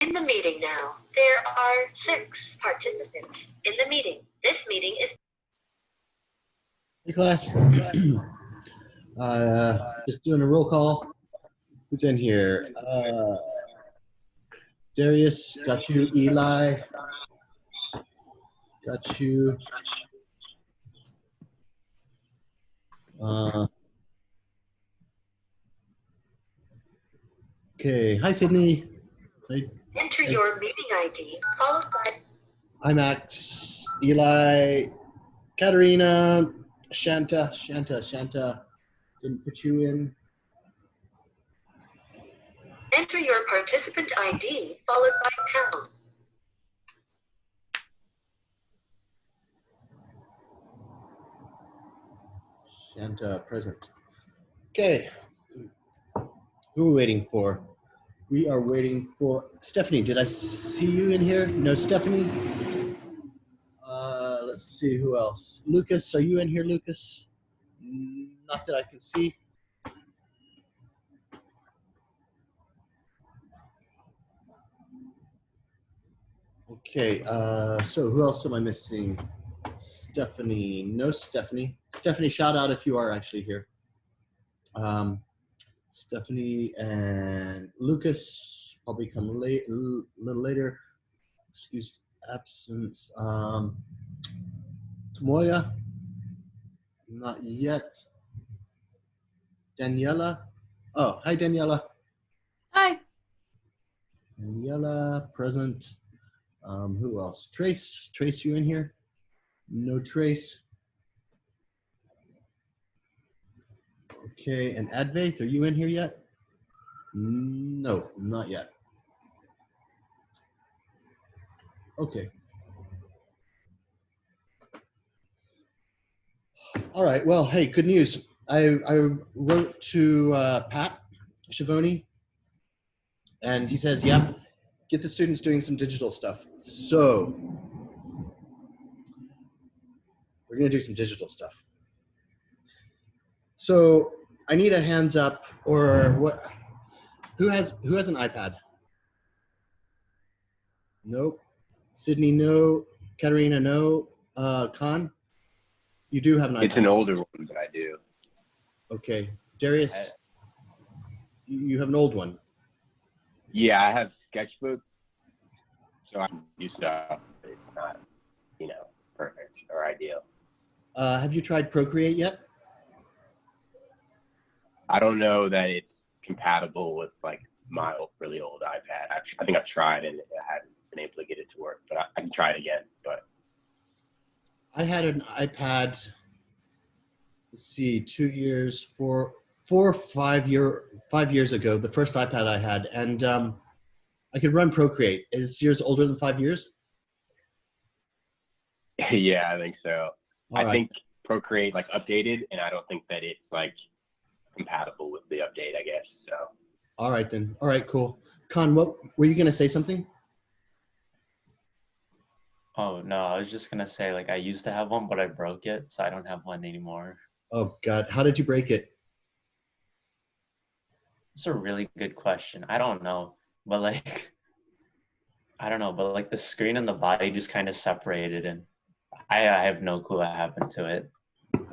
In the meeting now. There are 6 participants in the meeting. This meeting is... Hey class, just doing a roll call. Who's in here? Darius, got you. Eli, got you. Okay, hi Sydney. Enter your meeting ID, followed by... Hi Max, Eli, Katerina, Shanta. Didn't put you in. Enter your participant ID, followed by pound. Shanta present. Okay, who are we waiting for? We are waiting for Stephanie. Did I see you in here? No, Stephanie. Let's see who else. Lucas, are you in here, Lucas? Not that I can see. Okay, so who else am I missing? Stephanie, no Stephanie. Stephanie, shout out if you are actually here. Stephanie and Lucas probably come late, a little later. Excuse absence. Tomoya, not yet. Daniela. Oh, hi Daniela. Hi. Daniela, present. Who else? Trace. Trace, you in here? No Trace. Okay, and Advaith, are you in here yet? No, not yet. Okay. All right, well, hey, good news. I wrote to Pat Schiavone, and he says, yep, get the students doing some digital stuff. So we're gonna do some digital stuff. So I need a hands up, or what? Who has an iPad? Nope. Sydney, no. Katerina, no. Khan, you do have an iPad. It's an older one, but I do. Okay. Darius, you have an old one. Yeah, I have Sketchbook, so I can do stuff. It's not, perfect or ideal. Have you tried Procreate yet? I don't know that it's compatible with like my really old iPad. I think I've tried and I haven't been able to get it to work, but I can try it again. But I had an iPad, let's see, 2 years, 5 years ago, the first iPad I had, and I could run Procreate. Is yours older than 5 years? yeah, I think so. All right. think Procreate like updated, and I don't think that it's like compatible with the update, I guess. So. All right then. All right, cool. Khan, what were you gonna say something? Oh, no, I was just going to say, like, I used to have one, but I broke it, so I don't have one anymore. Oh, God. How did you break it? It's a really good question. I don't know. But, like, I don't know. But, like, the screen and the body just kind of separated, and I have no clue what happened to it.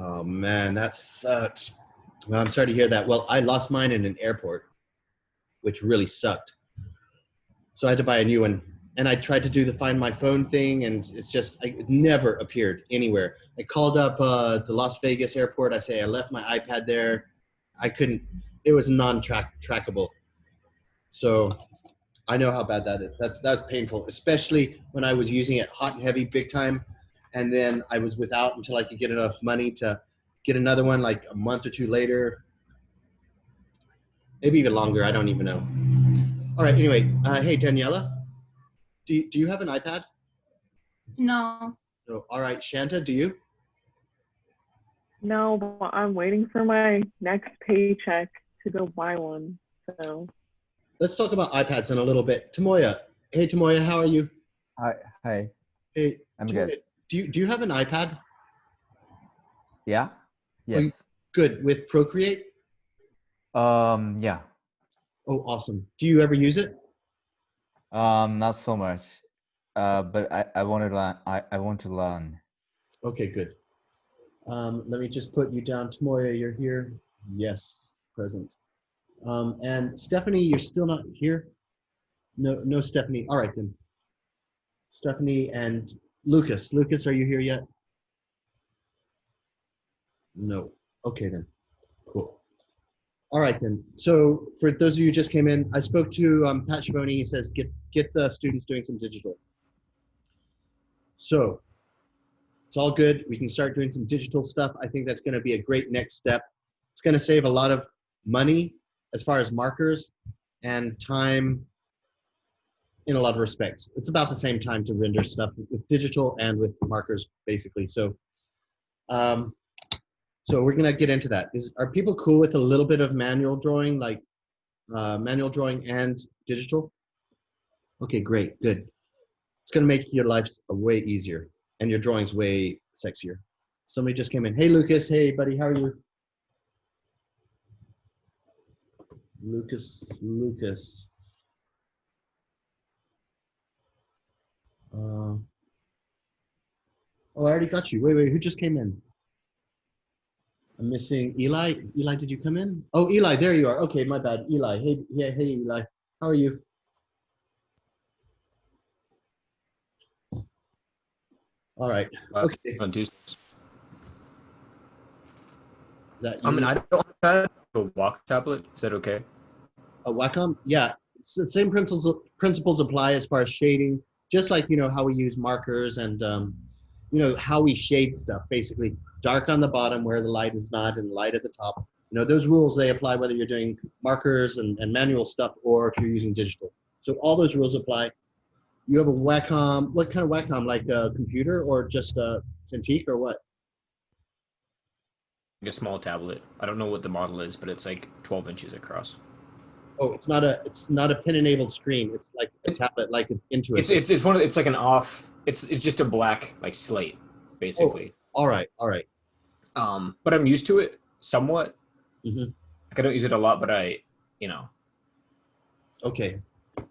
Oh, man, that sucks. Well, I'm sorry to hear that. Well, I lost mine in an airport, which really sucked. So I had to buy a new one. And I tried to do the Find My Phone thing, and it's just, it never appeared anywhere. I called up the Las Vegas airport. I say I left my iPad there. I couldn't, it was non-trackable. So I know how bad that is. That's painful, especially when I was using it hot and heavy big time. And then I was without until I could get enough money to get another one like a month or two later. Maybe even longer, I don't even know. All right, anyway, hey, Daniela. Do you have an iPad? No. No. All right, Shanta, do you? No, but I'm waiting for my next paycheck to go buy one. So Let's talk about iPads in a little bit. Tamoya. Hey, Tamoya, how are you? Hi. Hey, I'm Tamoya, good. Do you have an iPad? Yeah? Yes. Good. With Procreate? Yeah. Oh, awesome. Do you ever use it? Not so much. But I want to learn. I want to learn. Okay, good. Let me just put you down. Tamoya, you're here? Yes, present. And Stephanie, you're still not here? No, no, Stephanie. All right, then. Stephanie and Lucas. Lucas, are you here yet? No. Okay, then. Cool. All right, then. So for those of you who just came in, I spoke to Pat Schiavone. He says, get the students doing some digital. So it's all good. We can start doing some digital stuff. I think that's going to be a great next step. It's going to save a lot of money as far as markers and time in a lot of respects. It's about the same time to render stuff with digital and with markers, basically. So, so we're going to get into that. Are people cool with a little bit of manual drawing, like manual drawing and digital? Okay, great, good. It's going to make your life way easier and your drawings way sexier. Somebody just came in. Hey, Lucas. Hey, buddy. How are you? Lucas. Oh, I already got you. Wait. Who just came in? I'm missing Eli. Eli, did you come in? Oh, Eli, there you are. Okay, my bad. Eli. Hey, yeah, hey, Eli. How are you? All right. Okay. On Tuesdays. Is that I mean, you? I don't have a walk tablet. Is that okay? A Wacom? Yeah, it's the same principles apply as far as shading, just like, you know, how we use markers and, you know, how we shade stuff, basically. Dark on the bottom where the light is not and light at the top. You know, those rules, they apply whether you're doing markers and manual stuff or if you're using digital. So all those rules apply. You have a Wacom. What kind of Wacom? Like a computer or just a Cintiq or what? Like a small tablet. I don't know what the model is, but it's like 12 inches across. Oh, it's not a pin-enabled screen. It's like a tablet, like Intuit. It's like an off. It's just a black like slate, basically. Oh, all right. But I'm used to it somewhat. Mm-hmm. Like I don't use it a lot, but you know. Okay,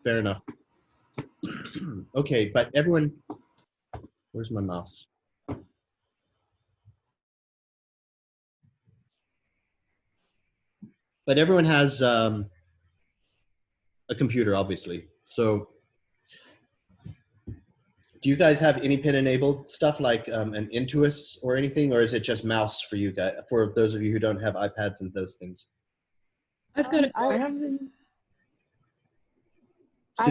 fair enough. Okay, but everyone, where's my mouse? But everyone has a computer, obviously. So do you guys have any pin-enabled stuff like an Intuos or anything, or is it just mouse for you guys, for those of you who don't have iPads and those things? I've got a I cord.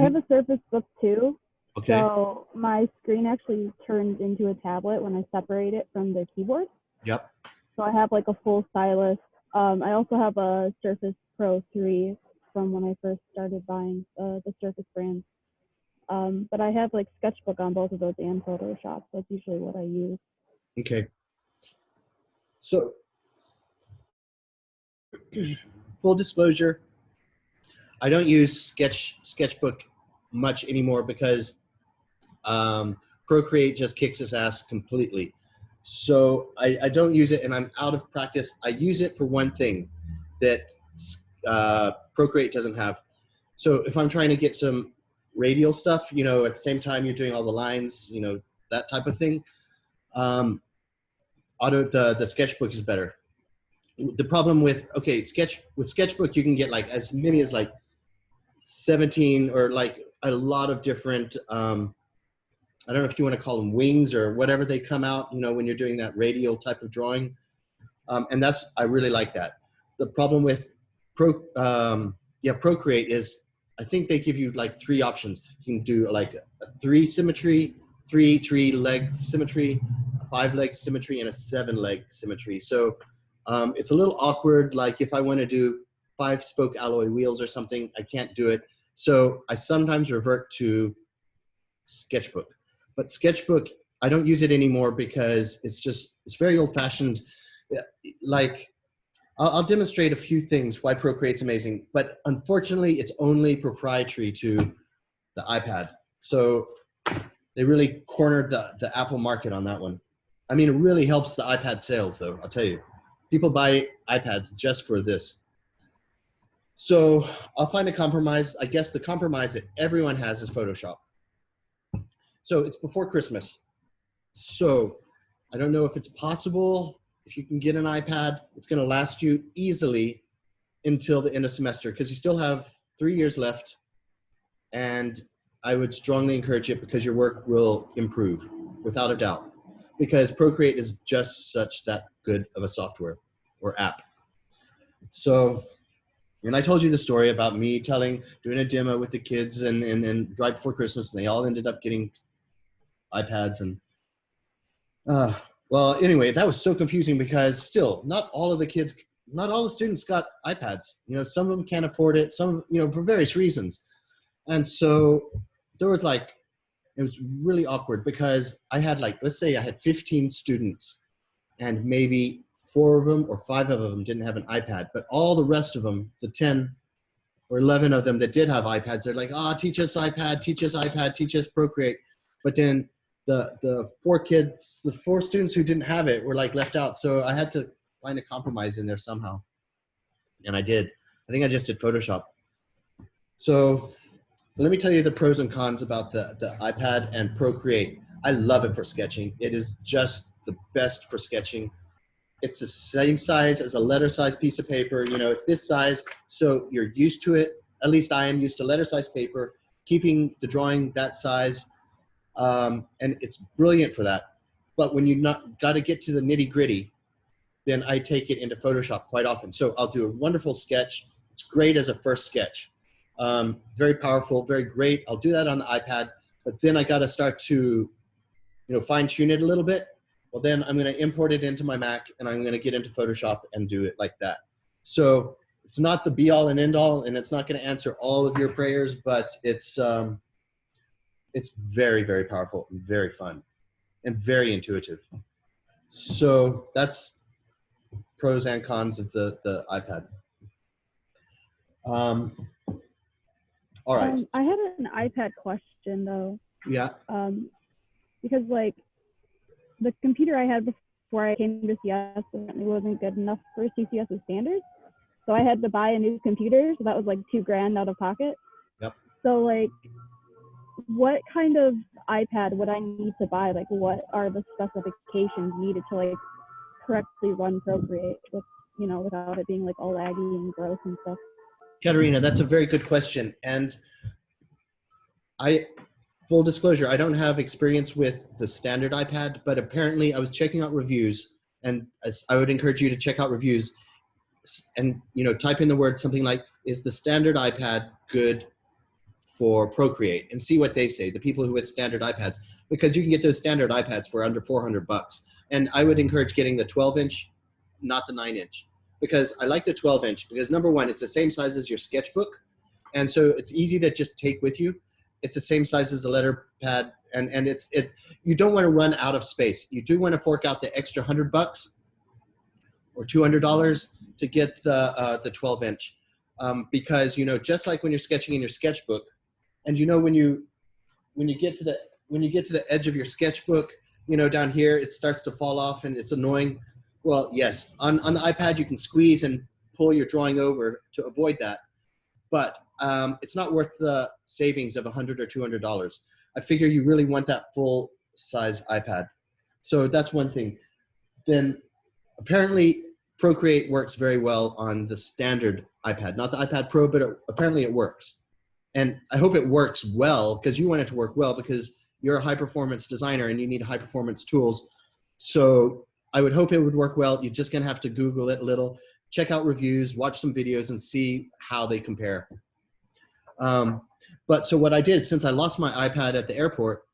have a Surface Book 2. Okay. So my screen actually turns into a tablet when I separate it from the keyboard. Yep. So I have like a full stylus. I also have a Surface Pro 3 from when I first started buying the Surface brand. But I have like Sketchbook on both of those and Photoshop. That's usually what I use. Okay. So, full disclosure, I don't use Sketchbook much anymore because Procreate just kicks its ass completely. So I don't use it, and I'm out of practice. I use it for one thing that Procreate doesn't have. So if I'm trying to get some radial stuff, you know, at the same time you're doing all the lines, you know, that type of thing, the Sketchbook is better. The problem with Sketchbook, you can get like as many as like 17 or like a lot of different I don't know if you want to call them wings or whatever they come out, you know, when you're doing that radial type of drawing. And I really like that. The problem with Procreate is I think they give you like 3 options. You can do like a 3 symmetry, 3 leg symmetry, a 5 leg symmetry, and a 7 leg symmetry. So it's a little awkward. Like if I want to do 5 spoke alloy wheels or something, I can't do it. So I sometimes revert to Sketchbook. But Sketchbook, I don't use it anymore because it's very old fashioned. Like I'll demonstrate a few things why Procreate's amazing, but unfortunately it's only proprietary to the iPad. So they really cornered the Apple market on that one. I mean, it really helps the iPad sales though, I'll tell you. People buy iPads just for this. So I'll find a compromise. I guess the compromise that everyone has is Photoshop. So it's before Christmas. So I don't know if it's possible. If you can get an iPad, it's going to last you easily until the end of semester because you still have 3 years left. And I would strongly encourage it because your work will improve without a doubt. Because Procreate is just such that good of a software or app. So, and I told you the story about me doing a demo with the kids and right before Christmas, and they all ended up getting iPads. And well, anyway, that was so confusing because still not all of the students got iPads. You know, some of them can't afford it, some, you know, for various reasons. And so there was like, it was really awkward because I had like, let's say I had 15 students and maybe 4 of them or 5 of them didn't have an iPad, but all the rest of them, the 10 or 11 of them that did have iPads, they're like, teach us iPad, teach us Procreate. But then the 4 students who didn't have it were like left out. So I had to find a compromise in there somehow. And I did. I think I just did Photoshop. So let me tell you the pros and cons about the iPad and Procreate. I love it for sketching. It is just the best for sketching. It's the same size as a letter size piece of paper. You know, it's this size, so you're used to it. At least I am used to letter size paper, keeping the drawing that size, and it's brilliant for that. But when you got to get to the nitty gritty, then I take it into Photoshop quite often. So I'll do a wonderful sketch. It's great as a first sketch. Very powerful, very great. I'll do that on the iPad, but then I got to start to, you know, fine tune it a little bit. Well, then I'm going to import it into my Mac and I'm going to get into Photoshop and do it like that. So it's not the be all and end all, and it's not going to answer all of your prayers, but it's very, very powerful and very fun and very intuitive. So that's pros and cons of the iPad. All right. I had an iPad question though. Yeah. Because like the computer I had before I came to CS apparently wasn't good enough for CCS's standards. So I had to buy a new computer. So that was like $2,000 out of pocket. Yep. So like, what kind of iPad would I need to buy? Like, what are the specifications needed to like correctly run Procreate with, you know, without it being like all laggy and gross and stuff? Katerina, that's a very good question. And full disclosure, I don't have experience with the standard iPad, but apparently I was checking out reviews, and I would encourage you to check out reviews and, you know, type in the word something like, is the standard iPad good for Procreate, and see what they say, the people who with standard iPads, because you can get those standard iPads for under $400. And I would encourage getting the 12-inch, not the 9-inch. Because I like the 12-inch because number one, it's the same size as your sketchbook. And so it's easy to just take with you. It's the same size as a letter pad. And you don't want to run out of space. You do want to fork out the extra $100 or $200 to get the 12-inch. Because, you know, just like when you're sketching in your sketchbook, and you know, when you get to the edge of your sketchbook, you know, down here, it starts to fall off and it's annoying. Well, yes, on the iPad, you can squeeze and pull your drawing over to avoid that. But it's not worth the savings of $100 or $200. I figure you really want that full-size iPad. So that's one thing. Then apparently Procreate works very well on the standard iPad, not the iPad Pro, but apparently it works. And I hope it works well because you want it to work well because you're a high-performance designer and you need high-performance tools. So I would hope it would work well. You're just going to have to Google it a little, check out reviews, watch some videos, and see how they compare. But so what I did, since I lost my iPad at the airport,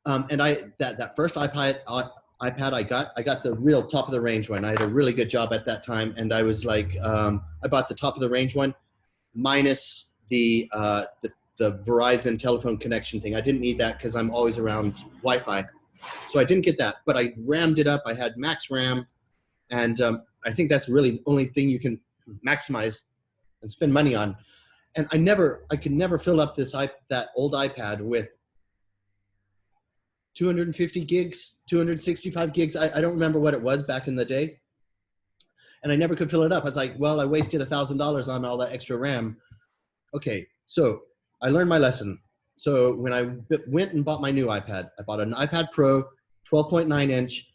and that first iPad I got the real top of the range one. I had a really good job at that time, and I was like, I bought the top of the range one, minus the Verizon telephone connection thing. I didn't need that because I'm always around Wi-Fi. So I didn't get that, but I rammed it up. I had max RAM, and I think that's really the only thing you can maximize and spend money on. And I could never fill up that old iPad with 250 gigs, 265 gigs. I don't remember what it was back in the day. and I never could fill it up. I was like, well, I wasted $1,000 on all that extra RAM. Okay, so I learned my lesson. So when I went and bought my new iPad, I bought an iPad Pro, 12.9 inch,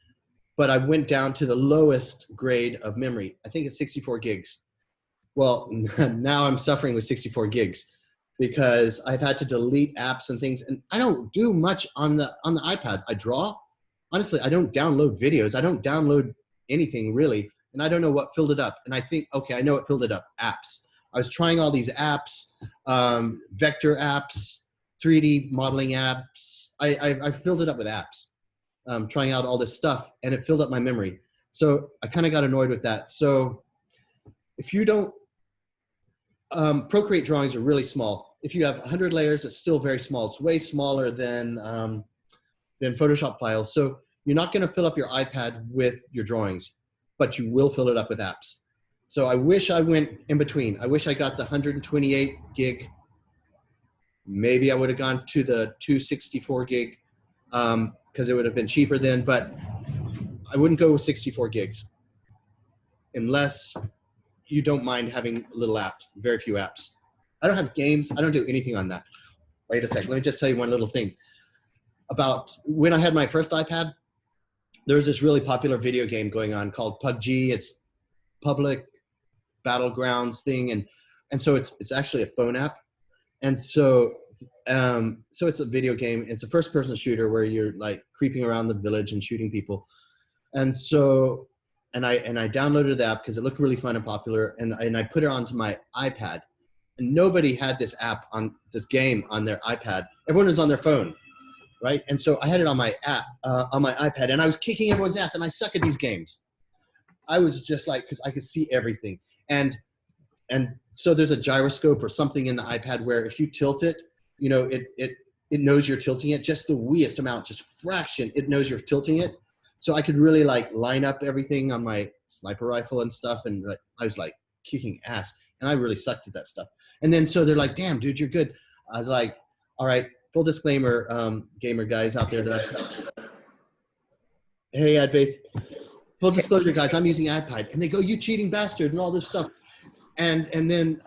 but I went down to the lowest grade of memory. I think it's 64 gigs. Well, now I'm suffering with 64 gigs because I've had to delete apps and things, and I don't do much on the iPad. I draw. Honestly, I don't download videos. I don't download anything really, and I don't know what filled it up. And I think, okay, I know what filled it up, apps. I was trying all these apps, vector apps, 3D modeling apps. I filled it up with apps, trying out all this stuff, and it filled up my memory. So I kind of got annoyed with that. So if you don't, Procreate drawings are really small. If you have 100 layers, it's still very small. It's way smaller than Photoshop files. So you're not going to fill up your iPad with your drawings, but you will fill it up with apps. So I wish I went in between. I wish I got the 128 gig. Maybe I would have gone to the 264 gig because it would have been cheaper then, but I wouldn't go with 64 gigs unless you don't mind having little apps, very few apps. I don't have games. I don't do anything on that. Wait a second. Let me just tell you one little thing. About when I had my first iPad, there was this really popular video game going on called PUBG. It's Public Battlegrounds thing, and so it's actually a phone app, and so it's a video game. It's a first-person shooter where you're like creeping around the village and shooting people, and so and I downloaded the app because it looked really fun and popular, and I put it onto my iPad, and nobody had this app on this game on their iPad. Everyone was on their phone. Right, and so I had it on my app, on my iPad, and I was kicking everyone's ass, and I suck at these games. I was just like, because I could see everything, and so there's a gyroscope or something in the iPad where if you tilt it, you know, it knows you're tilting it just the weeest amount, just fraction. It knows you're tilting it, so I could really like line up everything on my sniper rifle and stuff, and like, I was like kicking ass, and I really sucked at that stuff. And then so they're like, "Damn, dude, you're good." I was like, "All right." Full disclaimer, gamer guys out there hey, Advaith. Full disclosure, guys, I'm using iPad. And they go, "You cheating bastard," and all this stuff. And then,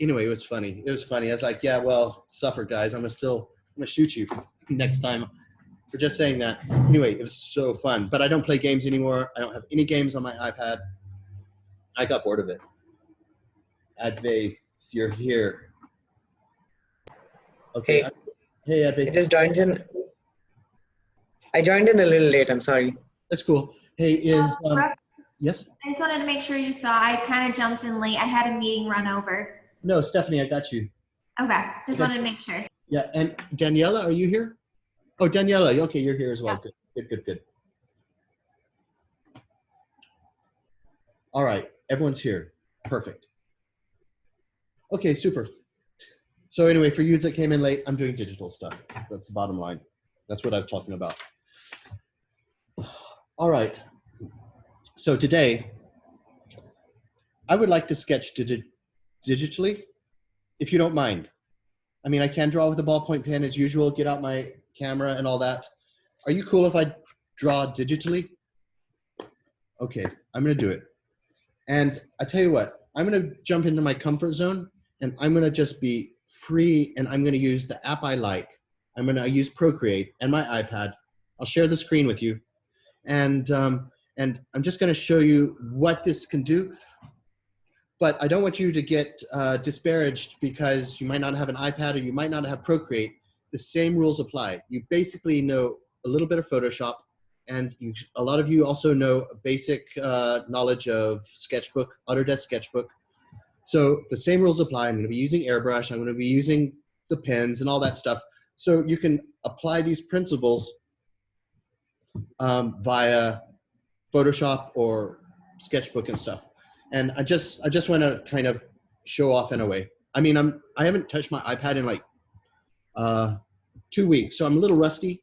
anyway, it was funny. It was funny. I was like, yeah, well, suffer, guys. I'm gonna shoot you next time for just saying that. Anyway, it was so fun. But I don't play games anymore. I don't have any games on my iPad. I got bored of it. Advaith, you're here. Okay. Hey, Advaith. I just joined in. I joined in a little late. I'm sorry. That's cool. Hey, Brook, yes? I just wanted to make sure you saw. I kind of jumped in late. I had a meeting run over. No, Stephanie, I got you. Okay. Just Okay. wanted to make sure. Yeah, and Daniela, are you here? Oh, Daniela, okay, you're here as well. Yeah. Good. All right, everyone's here. Perfect. Okay, super. So anyway, for you that came in late, I'm doing digital stuff. That's the bottom line. That's what I was talking about. All right. So today, I would like to sketch digitally, if you don't mind. I mean, I can draw with a ballpoint pen as usual, get out my camera and all that. Are you cool if I draw digitally? Okay, I'm gonna do it. And I tell you what, I'm gonna jump into my comfort zone, and I'm gonna just be free, and I'm gonna use the app I like. I'm gonna use Procreate and my iPad. I'll share the screen with you. And I'm just gonna show you what this can do. But I don't want you to get disparaged because you might not have an iPad or you might not have Procreate. The same rules apply. You basically know a little bit of Photoshop, and a lot of you also know basic knowledge of Sketchbook, Autodesk Sketchbook. So the same rules apply. I'm going to be using airbrush. I'm going to be using the pens and all that stuff. So you can apply these principles via Photoshop or Sketchbook and stuff. And I just want to kind of show off in a way. I mean, I haven't touched my iPad in like 2 weeks, so I'm a little rusty.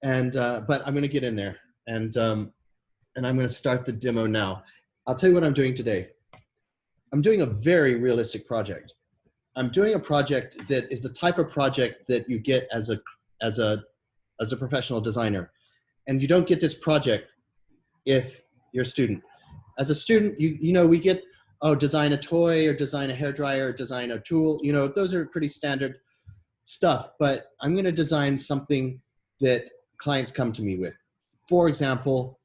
And but I'm going to get in there, and I'm going to start the demo now. I'll tell you what I'm doing today. I'm doing a very realistic project. I'm doing a project that is the type of project that you get as a professional designer, and you don't get this project if you're a student. As a student, you know, we get, oh, design a toy or design a hairdryer or design a tool. You know, those are pretty standard stuff, but I'm going to design something that clients come to me with. For example,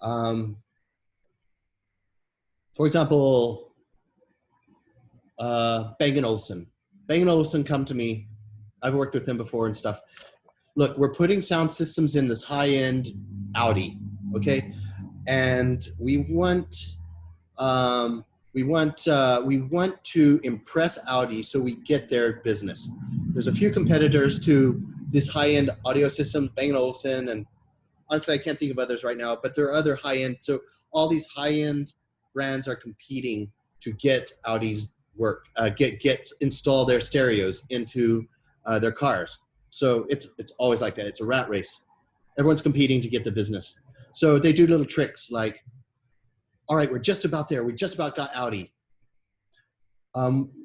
Bang & Olufsen. Bang & Olufsen come to me. I've worked with them before and stuff. Look, we're putting sound systems in this high-end Audi, okay? And we want to impress Audi so we get their business. There's a few competitors to this high-end audio system, Bang & Olufsen, and honestly, I can't think of others right now, but there are other high-end. So all these high-end brands are competing to get Audi's work, install their stereos into their cars. So it's always like that. It's a rat race. Everyone's competing to get the business. So they do little tricks like, all right, we're just about there. We just about got Audi.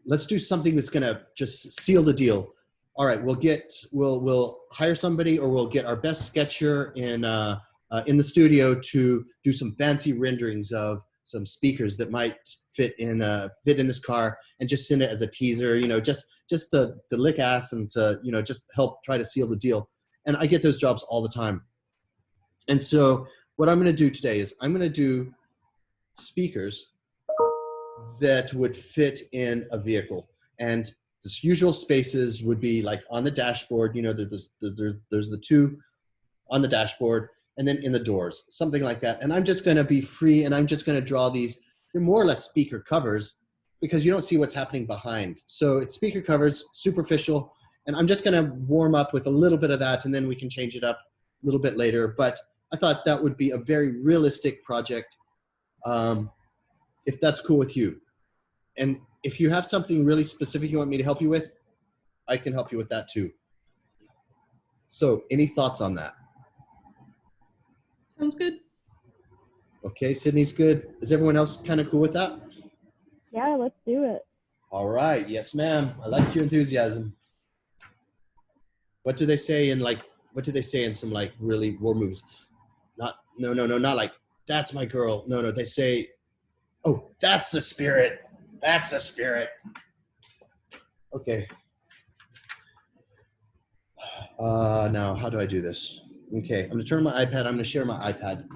Let's do something that's gonna just seal the deal. All right, we'll hire somebody, or we'll get our best sketcher in the studio to do some fancy renderings of some speakers that might fit in this car, and just send it as a teaser. You know, just to lick ass and to, you know, just help try to seal the deal. And I get those jobs all the time. And so what I'm going to do today is I'm going to do speakers that would fit in a vehicle, and the usual spaces would be like on the dashboard. You know, there's the two on the dashboard, and then in the doors, something like that. And I'm just going to be free, and I'm just going to draw these. They're more or less speaker covers because you don't see what's happening behind. So it's speaker covers, superficial, and I'm just going to warm up with a little bit of that, and then we can change it up a little bit later. But I thought that would be a very realistic project, if that's cool with you. And if you have something really specific you want me to help you with, I can help you with that too. So any thoughts on that? Sounds good. Okay, Sydney's good. Is everyone else kind of cool with that? Yeah, let's do it. All right, yes ma'am. I like your enthusiasm. What do they say in some like really war movies? Not like, that's my girl. No, they say, oh, that's the spirit. That's the spirit. Okay. Now, how do I do this? Okay, I'm gonna turn on my iPad. I'm gonna share my iPad.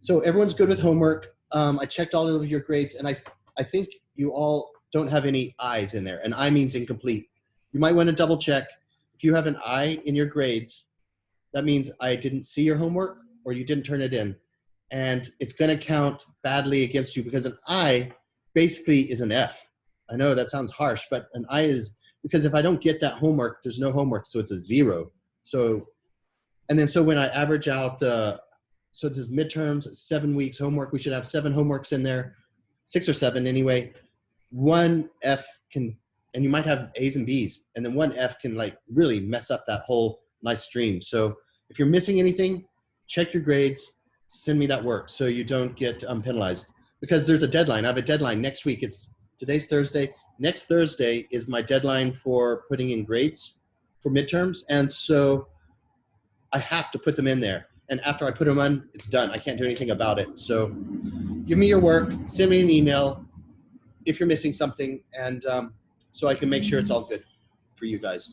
So everyone's good with homework. I checked all of your grades, and I think you all don't have any I's in there, and I means incomplete. You might want to double check. If you have an I in your grades, that means I didn't see your homework or you didn't turn it in. And it's gonna count badly against you, because an I basically is an F. I know that sounds harsh, but an I is, because if I don't get that homework, there's no homework, so it's a 0. So, and then so when I average out so this is midterms, 7 weeks homework, we should have 7 homeworks in there, 6 or 7 anyway. 1 F can, and you might have A's and B's, and then 1 F can like really mess up that whole nice stream. So if you're missing anything, check your grades, send me that work so you don't get penalized, because there's a deadline. I have a deadline next week. Today's Thursday. Next Thursday is my deadline for putting in grades for midterms. And so I have to put them in there. And after I put them on, it's done. I can't do anything about it. So give me your work, send me an email if you're missing something, and so I can make sure it's all good for you guys.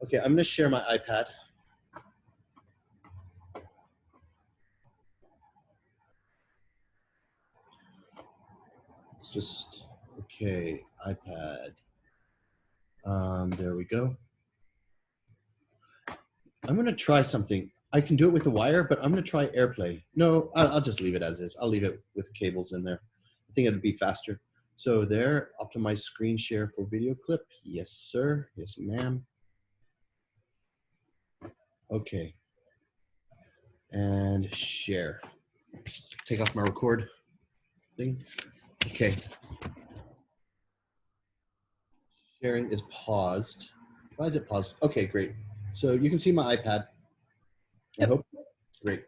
Okay, I'm gonna share my iPad. It's just, okay, iPad. There we go. I'm gonna try something. I can do it with the wire, but I'm gonna try AirPlay. No, I'll just leave it as is. I'll leave it with cables in there. I think it'll be faster. So there, optimize screen share for video clip. Yes, sir. Yes, ma'am. Okay. And share. Take off my record thing. Okay. Sharing is paused. Why is it paused? Okay, great. So you can see my iPad. I hope. Great.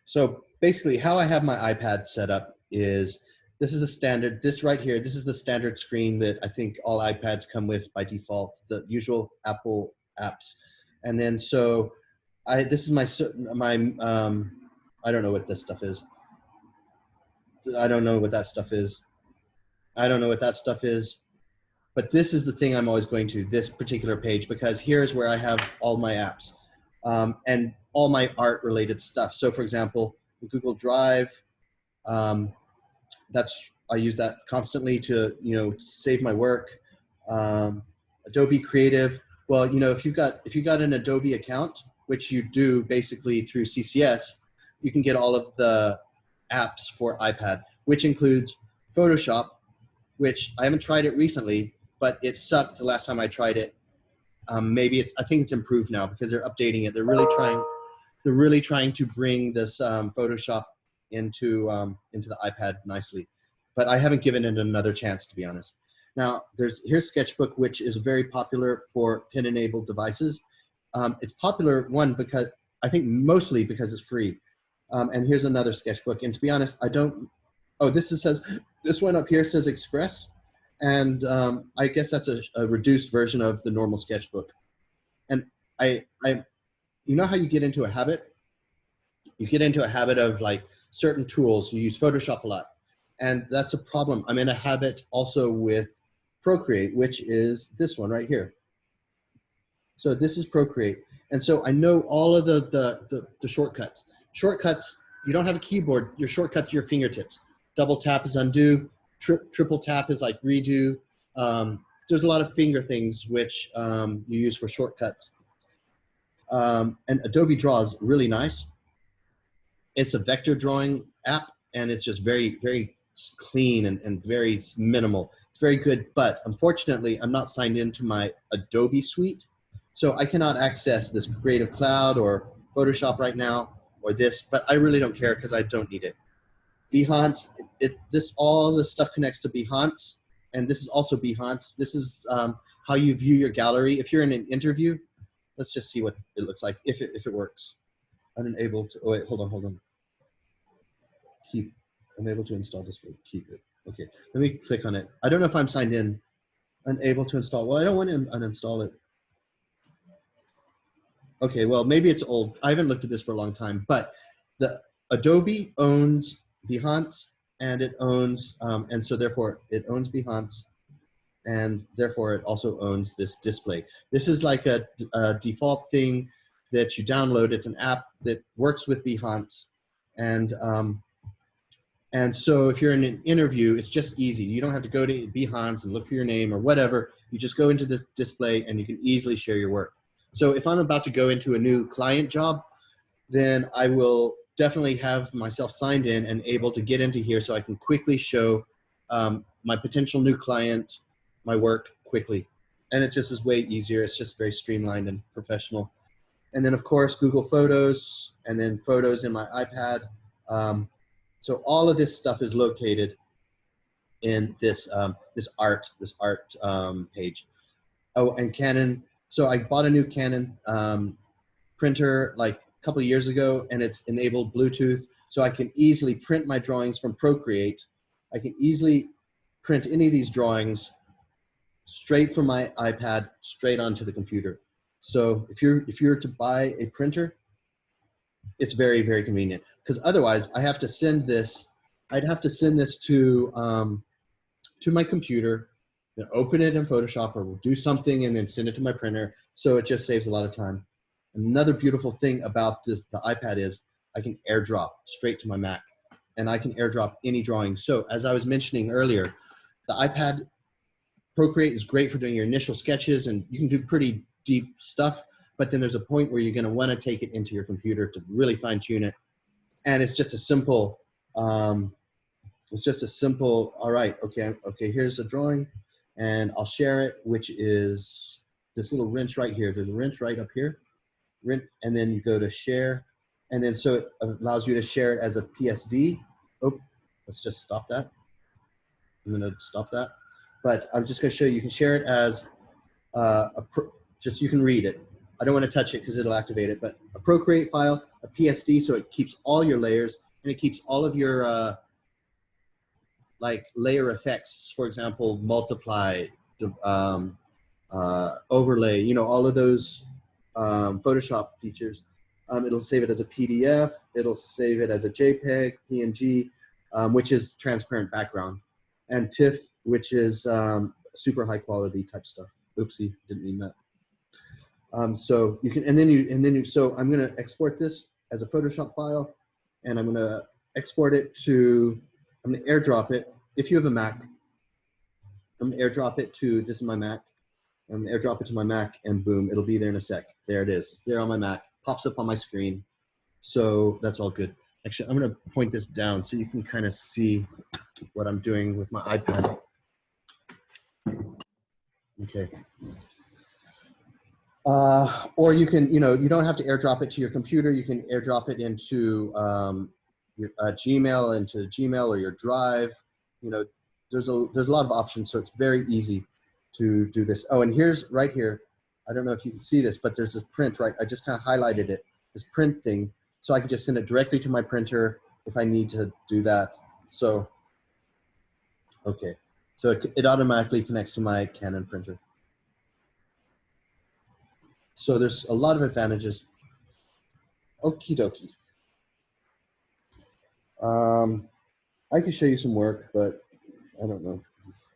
So basically how I have my iPad set up is, this is the standard, this right here, this is the standard screen that I think all iPads come with by default, the usual Apple apps. And then so this is my I don't know what this stuff is. I don't know what that stuff is. I don't know what that stuff is. But this is the thing I'm always going to, this particular page, because here's where I have all my apps and all my art related stuff. So for example, Google Drive, I use that constantly to, save my work. Adobe Creative. Well, if you've got an Adobe account, which you do basically through CCS, you can get all of the apps for iPad, which includes Photoshop, which I haven't tried it recently, but it sucked the last time I tried it. I think it's improved now because they're updating it. They're really trying to bring this Photoshop into the iPad nicely, but I haven't given it another chance, to be honest. Now here's Sketchbook, which is very popular for pin-enabled devices. It's popular because I think mostly because it's free. And here's another Sketchbook. And to be honest, this one up here says Express. And I guess that's a reduced version of the normal Sketchbook. And you know how you get into a habit? You get into a habit of like certain tools. You use Photoshop a lot. And that's a problem. I'm in a habit also with Procreate, which is this one right here. So this is Procreate. And so I know all of the shortcuts. Shortcuts, you don't have a keyboard. Your shortcuts are your fingertips. Double tap is undo. Triple tap is like redo. There's a lot of finger things which you use for shortcuts. And Adobe Draw is really nice. It's a vector drawing app, and it's just very, very clean and very minimal. It's very good, but unfortunately, I'm not signed into my Adobe suite, so I cannot access this Creative Cloud or Photoshop right now, or this, but I really don't care because I don't need it. Behance, all this stuff connects to Behance, and this is also Behance. This is how you view your gallery. If you're in an interview, let's just see what it looks like, if it works. Unable to, oh wait, hold on. Unable to install this, keep it. Okay, let me click on it. I don't know if I'm signed in. Unable to install, well, I don't want to uninstall it. Okay, well, maybe it's old. I haven't looked at this for a long time, but the Adobe owns Behance, and it owns, and so therefore it owns Behance, and therefore it also owns this display. This is like a default thing that you download. It's an app that works with Behance, and so if you're in an interview, it's just easy. You don't have to go to Behance and look for your name or whatever. You just go into this display and you can easily share your work. So if I'm about to go into a new client job, then I will definitely have myself signed in and able to get into here so I can quickly show my potential new client my work quickly. And it just is way easier. It's just very streamlined and professional. And then of course, Google Photos, and then Photos in my iPad. So all of this stuff is located in this art page. Oh, and Canon. So I bought a new Canon printer like a couple of years ago, and it's enabled Bluetooth, so I can easily print my drawings from Procreate. I can easily print any of these drawings straight from my iPad, straight onto the computer. So if you're to buy a printer, it's very, very convenient, because otherwise I have to send this. I'd have to send this to my computer, then open it in Photoshop or do something and then send it to my printer. So it just saves a lot of time. Another beautiful thing about the iPad is I can airdrop straight to my Mac, and I can airdrop any drawing. So as I was mentioning earlier, the iPad Procreate is great for doing your initial sketches, and you can do pretty deep stuff, but then there's a point where you're going to want to take it into your computer to really fine tune it. And it's just a simple, all right, okay, here's a drawing, and I'll share it, which is this little wrench right here. There's a wrench right up here, and then you go to share, and then so it allows you to share it as a PSD. Oh, let's just stop that. I'm going to stop that. But I'm just going to show you can share it as just you can read it. I don't want to touch it because it'll activate it, but a Procreate file, a PSD, so it keeps all your layers, and it keeps all of your like layer effects, for example, multiply, overlay, all of those Photoshop features. It'll save it as a PDF. It'll save it as a JPEG, PNG, which is transparent background, and TIFF, which is super high quality type stuff. Oopsie, didn't mean that. So you can, so I'm going to export this as a Photoshop file, and I'm going to export it to, I'm going to airdrop it. If you have a Mac, I'm going to airdrop it to, this is my Mac. I'm going to airdrop it to my Mac, and boom, it'll be there in a sec. There it is. It's there on my Mac. Pops up on my screen. So that's all good. Actually, I'm going to point this down so you can kind of see what I'm doing with my iPad. Okay. Or you can, you don't have to airdrop it to your computer. You can airdrop it into your Gmail, into Gmail or your Drive. There's a lot of options, so it's very easy to do this. Oh, and here's right here. I don't know if you can see this, but there's this print, right? I just kind of highlighted it, this print thing, so I can just send it directly to my printer if I need to do that. So, okay. So it automatically connects to my Canon printer. So there's a lot of advantages. Okie dokie. I could show you some work, but I don't know. Let's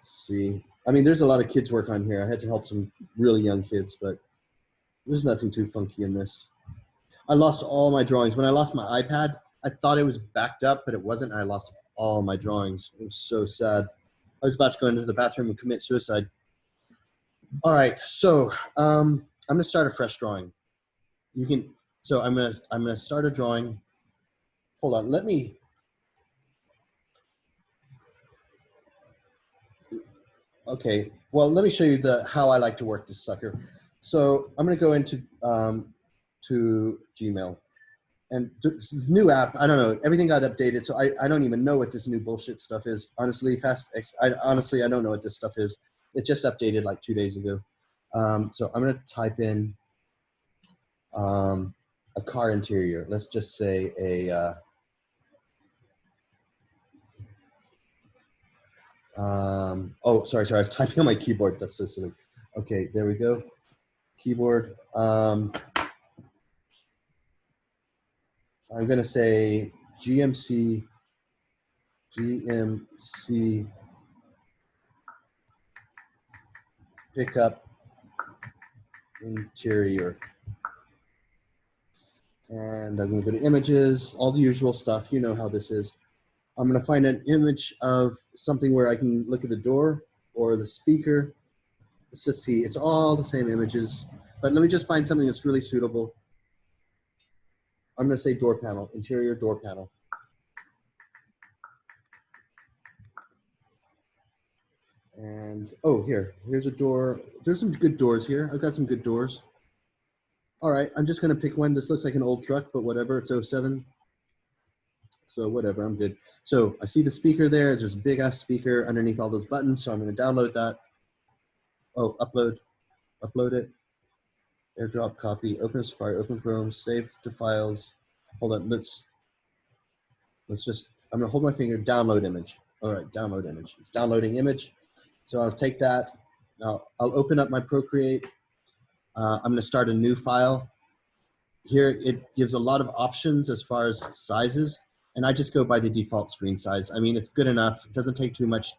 see. I mean, there's a lot of kids work on here. I had to help some really young kids, but there's nothing too funky in this. I lost all my drawings. When I lost my iPad, I thought it was backed up, but it wasn't. I lost all my drawings. It was so sad. I was about to go into the bathroom and commit suicide. All right, so I'm gonna start a fresh drawing. You can, so I'm gonna start a drawing. Hold on, let me. Okay, well, let me show you how I like to work this sucker. So I'm gonna go into to Gmail, and this new app. I don't know. Everything got updated, so I don't even know what this new bullshit stuff is. Honestly, honestly I don't know what this stuff is. It just updated like 2 days ago. So I'm gonna type in a car interior. Let's just say a oh, sorry, I was typing on my keyboard. That's so silly. Okay, there we go. Keyboard. I'm gonna say GMC pickup interior. And I'm gonna go to images, all the usual stuff. You know how this is. I'm gonna find an image of something where I can look at the door or the speaker. Let's just see, it's all the same images, but let me just find something that's really suitable. I'm gonna say door panel, interior door panel. And, oh, here's a door. There's some good doors here. I've got some good doors. All right, I'm just gonna pick one. This looks like an old truck, but whatever, it's 07. So whatever, I'm good. So I see the speaker there. There's a big ass speaker underneath all those buttons. So I'm gonna download that. Oh, upload it. AirDrop, copy, open Safari, open Chrome, save to files. Hold on, let's just, I'm gonna hold my finger, download image. All right, download image. It's downloading image. So I'll take that. Now I'll open up my Procreate. I'm gonna start a new file. Here it gives a lot of options as far as sizes, and I just go by the default screen size. I mean, it's good enough. It doesn't take too much.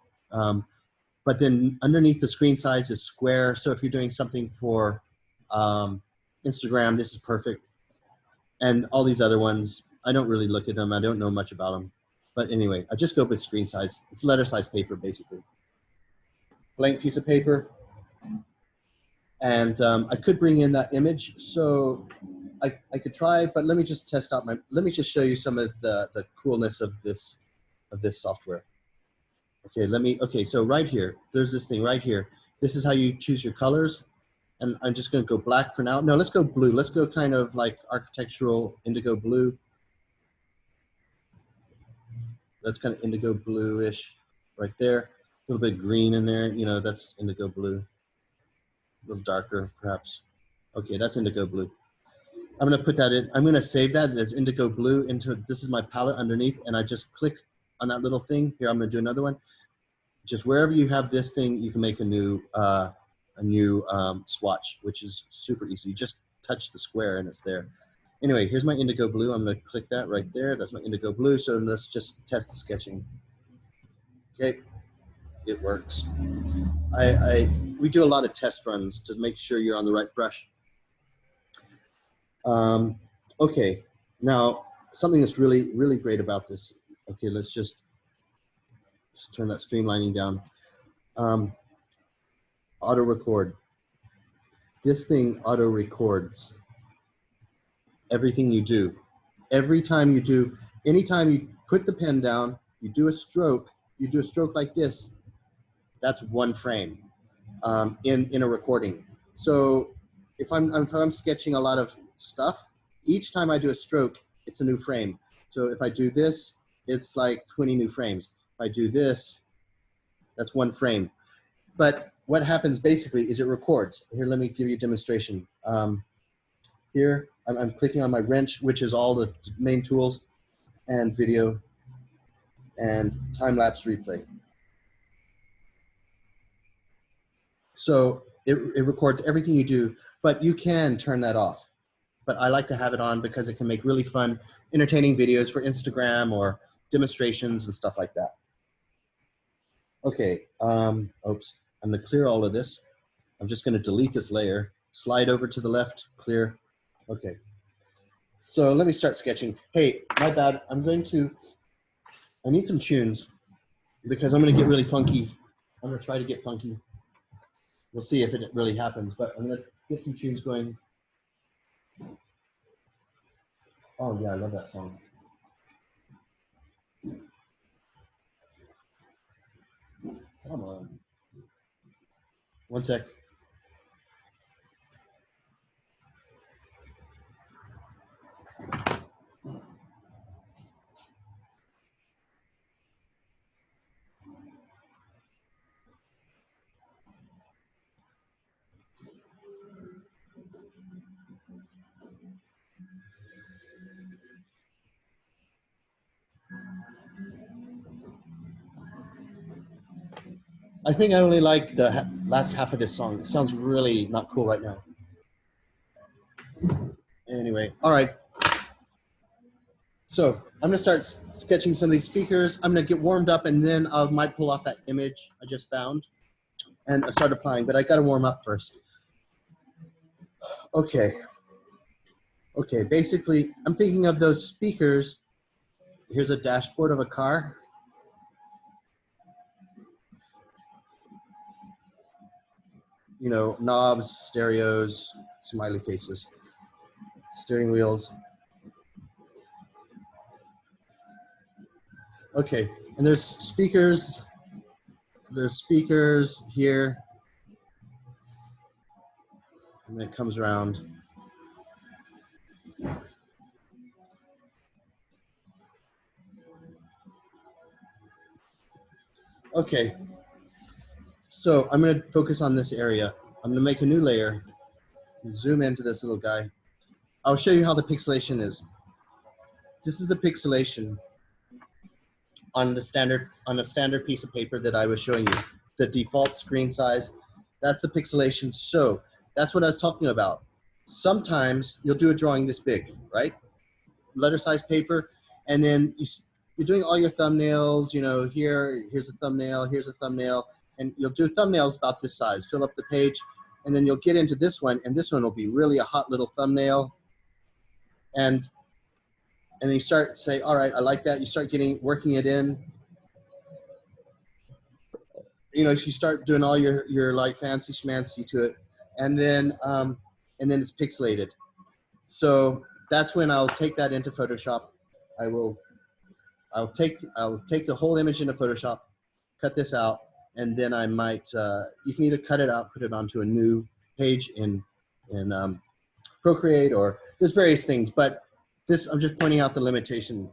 But then underneath the screen size is square. So if you're doing something for Instagram, this is perfect. And all these other ones, I don't really look at them. I don't know much about them. But anyway, I just go with screen size. It's letter size paper, basically. Blank piece of paper. And I could bring in that image. So I could try, but let me just test out let me just show you some of the coolness of this software. Okay, so right here, there's this thing right here. This is how you choose your colors. And I'm just gonna go black for now. No, let's go blue. Let's go kind of like architectural indigo blue. That's kind of indigo bluish right there. A little bit of green in there, that's indigo blue. A little darker, perhaps. Okay, that's indigo blue. I'm gonna put that in. I'm gonna save that as indigo blue into, this is my palette underneath, and I just click on that little thing. Here, I'm gonna do another one. Just wherever you have this thing, you can make a new swatch, which is super easy. You just touch the square and it's there. Anyway, here's my indigo blue. I'm going to click that right there. That's my indigo blue. So let's just test the sketching. Okay, it works. We do a lot of test runs to make sure you're on the right brush. Okay, now something that's really, really great about this. Okay, let's just turn that streamlining down. Auto record. This thing auto records everything you do. Every time you do, anytime you put the pen down, you do a stroke like this, that's one frame in a recording. So if I'm sketching a lot of stuff, each time I do a stroke, it's a new frame. So if I do this, it's like 20 new frames. If I do this, that's one frame. But what happens basically is it records. Here, let me give you a demonstration. Here, I'm clicking on my wrench, which is all the main tools, and video, and time-lapse replay. So it records everything you do, but you can turn that off. But I like to have it on because it can make really fun, entertaining videos for Instagram or demonstrations and stuff like that. Okay, oops, I'm gonna clear all of this. I'm just gonna delete this layer, slide over to the left, clear. Okay, so let me start sketching. Hey, my bad, I need some tunes because I'm gonna get really funky. I'm gonna try to get funky. We'll see if it really happens, but I'm gonna get some tunes going. Oh yeah, I love that song. Come on. One sec. I think I only like the last half of this song. It sounds really not cool right now. Anyway, all right. So I'm gonna start sketching some of these speakers. I'm gonna get warmed up and then I might pull off that image I just found and start applying, but I gotta warm up first. Okay. Okay, basically, I'm thinking of those speakers. Here's a dashboard of a car. You know, knobs, stereos, smiley faces, steering wheels. Okay, and there's speakers here, and then it comes around. Okay, so I'm gonna focus on this area. I'm gonna make a new layer, zoom into this little guy. I'll show you how the pixelation is. This is the pixelation on a standard piece of paper that I was showing you. The default screen size, that's the pixelation. So that's what I was talking about. Sometimes you'll do a drawing this big, right? Letter size paper, and then you're doing all your thumbnails, you know, here's a thumbnail, here's a thumbnail, and you'll do thumbnails about this size, fill up the page, and then you'll get into this one, and this one will be really a hot little thumbnail. And then you start say, all right, I like that. You start working it in. You know, you start doing all your like fancy schmancy to it, and then it's pixelated. So that's when I'll take that into Photoshop. I'll take the whole image into Photoshop, cut this out, and then I might you can either cut it out, put it onto a new page in Procreate, or there's various things, but this, I'm just pointing out the limitation.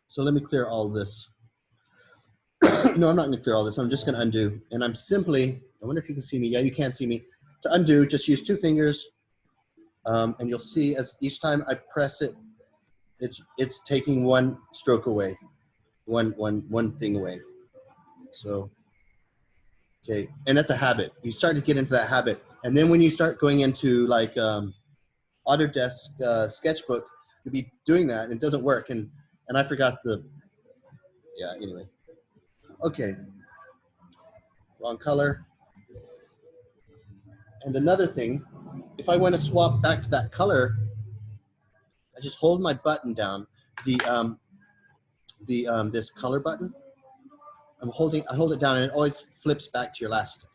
So let me clear all of this. No, I'm not gonna clear all this. I'm just gonna undo. And I'm simply, I wonder if you can see me. Yeah, you can't see me. To undo, just use 2 fingers. And you'll see as each time I press it, it's taking one stroke away, one thing away. So, okay, and that's a habit. You start to get into that habit And then when you start going into like Autodesk Sketchbook, you'll be doing that and it doesn't work. And I forgot yeah, anyway. Okay, wrong color. And another thing, if I want to swap back to that color, I just hold my button down, this color button. I hold it down and it always flips back to your last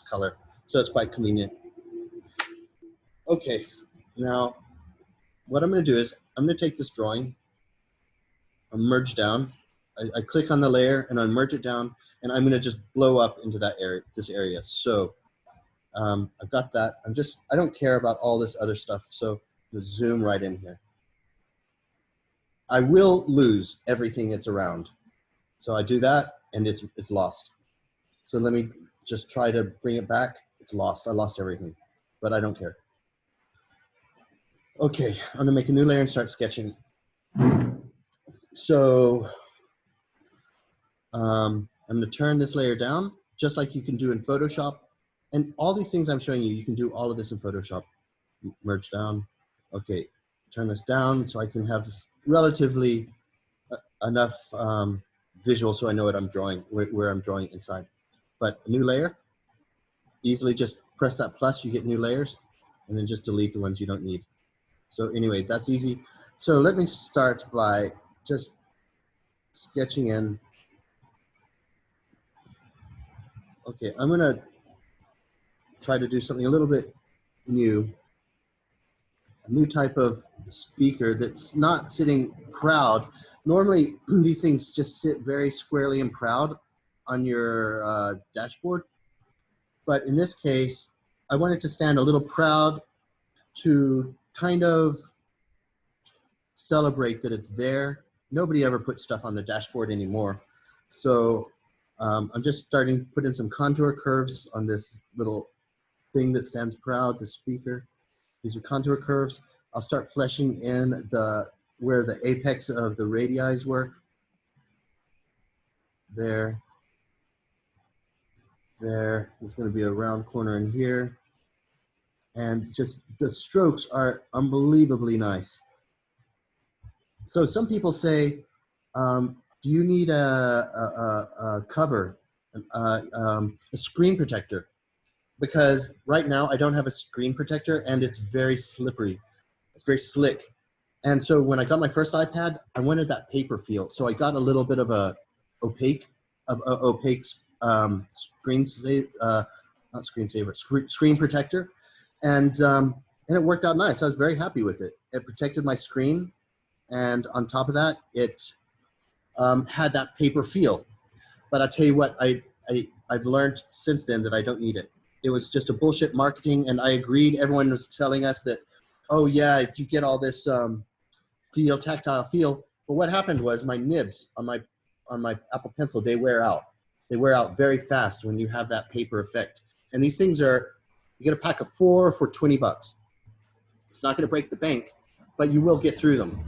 color. So it's quite convenient. Okay, now what I'm going to do is I'm going to take this drawing, I'll merge down. I click on the layer and I merge it down, and I'm going to just blow up into that area, this area. So I've got that. I don't care about all this other stuff. So I'm going to zoom right in here. I will lose everything that's around. So I do that and it's lost. So let me just try to bring it back. It's lost. I lost everything, but I don't care. Okay, I'm gonna make a new layer and start sketching. So I'm gonna turn this layer down, just like you can do in Photoshop. And all these things I'm showing you, you can do all of this in Photoshop. Merge down. Okay, turn this down so I can have relatively enough visual so I know what I'm drawing, where I'm drawing inside. But a new layer, easily just press that plus, you get new layers, and then just delete the ones you don't need. So anyway, that's easy. So let me start by just sketching in. Okay, I'm gonna try to do something a little bit new. A new type of speaker that's not sitting proud. Normally, these things just sit very squarely and proud on your dashboard. But in this case, I want it to stand a little proud to kind of celebrate that it's there. Nobody ever puts stuff on the dashboard anymore. So I'm just starting to put in some contour curves on this little thing that stands proud, the speaker. These are contour curves. I'll start fleshing in where the apex of the radii work. There. There. There's going to be a round corner in here. And just the strokes are unbelievably nice. So some people say, do you need a cover, a screen protector? Because right now I don't have a screen protector and it's very slippery. It's very slick. And so when I got my first iPad, I wanted that paper feel. So I got a little bit of a opaque screen protector. And it worked out nice. I was very happy with it. It protected my screen. And on top of that, it had that paper feel. But I'll tell you what, I've learned since then that I don't need it. It was just a bullshit marketing, and I agreed. Everyone was telling us that, oh yeah, if you get all this tactile feel. But what happened was my nibs on my Apple Pencil, they wear out. They wear out very fast when you have that paper effect. And these things you get a pack of 4 for $20. It's not going to break the bank, but you will get through them.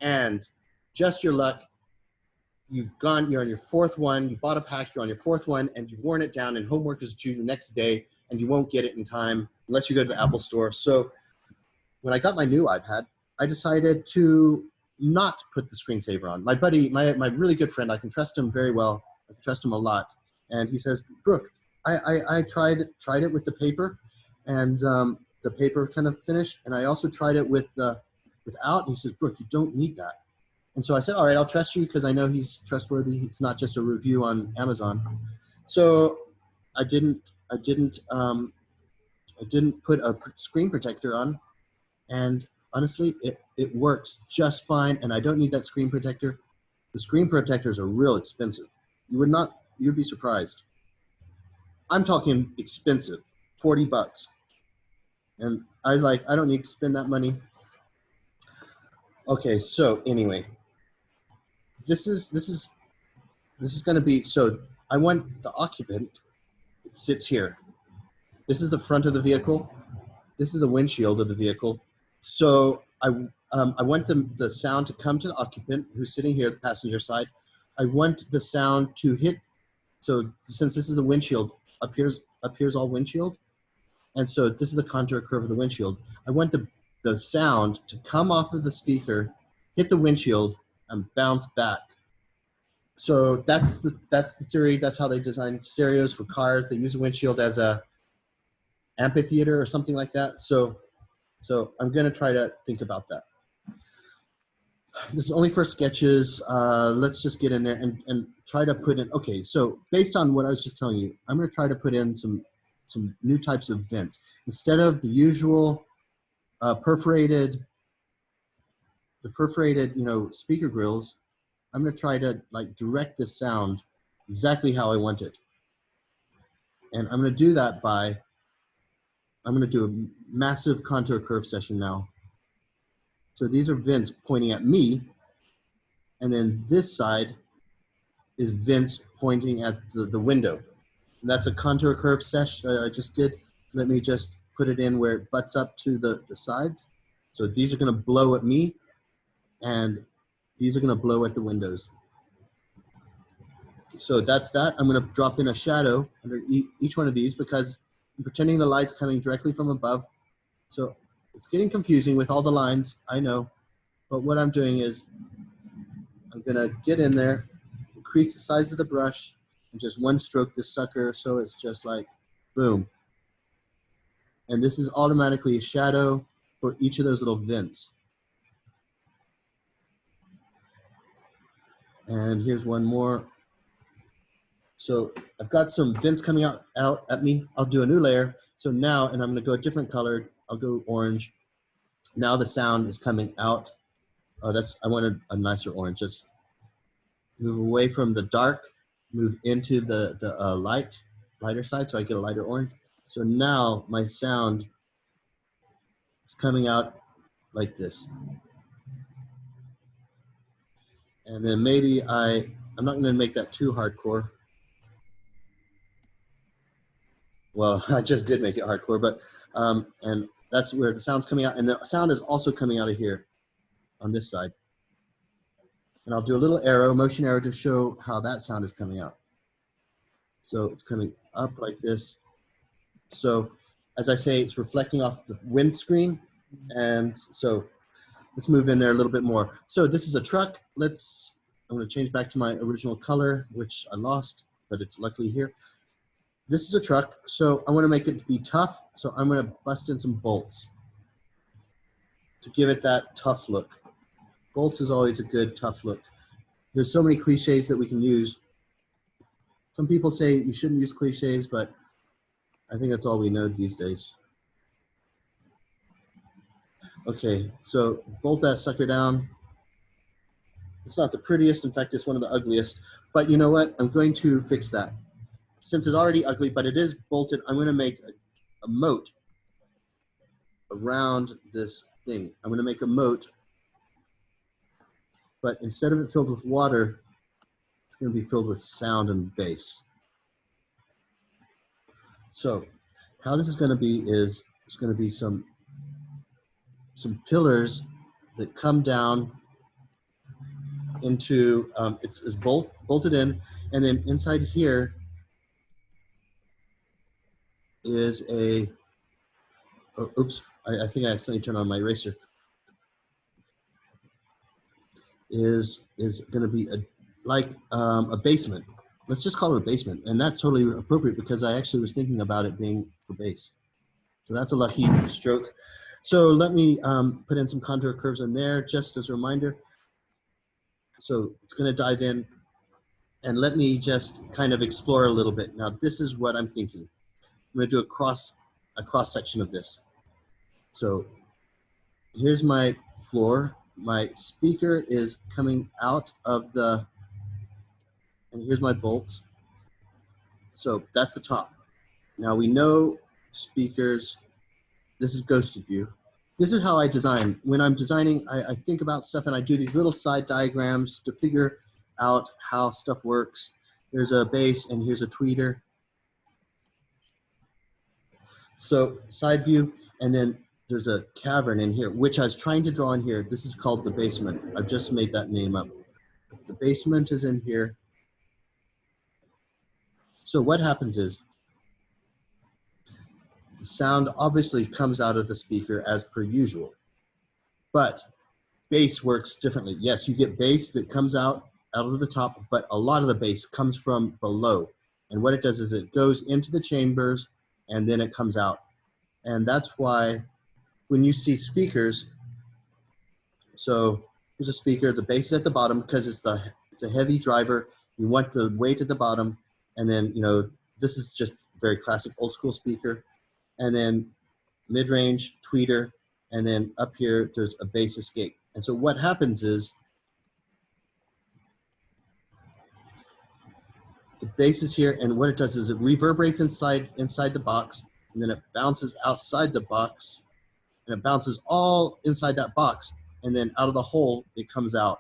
And just your luck, you're on your 4th one, you bought a pack, you're on your 4th one, and you've worn it down, and homework is due the next day, and you won't get it in time unless you go to the Apple store. So when I got my new iPad, I decided to not put the screensaver on. My buddy, my really good friend, I can trust him very well. I can trust him a lot. And he says, Brook, I tried it with the paper, and the paper kind of finished, and I also tried it without, and he says, Brook, you don't need that. And so I said, all right, I'll trust you because I know he's trustworthy. It's not just a review on Amazon. So I didn't put a screen protector on, and honestly, it works just fine. And I don't need that screen protector. The screen protectors are real expensive. You'd be surprised. I'm talking expensive, $40. And I don't need to spend that money. Okay, so anyway, this is going to be, so I want the occupant, it sits here. This is the front of the vehicle. This is the windshield of the vehicle. So I want the sound to come to the occupant who's sitting here, the passenger side. I want the sound to hit, so since this is the windshield, up here's all windshield. And so this is the contour curve of the windshield. I want the sound to come off of the speaker, hit the windshield, and bounce back. So that's the theory. That's how they design stereos for cars. They use a windshield as a amphitheater or something like that. So I'm going to try to think about that. This is only for sketches. Let's just get in there and try to put in. Okay, so based on what I was just telling you, I'm going to try to put in some new types of vents instead of the usual perforated, speaker grills. I'm going to try to like direct the sound exactly how I want it. And I'm going to do that by, I'm going to do a massive contour curve session now. So these are vents pointing at me. And then this side is vents pointing at the window. And that's a contour curve session that I just did. Let me just put it in where it butts up to the sides. So these are going to blow at me. And these are going to blow at the windows. So that's that. I'm going to drop in a shadow under each one of these because I'm pretending the light's coming directly from above. So it's getting confusing with all the lines, I know. But what I'm doing is I'm going to get in there, increase the size of the brush, and just one stroke this sucker so it's just like boom. And this is automatically a shadow for each of those little vents. And here's one more. So I've got some vents coming out at me. I'll do a new layer. So now, and I'm going to go a different color. I'll go orange. Now the sound is coming out. Oh, I wanted a nicer orange. Just move away from the dark, move into the lighter side so I get a lighter orange. So now my sound is coming out like this. And then maybe I'm not going to make that too hardcore. Well, I just did make it hardcore, but, and that's where the sound's coming out. And the sound is also coming out of here on this side. And I'll do a little arrow, motion arrow to show how that sound is coming out. So it's coming up like this. So as I say, it's reflecting off the windscreen. And so let's move in there a little bit more. So this is a truck. I'm going to change back to my original color, which I lost, but it's luckily here. This is a truck, so I want to make it be tough. So I'm going to bust in some bolts to give it that tough look. Bolts is always a good tough look. There's so many cliches that we can use. Some people say you shouldn't use cliches, but I think that's all we know these days. Okay, so bolt that sucker down. It's not the prettiest, in fact, it's one of the ugliest, but you know what? I'm going to fix that. Since it's already ugly, but it is bolted, I'm going to make a moat around this thing. I'm going to make a moat, but instead of it filled with water, it's going to be filled with sound and bass. So how this is going to be is it's going to be some pillars that come down into, it's bolted in, and then inside here is a, oh, oops, I think I accidentally turned on my eraser. Is going to be like a basement. Let's just call it a basement. And that's totally appropriate because I actually was thinking about it being for base. So that's a lucky stroke. So let me put in some contour curves in there just as a reminder. So it's going to dive in and let me just kind of explore a little bit. Now this is what I'm thinking. I'm going to do a cross section of this. So here's my floor. My speaker is coming out of the, and here's my bolts. So that's the top. Now we know speakers, this is ghosted view. This is how I design. When I'm designing, I think about stuff and I do these little side diagrams to figure out how stuff works. There's a bass and here's a tweeter. So side view, and then there's a cavern in here, which I was trying to draw in here. This is called the basement. I've just made that name up. The basement is in here. So what happens is, the sound obviously comes out of the speaker as per usual, but bass works differently. Yes, you get bass that comes out of the top, but a lot of the bass comes from below. And what it does is it goes into the chambers and then it comes out. And that's why when you see speakers, so here's a speaker, the bass is at the bottom because it's a heavy driver. You want the weight at the bottom. And then, you know, this is just very classic old school speaker. And then mid-range, tweeter, and then up here, there's a bass escape. And so what happens is the bass is here, and what it does is it reverberates inside the box, and then it bounces outside the box, and it bounces all inside that box, and then out of the hole, it comes out.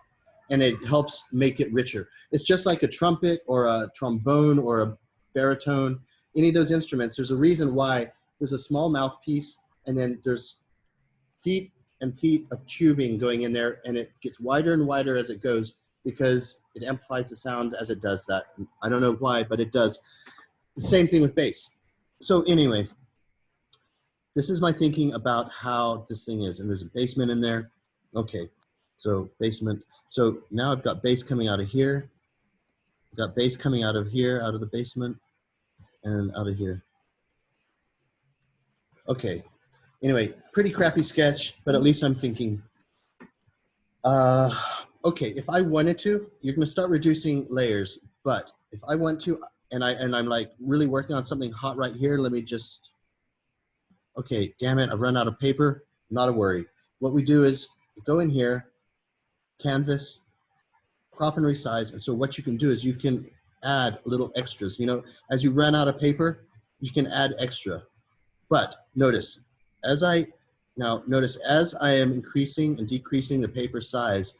And it helps make it richer. It's just like a trumpet or a trombone or a baritone, any of those instruments. There's a reason why there's a small mouthpiece, and then there's feet and feet of tubing going in there, and it gets wider and wider as it goes because it amplifies the sound as it does that. I don't know why, but it does. The same thing with bass. So anyway, this is my thinking about how this thing is, and there's a basement in there. Okay, so basement. So now I've got bass coming out of here. I've got bass coming out of here, out of the basement, and out of here. Okay. Anyway, pretty crappy sketch, but at least I'm thinking. Okay, if I wanted to, you're going to start reducing layers. But if I want to, and I'm like really working on something hot right here, let me just. Okay, damn it, I've run out of paper. Not a worry. What we do is go in here, canvas, crop and resize. And so what you can do is you can add little extras. You know, as you run out of paper, you can add extra. But notice, as I am increasing and decreasing the paper size,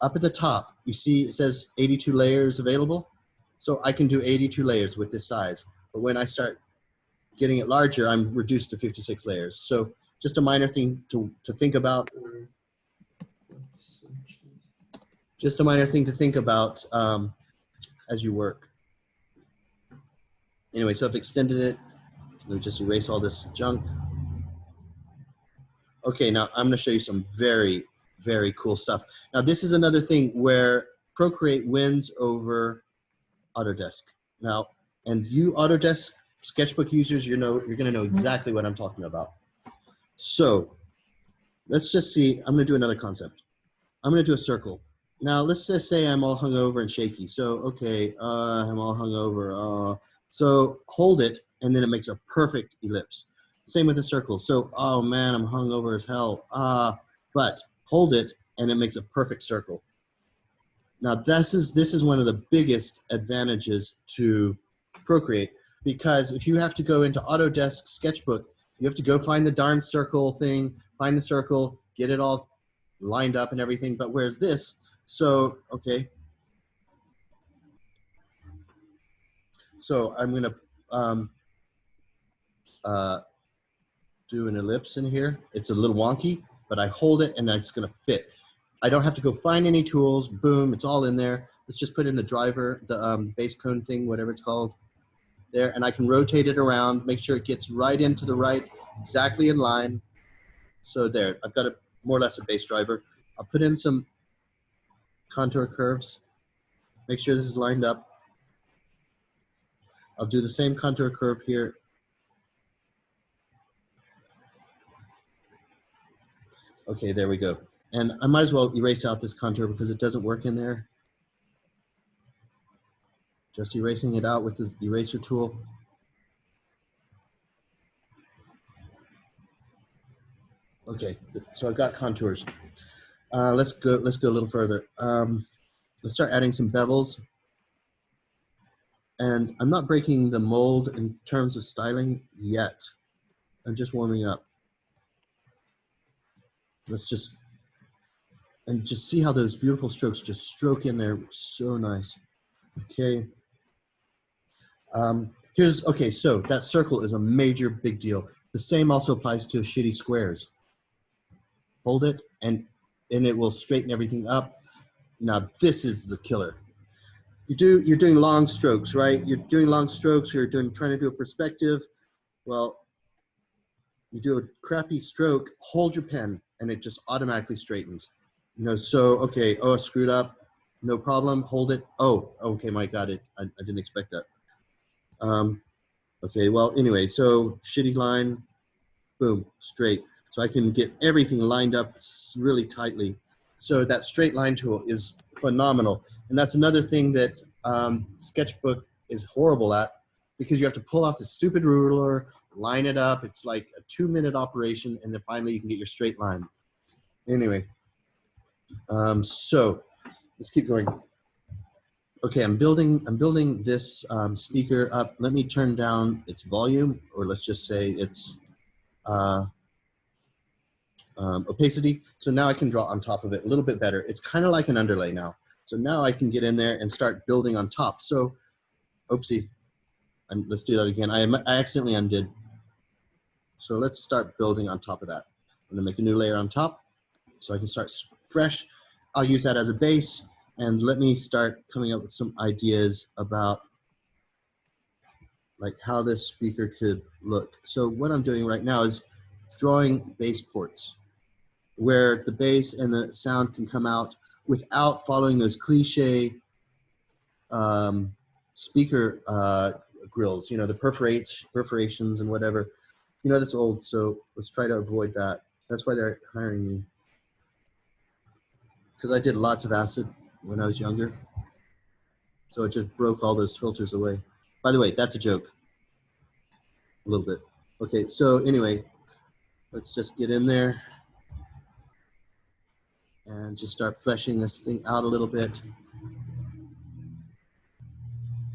up at the top, you see it says 82 layers available. So I can do 82 layers with this size. But when I start getting it larger, I'm reduced to 56 layers. So just a minor thing to think about. Just a minor thing to think about as you work. Anyway, so I've extended it. Let me just erase all this junk. Okay, now I'm gonna show you some very, very cool stuff. Now this is another thing where Procreate wins over Autodesk. Now, and you Autodesk sketchbook users, you're gonna know exactly what I'm talking about. So let's just see, I'm gonna do another concept. I'm gonna do a circle. Now let's just say I'm all hungover and shaky. So, okay, I'm all hungover. So hold it, and then it makes a perfect ellipse. Same with the circle. So, oh man, I'm hungover as hell. But hold it, and it makes a perfect circle. Now this is one of the biggest advantages to Procreate, because if you have to go into Autodesk Sketchbook, you have to go find the darn circle thing, find the circle, get it all lined up and everything. But where's this? So, okay. So I'm gonna do an ellipse in here. It's a little wonky, but I hold it and it's gonna fit. I don't have to go find any tools. Boom, it's all in there. Let's just put in the driver, the base cone thing, whatever it's called, there, and I can rotate it around, make sure it gets right into the right, exactly in line. So there, I've got more or less a base driver. I'll put in some contour curves. Make sure this is lined up. I'll do the same contour curve here. Okay, there we go. And I might as well erase out this contour because it doesn't work in there. Just erasing it out with the eraser tool. Okay, so I've got contours. Let's go a little further. Let's start adding some bevels. And I'm not breaking the mold in terms of styling yet. I'm just warming up. Let's just see how those beautiful strokes just stroke in there. So nice. Okay. Okay, so that circle is a major big deal. The same also applies to shitty squares. Hold it, and it will straighten everything up. Now this is the killer. You're doing long strokes, right? You're doing long strokes. You're trying to do a perspective. Well, you do a crappy stroke, hold your pen, and it just automatically straightens. You know, so, okay, oh, I screwed up. No problem, hold it. Oh, okay, Mike got it. I didn't expect that. Okay, well, anyway, so shitty line, boom, straight. So I can get everything lined up really tightly. So that straight line tool is phenomenal. And that's another thing that Sketchbook is horrible at, because you have to pull off the stupid ruler, line it up. It's like a 2-minute operation, and then finally you can get your straight line. Anyway, so let's keep going. Okay, I'm building this speaker up. Let me turn down its volume, or let's just say its opacity. So now I can draw on top of it a little bit better. It's kind of like an underlay now. So now I can get in there and start building on top. So, oopsie, and let's do that again. I accidentally undid. So let's start building on top of that. I'm gonna make a new layer on top so I can start fresh. I'll use that as a base, and let me start coming up with some ideas about like how this speaker could look. So what I'm doing right now is drawing bass ports where the bass and the sound can come out without following those cliche speaker grills, you know, the perforations and whatever. You know, that's old, so let's try to avoid that. That's why they're hiring me. Because I did lots of acid when I was younger. So it just broke all those filters away. By the way, that's a joke. A little bit. Okay, so anyway, let's just get in there and just start fleshing this thing out a little bit.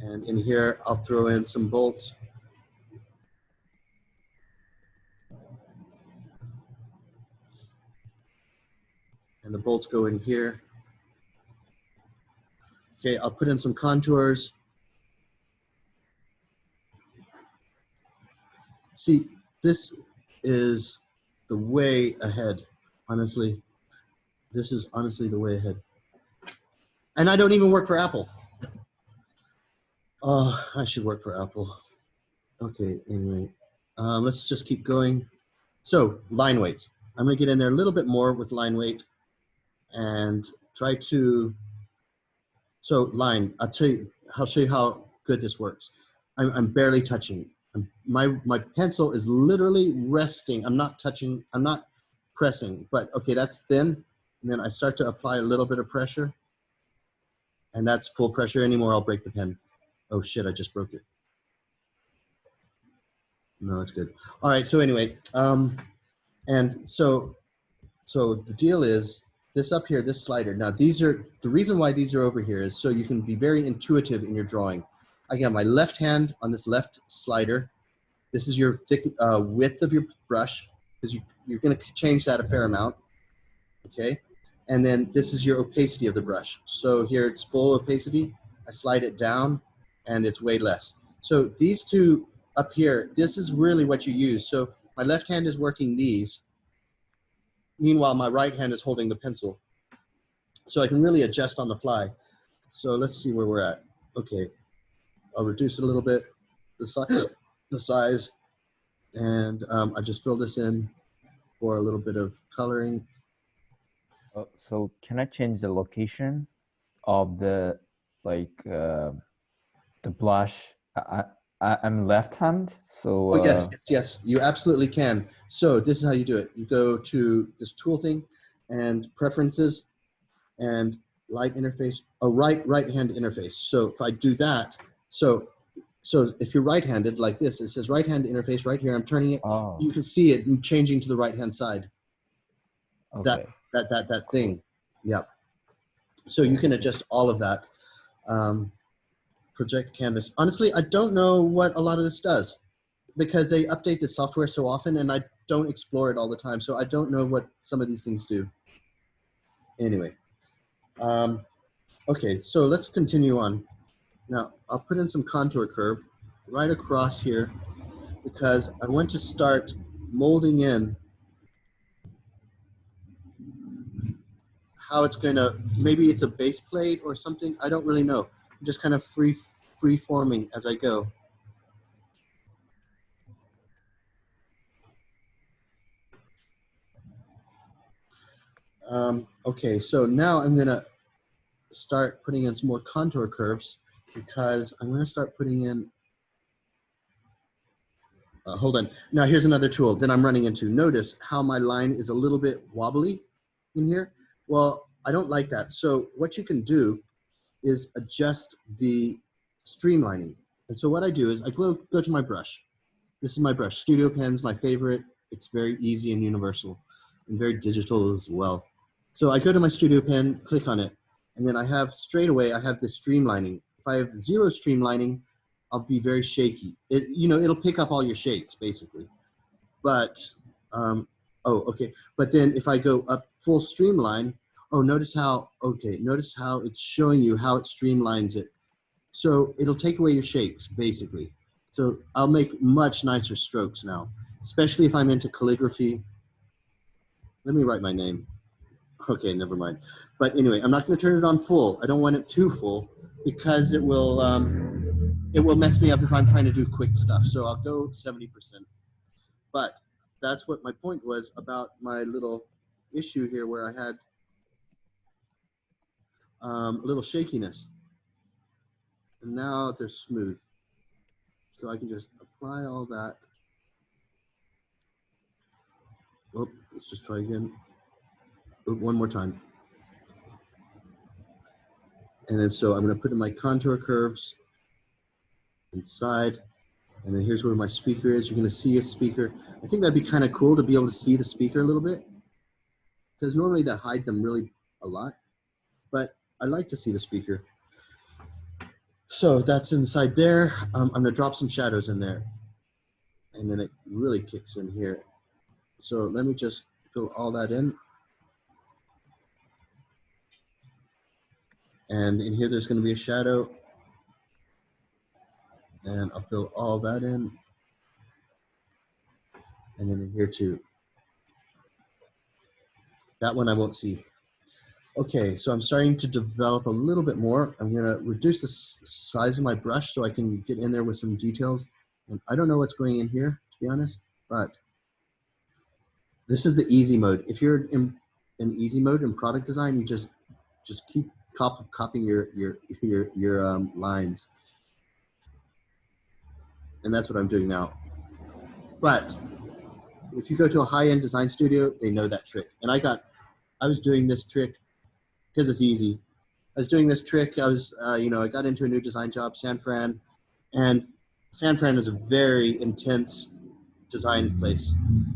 And in here, I'll throw in some bolts. And the bolts go in here. Okay, I'll put in some contours. See, this is the way ahead, honestly. This is honestly the way ahead. And I don't even work for Apple. Oh, I should work for Apple. Okay, anyway, let's just keep going. So, line weights. I'm gonna get in there a little bit more with line weight and try to, so line, I'll show you how good this works. I'm barely touching. My pencil is literally resting. I'm not touching, I'm not pressing, but okay, that's thin. And then I start to apply a little bit of pressure, and that's full pressure. Anymore, I'll break the pen. Oh shit, I just broke it. No, it's good. All right, so anyway, and so the deal is this up here, this slider. Now these are, the reason why these are over here is so you can be very intuitive in your drawing. Again, my left hand on this left slider, this is your thick width of your brush, because you're gonna change that a fair amount, okay? And then this is your opacity of the brush. So here it's full opacity, I slide it down, and it's way less. So these two up here, this is really what you use. So my left hand is working these. Meanwhile, my right hand is holding the pencil. So I can really adjust on the fly. So let's see where we're at. Okay, I'll reduce it a little bit, the size, and I just fill this in for a little bit of coloring. So can I change the location of the, like, the blush? I'm left hand, so. Oh, yes, you absolutely can. So this is how you do it. You go to this tool thing and preferences and light interface, right hand interface. So if I do that, so if you're right-handed like this, it says right hand interface right here. I'm turning it. Oh. You can see it changing to the right hand side. Okay. That thing. Yep. So you can adjust all of that. Project canvas. Honestly, I don't know what a lot of this does because they update the software so often and I don't explore it all the time. So I don't know what some of these things do. Anyway. Okay, so let's continue on. Now, I'll put in some contour curve right across here because I want to start molding in how it's gonna, maybe it's a base plate or something, I don't really know. I'm just kind of free forming as I go. Okay, so now I'm gonna start putting in some more contour curves because I'm gonna start putting in, hold on. Now here's another tool that I'm running into. Notice how my line is a little bit wobbly in here. Well, I don't like that. So what you can do is adjust the streamlining. And so what I do is I go to my brush. This is my brush. Studio Pen's my favorite. It's very easy and universal and very digital as well. So I go to my Studio Pen, click on it, and then I have straight away, I have this streamlining. If I have zero streamlining, I'll be very shaky. It'll pick up all your shakes basically. But, oh, okay. But then if I go up full streamline, oh, notice how it's showing you how it streamlines it. So it'll take away your shakes basically. So I'll make much nicer strokes now, especially if I'm into calligraphy. Let me write my name. Okay, never mind. But anyway, I'm not going to turn it on full. I don't want it too full because it will mess me up if I'm trying to do quick stuff. So I'll go 70%. But that's what my point was about my little issue here where I had a little shakiness. And now they're smooth. So I can just apply all that. Oh, let's just try again. Oh, one more time. And then so I'm going to put in my contour curves inside. And then here's where my speaker is. You're going to see a speaker. I think that'd be kind of cool to be able to see the speaker a little bit. Because normally they hide them really a lot. But I like to see the speaker. So that's inside there. I'm going to drop some shadows in there. And then it really kicks in here. So let me just fill all that in. And in here, there's going to be a shadow. And I'll fill all that in. And then in here too. That one I won't see. Okay, so I'm starting to develop a little bit more. I'm going to reduce the size of my brush so I can get in there with some details. And I don't know what's going in here, to be honest, but this is the easy mode. If you're in easy mode in product design, you just keep copying your lines. And that's what I'm doing now. But if you go to a high-end design studio, they know that trick. And I was doing this trick because it's easy. I was doing this trick. I got into a new design job, San Fran, and San Fran is a very intense design place,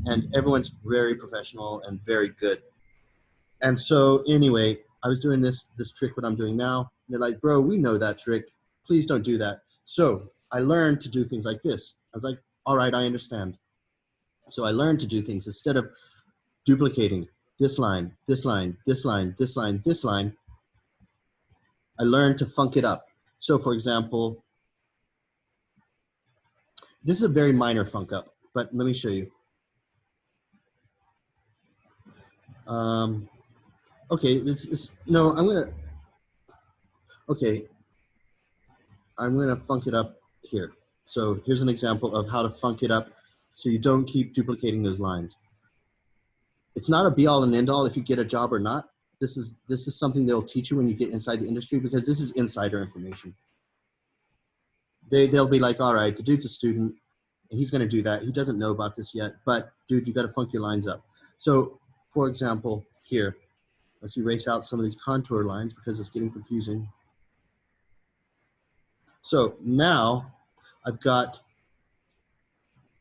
and everyone's very professional and very good. And so anyway, I was doing this trick, what I'm doing now. And they're like, bro, we know that trick. Please don't do that. So I learned to do things like this. I was like, all right, I understand. So I learned to do things instead of duplicating this line, this line, this line, this line, this line. I learned to funk it up. So for example, this is a very minor funk up, but let me show you. Okay, I'm gonna funk it up here. So here's an example of how to funk it up so you don't keep duplicating those lines. It's not a be all and end all if you get a job or not. This is something they'll teach you when you get inside the industry because this is insider information. They'll be like, all right, the dude's a student and he's gonna do that. He doesn't know about this yet, but dude, you gotta funk your lines up. So for example, here, let's erase out some of these contour lines because it's getting confusing. So now I've got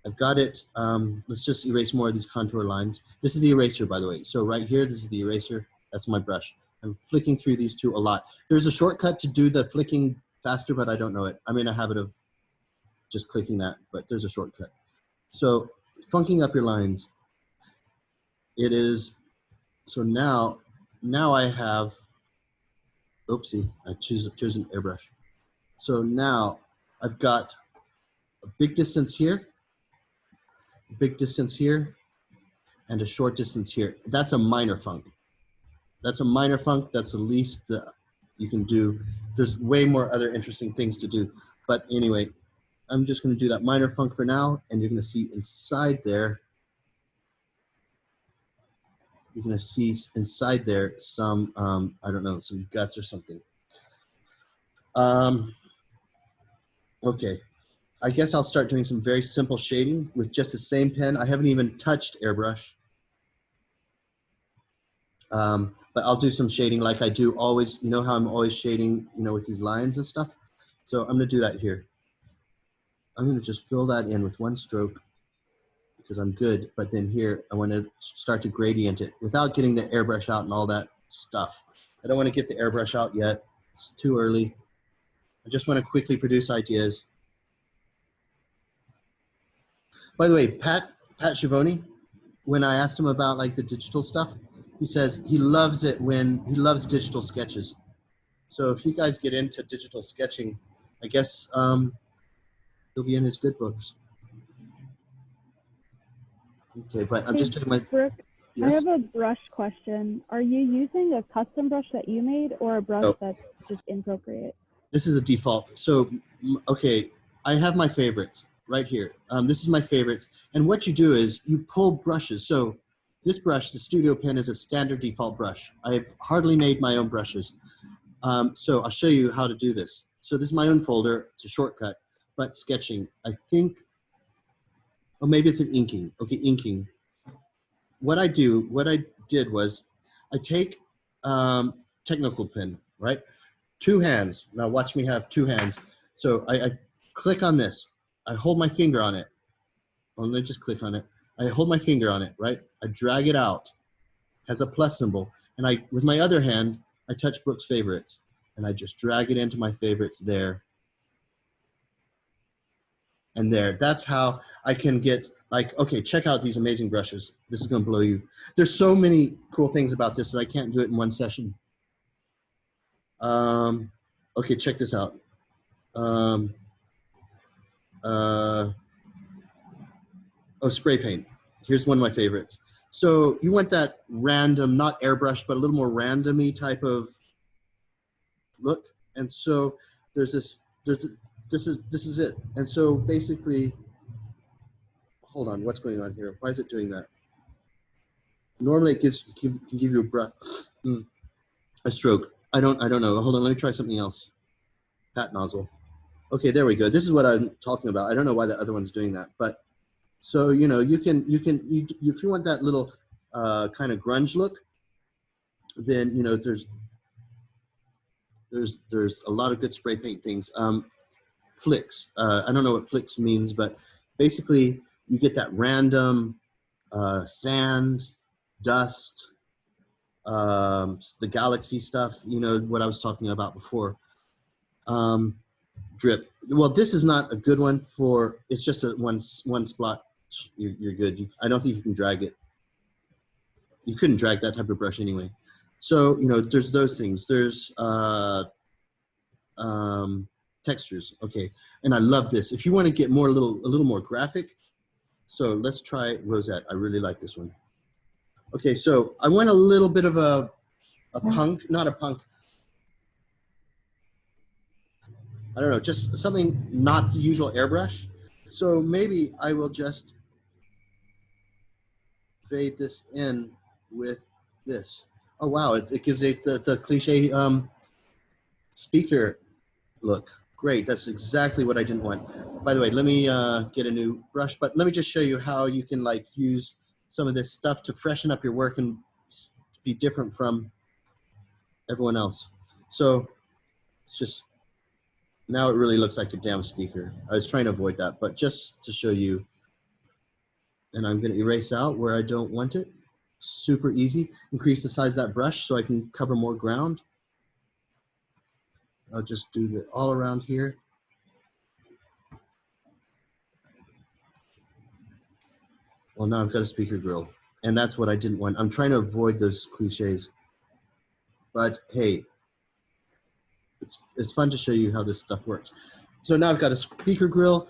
it. Let's just erase more of these contour lines. This is the eraser, by the way. So right here, this is the eraser. That's my brush. I'm flicking through these two a lot. There's a shortcut to do the flicking faster, but I don't know it. I'm in a habit of just clicking that, but there's a shortcut. So funking up your lines. It is, so now I have, oopsie, I chose an airbrush. So now I've got a big distance here, a big distance here, and a short distance here. That's a minor funk. That's a minor funk. That's the least that you can do. There's way more other interesting things to do. But anyway, I'm just going to do that minor funk for now, and you're going to see inside there you're going to see inside there some, I don't know, some guts or something. Okay, I guess I'll start doing some very simple shading with just the same pen. I haven't even touched airbrush. But I'll do some shading like I do always. You know how I'm always shading, you know, with these lines and stuff? So I'm going to do that here. I'm going to just fill that in with one stroke because I'm good. But then here, I want to start to gradient it without getting the airbrush out and all that stuff. I don't want to get the airbrush out yet. It's too early. I just want to quickly produce ideas. By the way, Pat Schiavone, when I asked him about like the digital stuff, he says he loves it when he loves digital sketches. So if you guys get into digital sketching, I guess he'll be in his good books. Okay, but I'm just doing my. Brooke, Yes? I have a brush question. Are you using a custom brush that you made or a brush that's just in Procreate? This is a default. So, okay, I have my favorites right here. This is my favorites. And what you do is you pull brushes. So this brush, the Studio Pen, is a standard default brush. I've hardly made my own brushes. So I'll show you how to do this. So this is my own folder. It's a shortcut, but sketching. I think, oh, maybe it's an inking. Okay, inking. What I did was I take technical pen, right? Two hands. Now watch me have two hands. So I click on this. I hold my finger on it. Well, let me just click on it. I hold my finger on it, right? I drag it out. Has a plus symbol. And I, with my other hand, I touch Brook's favorites. And I just drag it into my favorites there. And there. That's how I can get, like, okay, check out these amazing brushes. This is going to blow you. There's so many cool things about this that I can't do it in one session. Okay, check this out. Oh, spray paint. Here's one of my favorites. So you want that random, not airbrush, but a little more randomy type of look. And so there's this, this is it. And so basically, hold on, what's going on here? Why is it doing that? Normally it can give you a breath, a stroke. I don't know. Hold on, let me try something else. Pat nozzle. Okay, there we go. This is what I'm talking about. I don't know why the other one's doing that, but so you know, you can if you want that little kind of grunge look, then you know there's a lot of good spray paint things. Flicks. I don't know what flicks means, but basically you get that random sand, dust, the galaxy stuff, you know, what I was talking about before. Drip. Well, this is not a good one for, it's just a one spot. You're good. I don't think you can drag it. You couldn't drag that type of brush anyway. So, you know, there's those things. There's textures. Okay. And I love this. If you want to get more, a little more graphic, so let's try Rosette. I really like this one. Okay, so I want a little bit of a punk, not a punk. I don't know, just something not the usual airbrush. So maybe I will just fade this in with this. Oh wow, it gives it the cliche speaker look. Great, that's exactly what I didn't want. By the way, let me get a new brush, but let me just show you how you can like use some of this stuff to freshen up your work and be different from everyone else. So it's just, now it really looks like a damn speaker. I was trying to avoid that, but just to show you. And I'm gonna erase out where I don't want it. Super easy. Increase the size of that brush so I can cover more ground. I'll just do it all around here. Well, now I've got a speaker grill, and that's what I didn't want. I'm trying to avoid those cliches, but hey, it's fun to show you how this stuff works. So now I've got a speaker grill.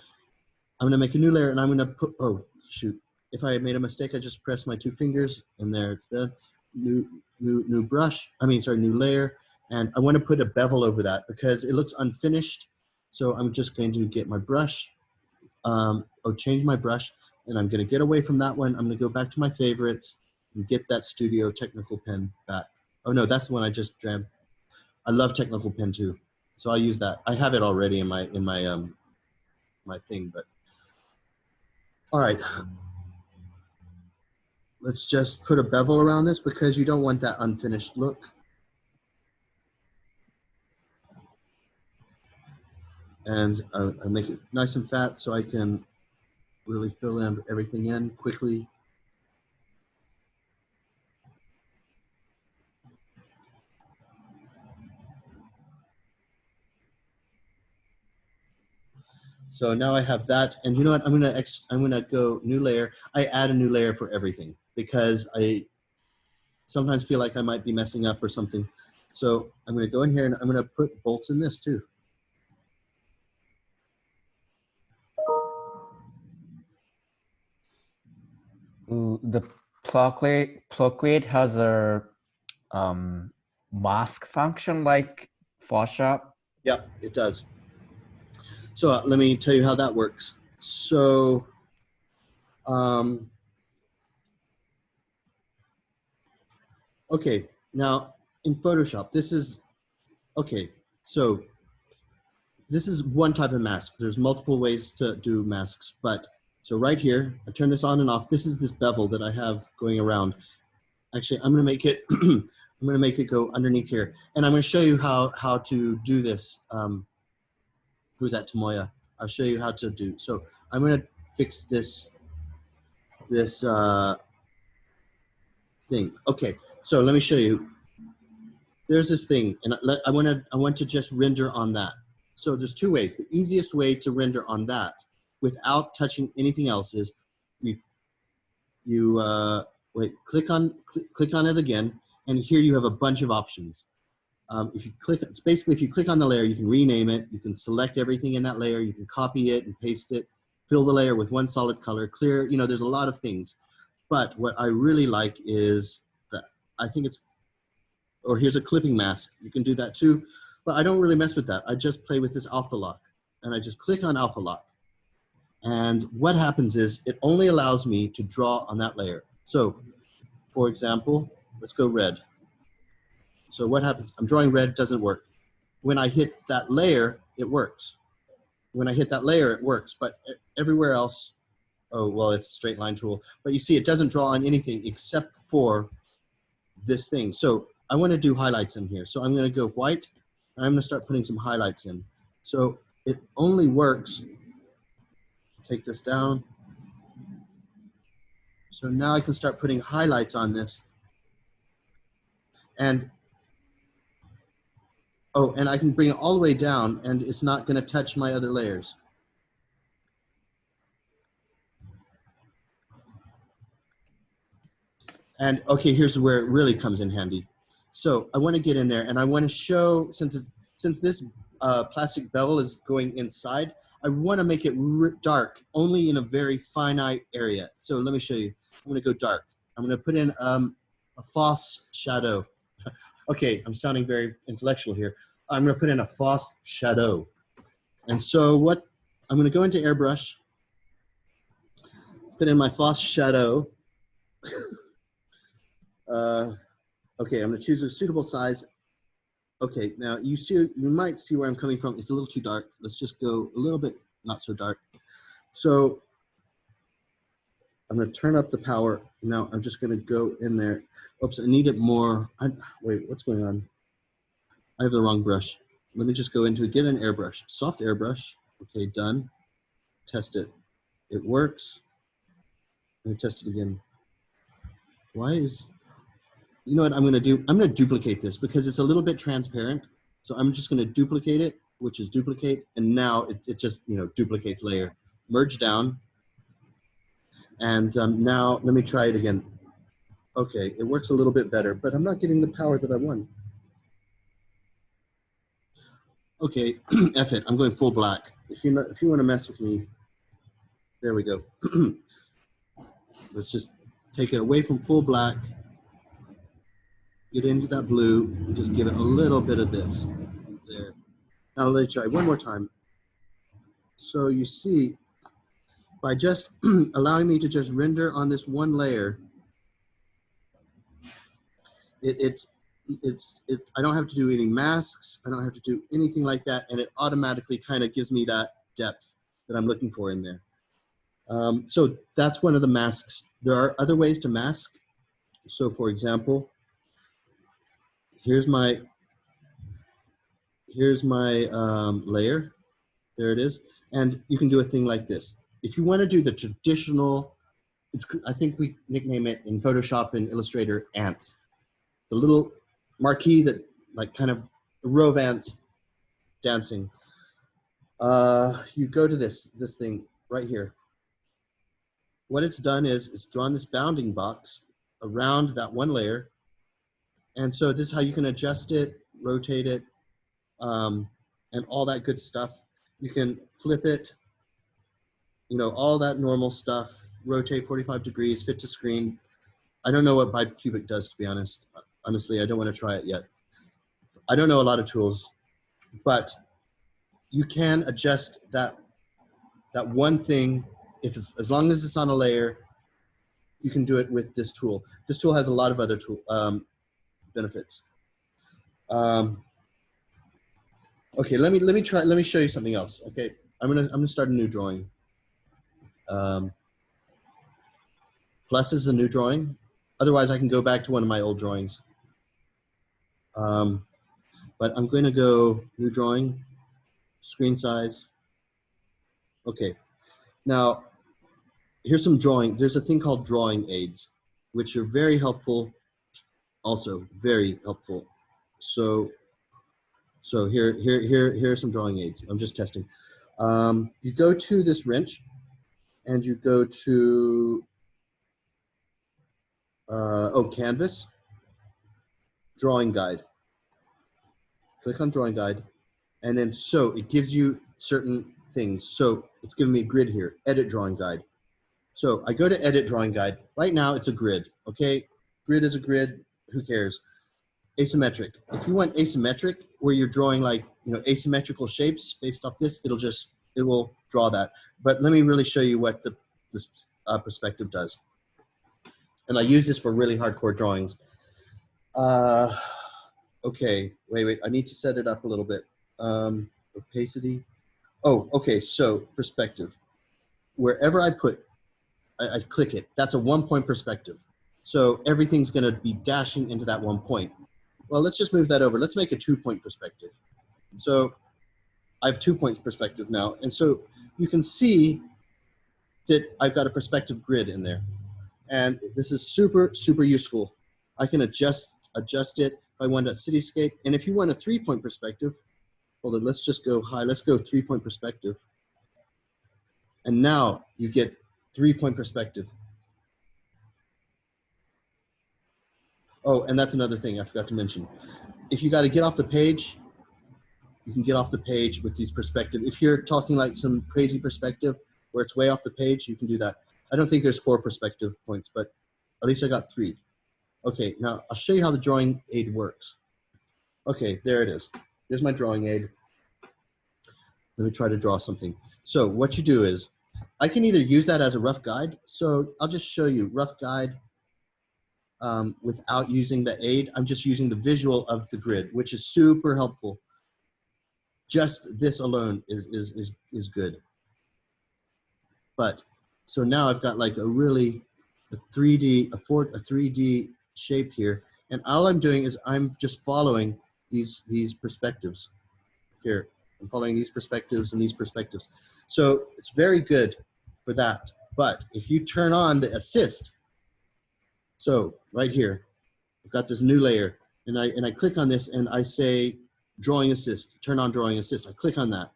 I'm gonna make a new layer, and I'm gonna put, oh shoot, if I made a mistake, I just press my two fingers, and there it's the new brush. I mean, sorry, new layer, and I want to put a bevel over that because it looks unfinished. So I'm just going to get my brush, change my brush. And I'm going to get away from that one. I'm going to go back to my favorites. and get that Studio Technical Pen back. Oh no, that's the one I just grabbed. I love Technical Pen too, so I'll use that. I have it already in my my thing, but all right. Let's just put a bevel around this because you don't want that unfinished look. And I make it nice and fat so I can really fill in everything in quickly. So now I have that, and you know what? I'm gonna go new layer. I add a new layer for everything because I sometimes feel like I might be messing up or something. So I'm gonna go in here and I'm gonna put bolts in this too. Ooh, the Procreate has a mask function like Photoshop. Yep, it does. So let me tell you how that works. So okay, now in Photoshop, this is, okay, so this is one type of mask. There's multiple ways to do masks, but so right here, I turn this on and off. This is this bevel that I have going around. Actually, I'm gonna make it, I'm gonna make it go underneath here. And I'm gonna show you how to do this. Who's that, Tamoya? I'll show you how to do. So I'm gonna fix this thing. Okay, so let me show you. There's this thing, and I want to just render on that. So there's two ways. The easiest way to render on that without touching anything else is wait, click on it again, and here you have a bunch of options. If you click, it's basically if you click on the layer, you can rename it, you can select everything in that layer, you can copy it and paste it, fill the layer with one solid color, clear, you know, there's a lot of things. But what I really like is that I think it's, or here's a clipping mask. You can do that too, but I don't really mess with that. I just play with this alpha lock, and I just click on alpha lock. And what happens is it only allows me to draw on that layer. So for example, let's go red. So what happens? I'm drawing red, doesn't work. When I hit that layer, it works. When I hit that layer, it works, but everywhere else, oh, well, it's a straight line tool. But you see, it doesn't draw on anything except for this thing. So I want to do highlights in here. So I'm going to go white, and I'm going to start putting some highlights in. So it only works, take this down. So now I can start putting highlights on this. And oh, and I can bring it all the way down, and it's not going to touch my other layers. And okay, here's where it really comes in handy. So I want to get in there, and I want to show, since this plastic bevel is going inside, I want to make it dark, only in a very finite area. So let me show you. I'm going to go dark. I'm going to put in a false shadow. Okay, I'm sounding very intellectual here. I'm going to put in a false shadow. And so what, I'm going to go into airbrush, put in my false shadow. Okay, I'm going to choose a suitable size. Okay, now you might see where I'm coming from. It's a little too dark. Let's just go a little bit not so dark. So I'm going to turn up the power. Now I'm just going to go in there. Oops, I need it more. Wait, what's going on? I have the wrong brush. Let me just go into it. Get an airbrush, soft airbrush. Okay, done. Test it. It works. Let me test it again. Why is, you know what I'm going to do? I'm going to duplicate this because it's a little bit transparent. So I'm just going to duplicate it, which is duplicate. And now it just, you know, duplicates layer. Merge down. And now let me try it again. Okay, it works a little bit better, but I'm not getting the power that I want. Okay, F it, I'm going full black. If you want to mess with me, there we go. Let's just take it away from full black, get into that blue, and just give it a little bit of this. There. Now let's try one more time. So you see, by just allowing me to just render on this one layer, I don't have to do any masks. I don't have to do anything like that. And it automatically kind of gives me that depth that I'm looking for in there. So that's one of the masks. There are other ways to mask. So for example, here's my layer. There it is. And you can do a thing like this. If you want to do the traditional, I think we nickname it in Photoshop and Illustrator ants. The little marquee that like kind of a row of ants dancing. You go to this thing right here. What it's done is it's drawn this bounding box around that one layer. And so this is how you can adjust it, rotate it, and all that good stuff. You can flip it, you know, all that normal stuff, rotate 45 degrees, fit to screen. I don't know what bicubic does, to be honest. Honestly, I don't want to try it yet. I don't know a lot of tools, but you can adjust that one thing. If it's, as long as it's on a layer, you can do it with this tool. This tool has a lot of other benefits. Okay, let me show you something else. Okay, I'm gonna start a new drawing. Plus is a new drawing. Otherwise, I can go back to one of my old drawings. But I'm going to go new drawing, screen size. Okay, now here's some drawing. There's a thing called drawing aids, which are very helpful. Also very helpful. So here are some drawing aids. I'm just testing. You go to this wrench, and you go to Canvas, drawing guide. Click on drawing guide, and then so it gives you certain things. So it's giving me a grid here, edit drawing guide. So I go to edit drawing guide. Right now it's a grid, okay? Grid is a grid, who cares? Asymmetric. If you want asymmetric, where you're drawing like, you know, asymmetrical shapes based off this, it will draw that. But let me really show you what this perspective does. And I use this for really hardcore drawings. Okay, wait, I need to set it up a little bit. Opacity. Oh, okay, so perspective. Wherever I click it, that's a 1-point perspective. So everything's gonna be dashing into that 1 point. Well, let's just move that over. Let's make a 2-point perspective. So I have 2-point perspective now. And so you can see that I've got a perspective grid in there. And this is super, super useful. I can adjust it. I want a cityscape. And if you want a 3-point perspective, hold on, let's just go high. Let's go 3-point perspective. And now you get 3-point perspective. Oh, and that's another thing I forgot to mention. If you got to get off the page, you can get off the page with these perspective. If you're talking like some crazy perspective where it's way off the page, you can do that. I don't think there's 4 perspective points, but at least I got 3. Okay, now I'll show you how the drawing aid works. Okay, there it is. Here's my drawing aid. Let me try to draw something. So what you do is, I can either use that as a rough guide. So I'll just show you rough guide without using the aid. I'm just using the visual of the grid, which is super helpful. Just this alone is good. But so now I've got like a 3D shape here, and all I'm doing is I'm just following these perspectives here. I'm following these perspectives and these perspectives. So it's very good for that. But if you turn on the assist, so right here, I've got this new layer, and I click on this and I say drawing assist, turn on drawing assist. I click on that.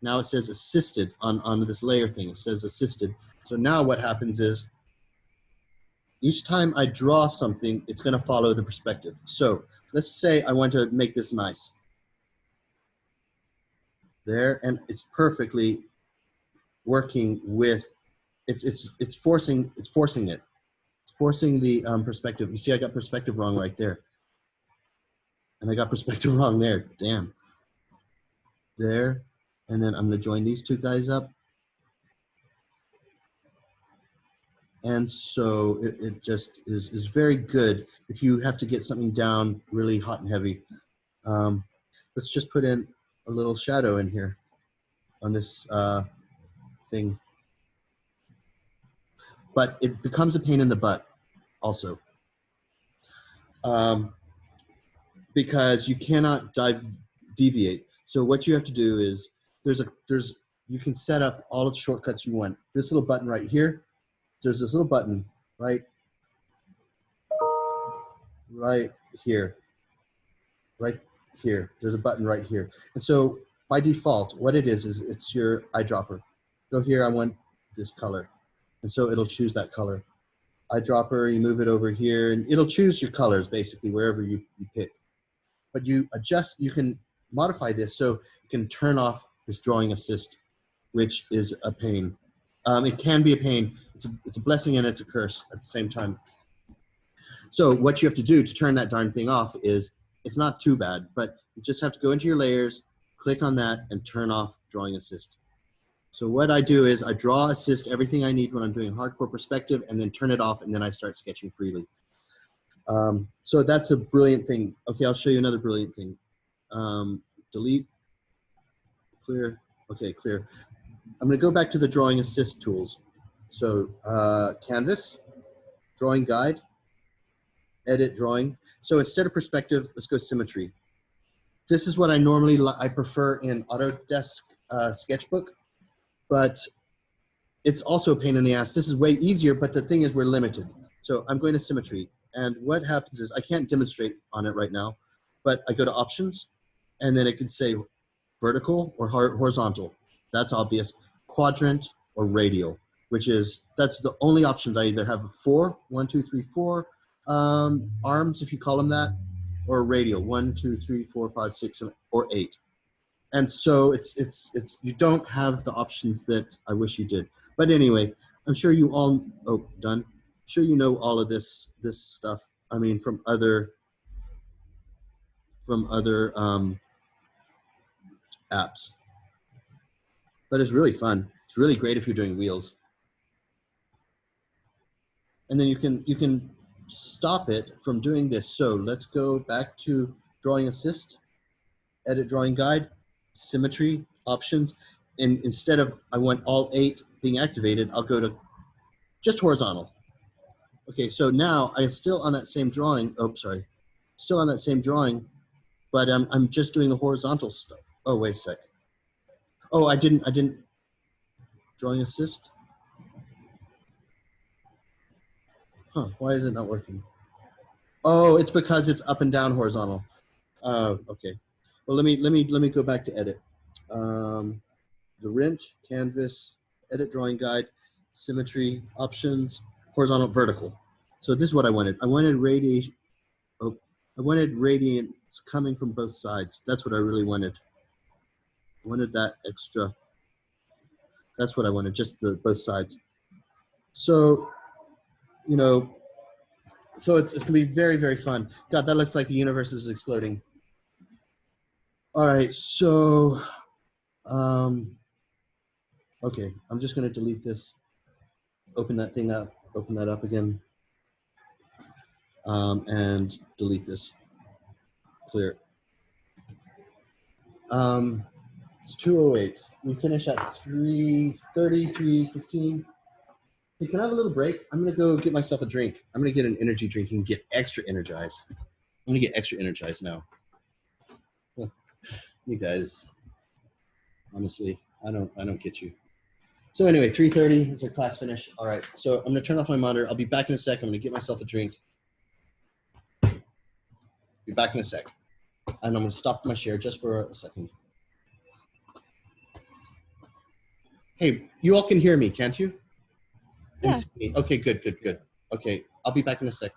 Now it says assisted on this layer thing. It says assisted. So now what happens is each time I draw something, it's going to follow the perspective. So let's say I want to make this nice. There, and it's perfectly working with, it's forcing it. It's forcing the perspective. You see, I got perspective wrong right there. And I got perspective wrong there. Damn. There. And then I'm going to join these two guys up. And so it just is very good if you have to get something down really hot and heavy. Let's just put in a little shadow in here on this thing. But it becomes a pain in the butt also. Because you cannot deviate. So what you have to do is you can set up all of the shortcuts you want. This little button right here, there's this little button right here, right here. There's a button right here. And so by default, what it is it's your eyedropper. Go here, I want this color. And so it'll choose that color. Eyedropper, you move it over here, and it'll choose your colors basically wherever you pick. But you can modify this so you can turn off this drawing assist, which is a pain. It can be a pain. It's a blessing and it's a curse at the same time. So what you have to do to turn that darn thing off is, it's not too bad, but you just have to go into your layers, click on that, and turn off drawing assist. So what I do is I draw assist everything I need when I'm doing hardcore perspective, and then turn it off, and then I start sketching freely. So that's a brilliant thing. Okay, I'll show you another brilliant thing. Delete, clear, okay, clear. I'm gonna go back to the drawing assist tools. So canvas, drawing guide, edit drawing. So instead of perspective, let's go symmetry. This is what I normally I prefer in Autodesk Sketchbook, but it's also a pain in the ass. This is way easier, but the thing is we're limited. So I'm going to symmetry. And what happens is I can't demonstrate on it right now, but I go to options, and then it can say vertical or horizontal. That's obvious. Quadrant or radial, that's the only options. I either have 4, 1, 2, 3, 4 arms, if you call them that, or radial, 1, 2, 3, 4, 5, 6, 7, or 8. And so it's you don't have the options that I wish you did. But anyway, I'm sure you all done. I'm sure you know all of this stuff. I mean, from other apps. But it's really fun. It's really great if you're doing wheels. And then you can stop it from doing this. So let's go back to drawing assist, edit drawing guide, symmetry options. And instead of I want all 8 being activated, I'll go to just horizontal. Okay, so now I'm still on that same drawing. Oh, sorry. Still on that same drawing, but I'm just doing the horizontal stuff. Oh, wait a sec. Oh, I didn't drawing assist. Huh, why is it not working? Oh, it's because it's up and down horizontal. Okay. Well, let me go back to edit. The wrench, canvas, edit drawing guide, symmetry, options, horizontal, vertical. So this is what I wanted. I wanted radiation. Oh, I wanted radiance coming from both sides. That's what I really wanted. I wanted that extra. That's what I wanted, just both sides. So, so it's gonna be very, very fun. God, that looks like the universe is exploding. All right, so, okay, I'm just gonna delete this. Open that thing up, open that up again. And delete this, clear. It's 2:08. We finish at 3:30, 3:15. Hey, can I have a little break? I'm gonna go get myself a drink. I'm gonna get an energy drink and get extra energized. I'm gonna get extra energized now. You guys, honestly, I don't get you. So anyway, 3:30 is our class finish. All right, so I'm gonna turn off my monitor. I'll be back in a sec. I'm gonna get myself a drink. Be back in a sec. And I'm gonna stop my share just for a second. Hey, you all can hear me, can't you? Yeah. Okay, good. Okay, I'll be back in a sec.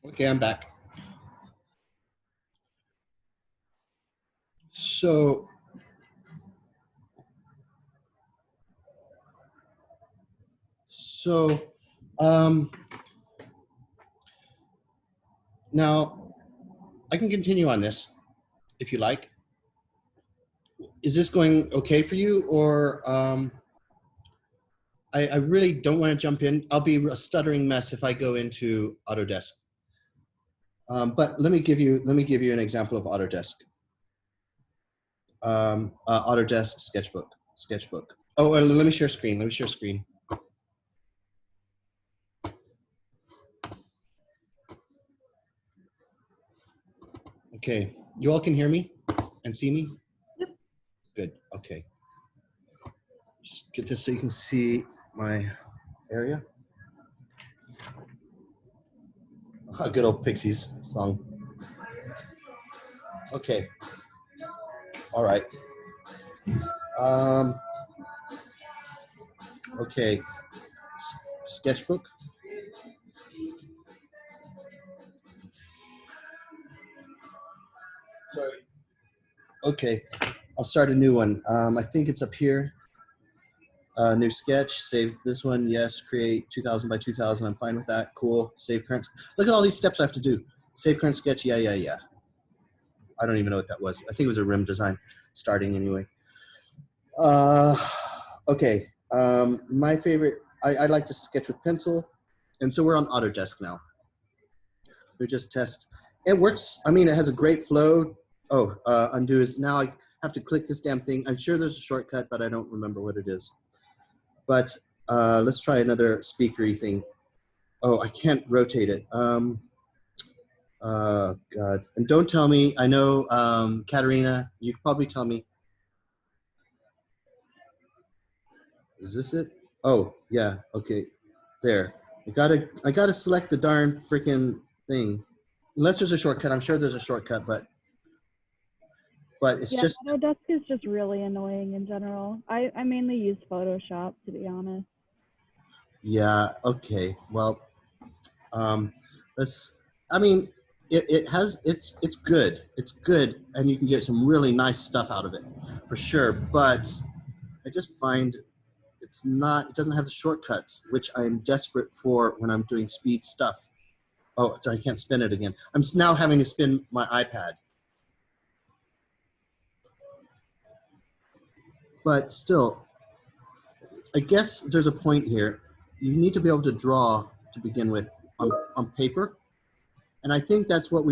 Okay, I'm back. So, now I can continue on this if you like. Is this going okay for you, or I really don't want to jump in. I'll be a stuttering mess if I go into Autodesk. But let me give you an example of Autodesk. Autodesk Sketchbook. Oh, let me share screen. Okay, you all can hear me and see me? Yep. Good, okay. Just get this so you can see my area. Oh, good old Pixies song. Okay, all right. Okay, Sketchbook. Sorry. Okay, I'll start a new one. I think it's up here. New sketch, save this one, yes, create 2000 by 2000, I'm fine with that, cool, save current. Look at all these steps I have to do. Save current sketch, yeah. I don't even know what that was. I think it was a rim design, starting anyway. Okay, my favorite, I like to sketch with pencil, and so we're on Autodesk now. We just test. It works, I mean, it has a great flow. Oh, undo is, now I have to click this damn thing. I'm sure there's a shortcut, but I don't remember what it is. But let's try another speakery thing. Oh, I can't rotate it. God. And don't tell me, I know, Katerina, you could probably tell me. Is this it? Oh, yeah, okay. There. I gotta select the darn freaking thing. Unless there's a shortcut, I'm sure there's a shortcut, but it's Yeah, just. Autodesk is just really annoying in general. I mainly use Photoshop, to be honest. Yeah, okay. Well, let's, I mean, it's good. It's good, and you can get some really nice stuff out of it, for sure. But I just find it doesn't have the shortcuts, which I'm desperate for when I'm doing speed stuff. Oh, I can't spin it again. I'm now having to spin my iPad. But still, I guess there's a point here. You need to be able to draw to begin with on paper. And I think that's what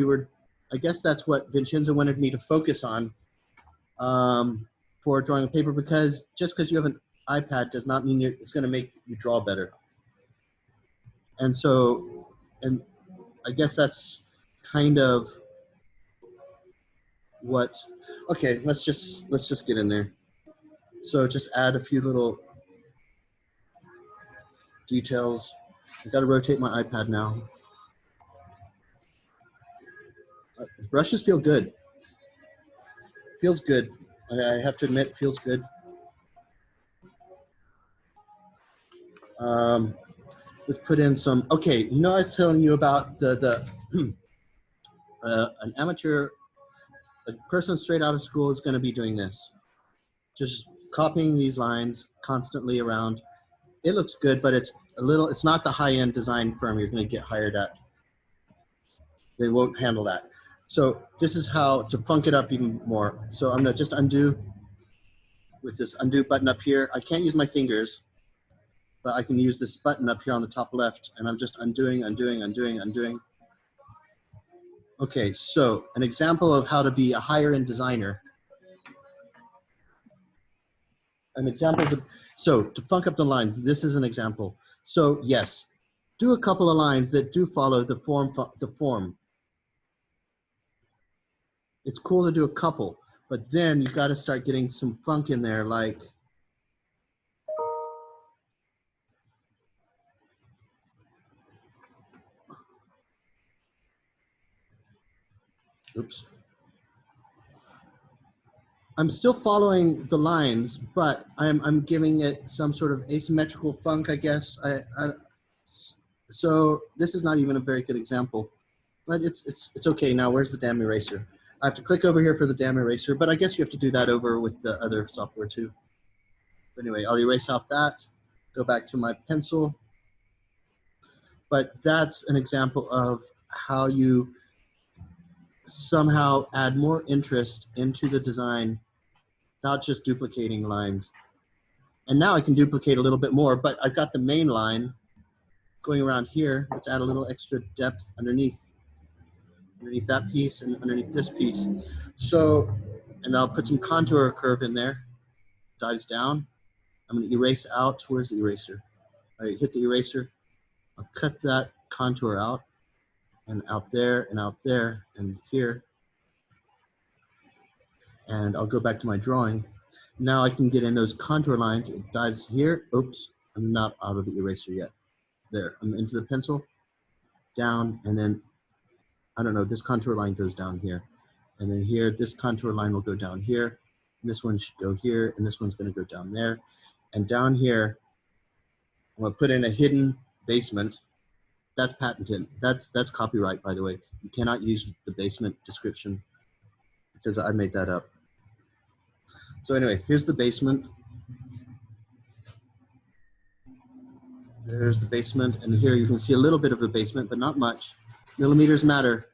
I guess that's what Vincenzo wanted me to focus on for drawing on paper, because just because you have an iPad does not mean it's going to make you draw better. And so, and I guess that's kind of what, okay, let's just get in there. So just add a few little details. I've got to rotate my iPad now. Brushes feel good. Feels good. I have to admit, feels good. Let's put in some, okay, you know I was telling you about an amateur, a person straight out of school is going to be doing this. Just copying these lines constantly around. It looks good, but it's not the high-end design firm you're going to get hired at. They won't handle that. So this is how to funk it up even more. So I'm going to just undo with this undo button up here. I can't use my fingers, but I can use this button up here on the top left, and I'm just undoing. Okay, so an example of how to be a higher end designer. So to funk up the lines, this is an example. So yes, do a couple of lines that do follow the form. It's cool to do a couple, but then you got to start getting some funk in there, like, oops. I'm still following the lines, but I'm giving it some sort of asymmetrical funk, I guess. So this is not even a very good example. But it's okay now. Where's the damn eraser? I have to click over here for the damn eraser, but I guess you have to do that over with the other software too. Anyway, I'll erase out that, go back to my pencil. But that's an example of how you somehow add more interest into the design without just duplicating lines. And now I can duplicate a little bit more, but I've got the main line going around here. Let's add a little extra depth underneath that piece and underneath this piece. So, and I'll put some contour curve in there, dives down. I'm gonna erase out, where's the eraser? I hit the eraser, I'll cut that contour out and out there and here. And I'll go back to my drawing. Now I can get in those contour lines. It dives here. Oops, I'm not out of the eraser yet. There, I'm into the pencil, down, and then, I don't know, this contour line goes down here. And then here, this contour line will go down here. This one should go here, and this one's gonna go down there. And down here, I'm gonna put in a hidden basement. That's patented. That's copyright, by the way. You cannot use the basement description because I made that up. So anyway, here's the basement. There's the basement, and here you can see a little bit of the basement, but not much. Millimeters matter.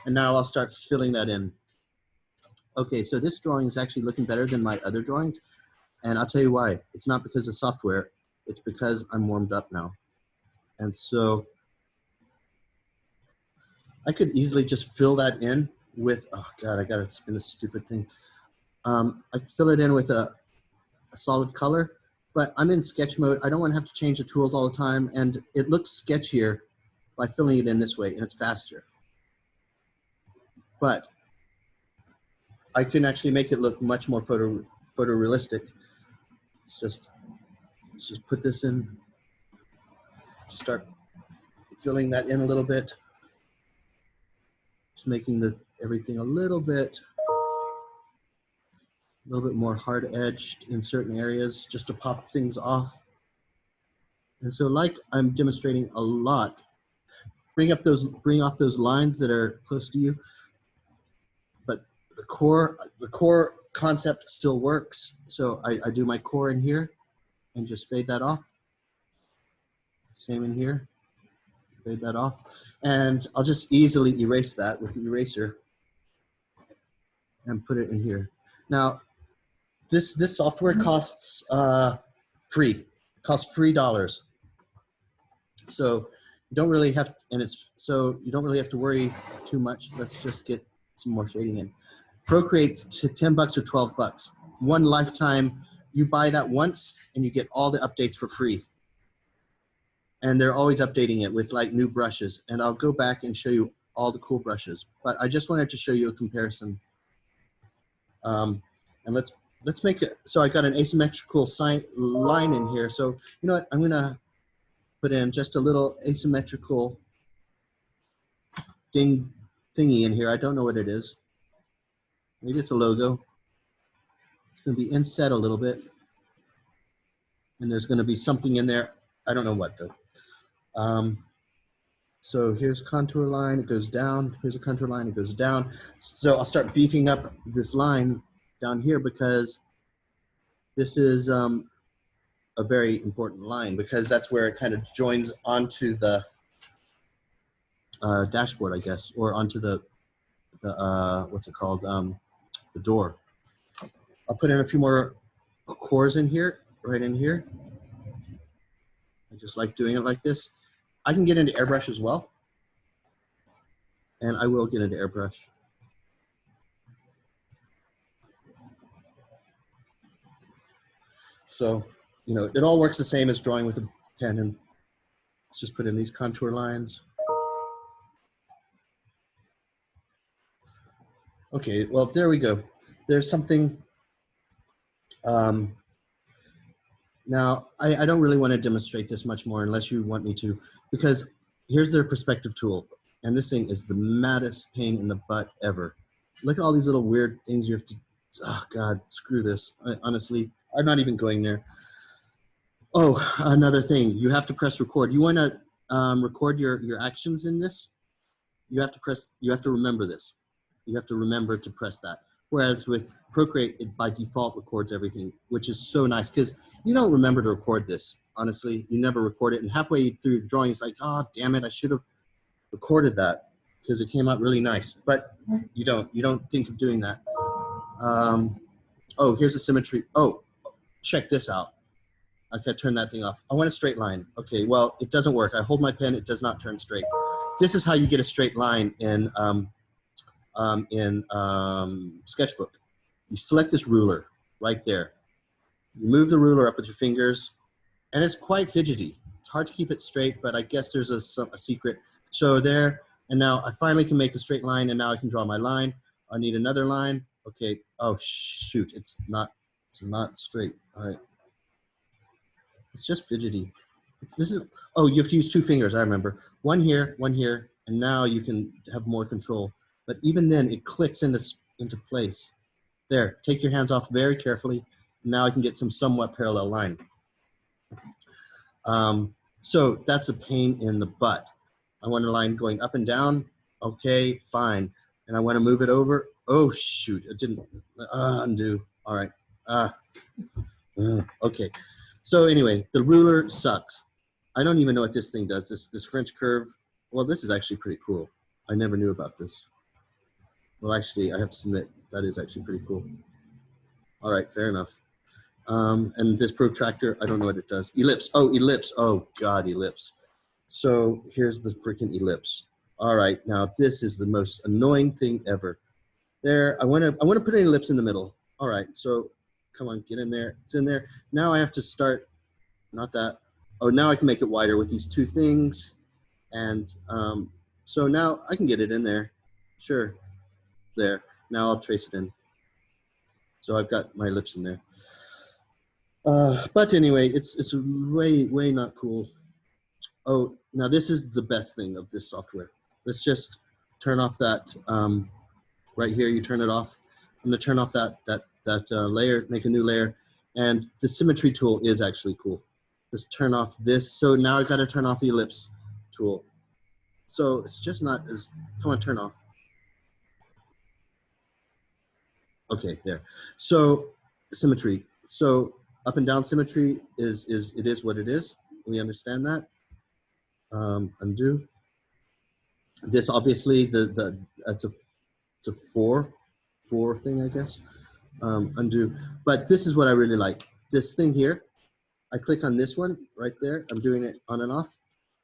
And now I'll start filling that in. Okay, so this drawing is actually looking better than my other drawings, and I'll tell you why. It's not because of software, it's because I'm warmed up now. And so I could easily just fill that in with, oh God, I gotta spin this stupid thing. I could fill it in with a solid color, but I'm in sketch mode. I don't want to have to change the tools all the time, and it looks sketchier by filling it in this way, and it's faster. But I can actually make it look much more photorealistic. Let's just put this in. Just start filling that in a little bit. Just making everything a little bit more hard-edged in certain areas, just to pop things off. And so, like I'm demonstrating a lot, bring off those lines that are close to you, but the core concept still works. So I do my core in here and just fade that off. Same in here, fade that off. And I'll just easily erase that with the eraser and put it in here. Now, this software costs free dollars. So you don't really have, you don't really have to worry too much. Let's just get some more shading in. Procreate's to 10 bucks or 12 bucks. One lifetime, you buy that once and you get all the updates for free. And they're always updating it with like new brushes. And I'll go back and show you all the cool brushes. But I just wanted to show you a comparison. And let's make it, so I got an asymmetrical line in here. So you know what, I'm gonna put in just a little asymmetrical thingy in here. I don't know what it is. Maybe it's a logo. It's gonna be inset a little bit. And there's gonna be something in there. I don't know what though. So here's contour line, it goes down. Here's a contour line, it goes down. So I'll start beefing up this line down here because this is a very important line because that's where it kind of joins onto the dashboard, I guess, or onto the what's it called, the door. I'll put in a few more cores in here, right in here. I just like doing it like this. I can get into airbrush as well, and I will get into airbrush. So, you know, it all works the same as drawing with a pen, and let's just put in these contour lines. Okay, well, there we go. There's something. Now, I don't really want to demonstrate this much more unless you want me to, because here's their perspective tool. And this thing is the maddest pain in the butt ever. Look at all these little weird things you have to, oh God, screw this. Honestly, I'm not even going there. Oh, another thing, you have to press record. You want to record your actions in this? you have to remember this. You have to remember to press that. Whereas with Procreate, it by default records everything, which is so nice because you don't remember to record this. Honestly, you never record it. And halfway through drawing, it's like, oh, damn it, I should have recorded that because it came out really nice. But you don't think of doing that. Oh, here's a symmetry. Oh, check this out. I can turn that thing off. I want a straight line. Okay, well, it doesn't work. I hold my pen, it does not turn straight. This is how you get a straight line in Sketchbook. You select this ruler right there. You move the ruler up with your fingers, and it's quite fidgety. It's hard to keep it straight, but I guess there's a secret. So there, and now I finally can make a straight line, and now I can draw my line. I need another line. Okay. Oh shoot, it's not straight. All right. It's just fidgety. Oh, you have to use two fingers. I remember. One here, and now you can have more control. But even then, it clicks into place. There. Take your hands off very carefully. Now I can get some somewhat parallel line. So that's a pain in the butt. I want a line going up and down. Okay, fine. And I want to move it over. Oh shoot! It didn't undo. All right. Okay. So anyway, the ruler sucks. I don't even know what this thing does. This French curve. Well, this is actually pretty cool. I never knew about this. Well, actually, I have to submit that is actually pretty cool. All right, fair enough. And this protractor, I don't know what it does. Ellipse. Oh, ellipse. Oh God, ellipse. So here's the freaking ellipse. All right, now this is the most annoying thing ever. There, I want to put an ellipse in the middle. All right, so come on, get in there. It's in there. Now I have to start. Not that. Oh, now I can make it wider with these two things. And so now I can get it in there. Sure. There. Now I'll trace it in. So I've got my ellipse in there. But anyway, it's way not cool. Oh, now this is the best thing of this software. Let's just turn off that, right here, you turn it off. I'm gonna turn off that layer, make a new layer. And the symmetry tool is actually cool. Just turn off this. So now I've got to turn off the ellipse tool. So it's just not as, come on, turn off. Okay, there. So symmetry. So up and down symmetry is what it is. We understand that. Undo. This obviously it's a four thing, I guess. Undo. But this is what I really like. This thing here, I click on this one right there. I'm doing it on and off.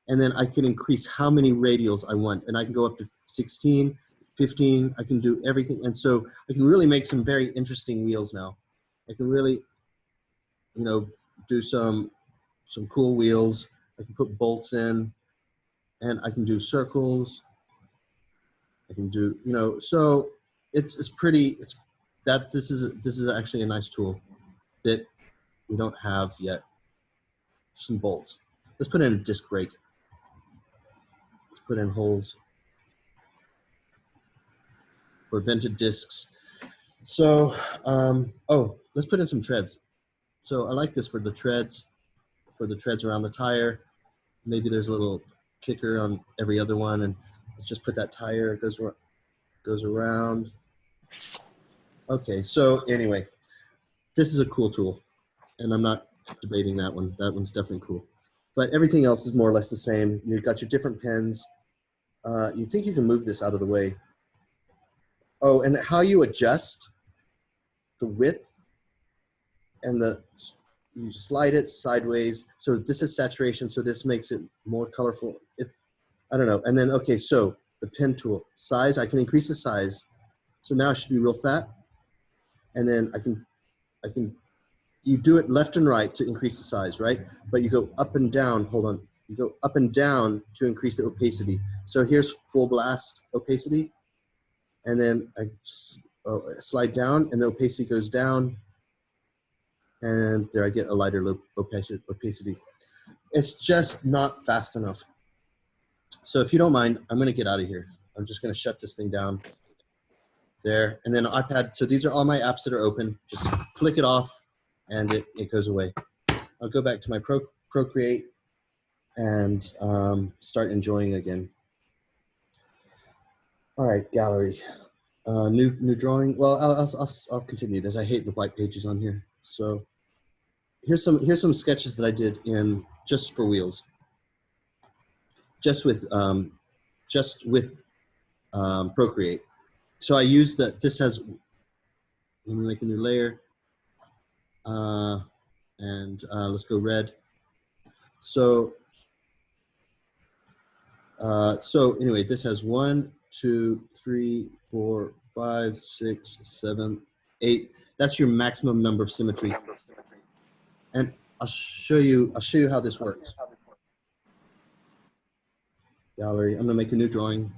And then I can increase how many radials I want. And I can go up to 16, 15. I can do everything. And so I can really make some very interesting wheels now. I can really, you know, do some cool wheels. I can put bolts in. And I can do circles. I can do, you know, so this is actually a nice tool that we don't have yet. Some bolts. Let's put in a disc brake. Let's put in holes for vented discs. So, oh, let's put in some treads. So I like this for the treads around the tire. Maybe there's a little kicker on every other one, and let's just put that tire, goes around. Okay, so anyway, this is a cool tool, and I'm not debating that one. That one's definitely cool. But everything else is more or less the same. You've got your different pens. You think you can move this out of the way. Oh, and how you adjust the width and you slide it sideways. So this is saturation, so this makes it more colorful. I don't know. And then, okay, so the pen tool. Size, I can increase the size. So now it should be real fat. And then you do it left and right to increase the size, right? But you go up and down, hold on. You go up and down to increase the opacity. So here's full blast opacity. And then I just slide down and the opacity goes down. And there I get a lighter opacity. It's just not fast enough. So if you don't mind, I'm gonna get out of here. I'm just gonna shut this thing down. There, and then iPad, so these are all my apps that are open. Just flick it off and it goes away. I'll go back to my Procreate and start enjoying again. All right, gallery. New drawing. Well, I'll continue this. I hate the white pages on here. So here's some sketches that I did in just for wheels, just with Procreate. So I use that. This has. Let me make a new layer. And let's go red. So anyway, this has 1, 2, 3, 4, 5, 6, 7, 8. That's your maximum number of symmetry. And I'll show you how this works. Gallery. I'm gonna make a new drawing.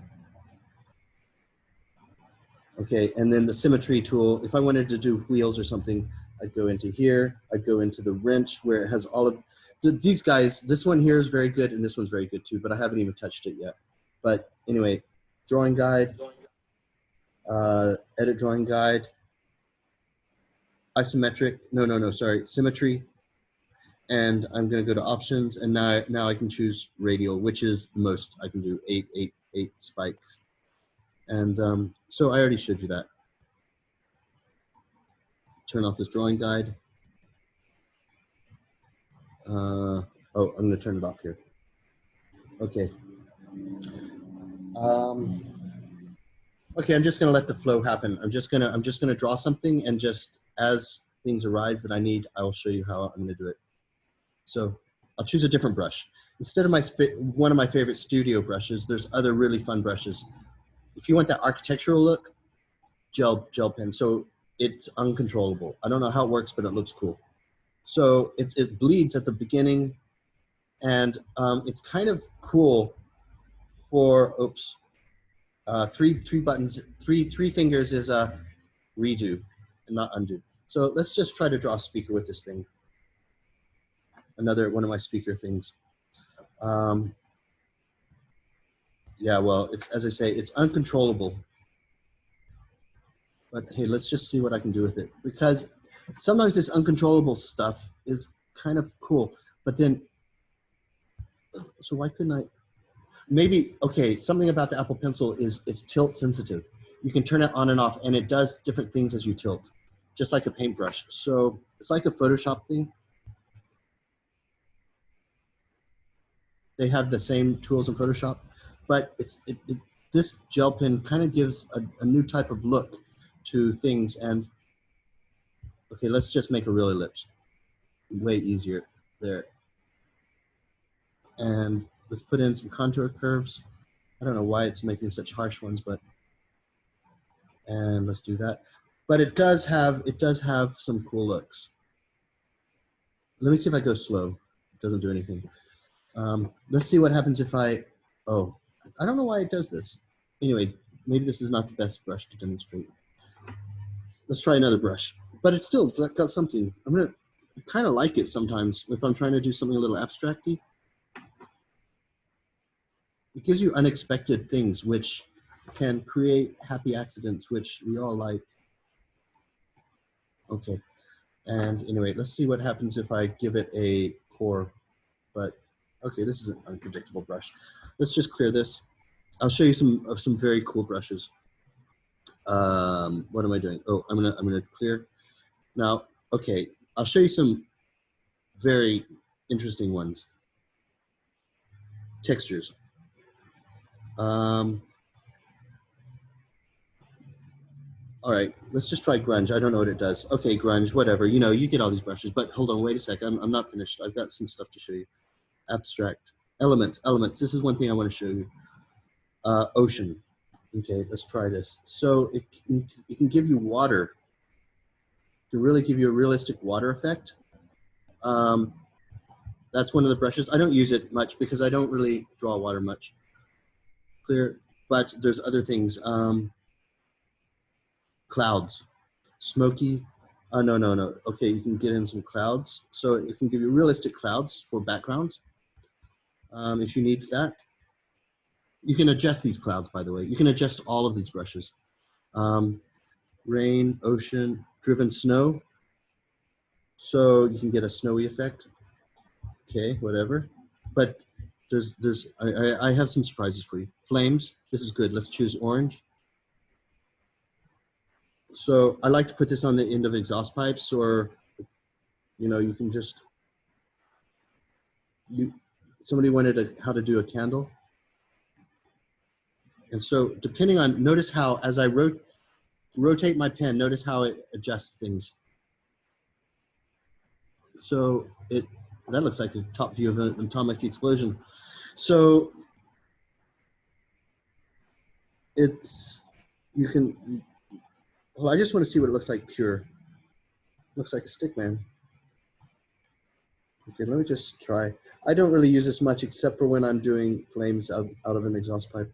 Okay, and then the symmetry tool. If I wanted to do wheels or something, I'd go into here. I'd go into the wrench where it has all of these guys. This one here is very good, and this one's very good too. But I haven't even touched it yet. But anyway, drawing guide, edit drawing guide, isometric. No, sorry, symmetry. And I'm going to go to options, and now I can choose radial, which is the most I can do. 8 spikes. And so I already showed you that. Turn off this drawing guide. Oh, I'm going to turn it off here. Okay. Okay, I'm just going to let the flow happen. I'm just going to draw something, and just as things arise that I need, I will show you how I'm going to do it. So I'll choose a different brush. Instead of one of my favorite studio brushes, there's other really fun brushes. If you want that architectural look, gel pen. So it's uncontrollable. I don't know how it works, but it looks cool. So it bleeds at the beginning, and it's kind of cool for, oops, three buttons, three fingers is a redo and not undo. So let's just try to draw a speaker with this thing. Another one of my speaker things. Yeah, well, it's, as I say, it's uncontrollable. But hey, let's just see what I can do with it. Because sometimes this uncontrollable stuff is kind of cool. But then, so why couldn't I? Maybe, okay, something about the Apple Pencil is it's tilt sensitive. You can turn it on and off, and it does different things as you tilt, just like a paintbrush. So it's like a Photoshop thing. They have the same tools in Photoshop, but this gel pen kind of gives a new type of look to things. And okay, let's just make a real ellipse. Way easier there. And let's put in some contour curves. I don't know why it's making such harsh ones, but, and let's do that. But it does have some cool looks. Let me see if I go slow. It doesn't do anything. Let's see what happens if I don't know why it does this. Anyway, maybe this is not the best brush to demonstrate. Let's try another brush. But it's got something. I kind of like it sometimes if I'm trying to do something a little abstracty. It gives you unexpected things which can create happy accidents, which we all like. Okay, and anyway, let's see what happens if I give it a core. But okay, this is an unpredictable brush. Let's just clear this. I'll show you some very cool brushes. What am I doing? Oh, I'm gonna clear. Now, okay, I'll show you some very interesting ones. Textures. All right, let's just try grunge. I don't know what it does. Okay, grunge, whatever. You know, you get all these brushes, but hold on, wait a sec. I'm not finished. I've got some stuff to show you. Abstract. Elements. This is one thing I want to show you. Ocean. Okay, let's try this. So it can give you water. To really give you a realistic water effect. That's one of the brushes. I don't use it much because I don't really draw water much. Clear, but there's other things. Clouds, smoky. No. Okay, you can get in some clouds. So it can give you realistic clouds for backgrounds. If you need that. You can adjust these clouds, by the way. You can adjust all of these brushes. Rain, ocean, driven snow. So you can get a snowy effect. Okay, whatever. But I have some surprises for you. Flames, this is good. Let's choose orange. So I like to put this on the end of exhaust pipes, or, you know, you can just, somebody wanted how to do a candle. And so depending on, notice how, as I rotate my pen, notice how it adjusts things. So that looks like a top view of an atomic explosion. So well, I just want to see what it looks like pure. Looks like a stick man. Okay, let me just try. I don't really use this much except for when I'm doing flames out of an exhaust pipe.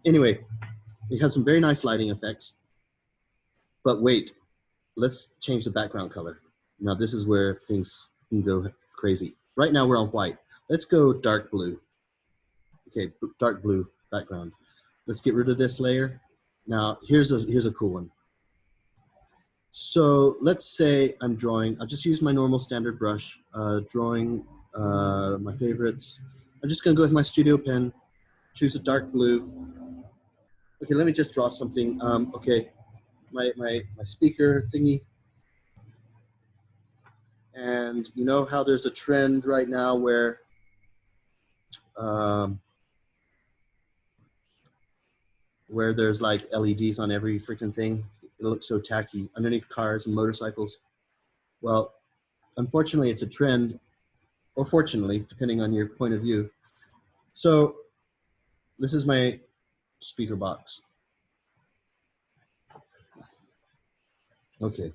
Anyway, it has some very nice lighting effects. But wait, let's change the background color. Now this is where things can go crazy. Right now we're on white. Let's go dark blue. Okay, dark blue background. Let's get rid of this layer. Now here's a cool one. So let's say I'm drawing, I'll just use my normal standard brush, drawing my favorites. I'm just gonna go with my studio pen, choose a dark blue. Okay, let me just draw something. Okay, my speaker thingy. And you know how there's a trend right now where there's like LEDs on every freaking thing. It looks so tacky underneath cars and motorcycles. Well, unfortunately, it's a trend, or fortunately, depending on your point of view. So this is my speaker box. Okay,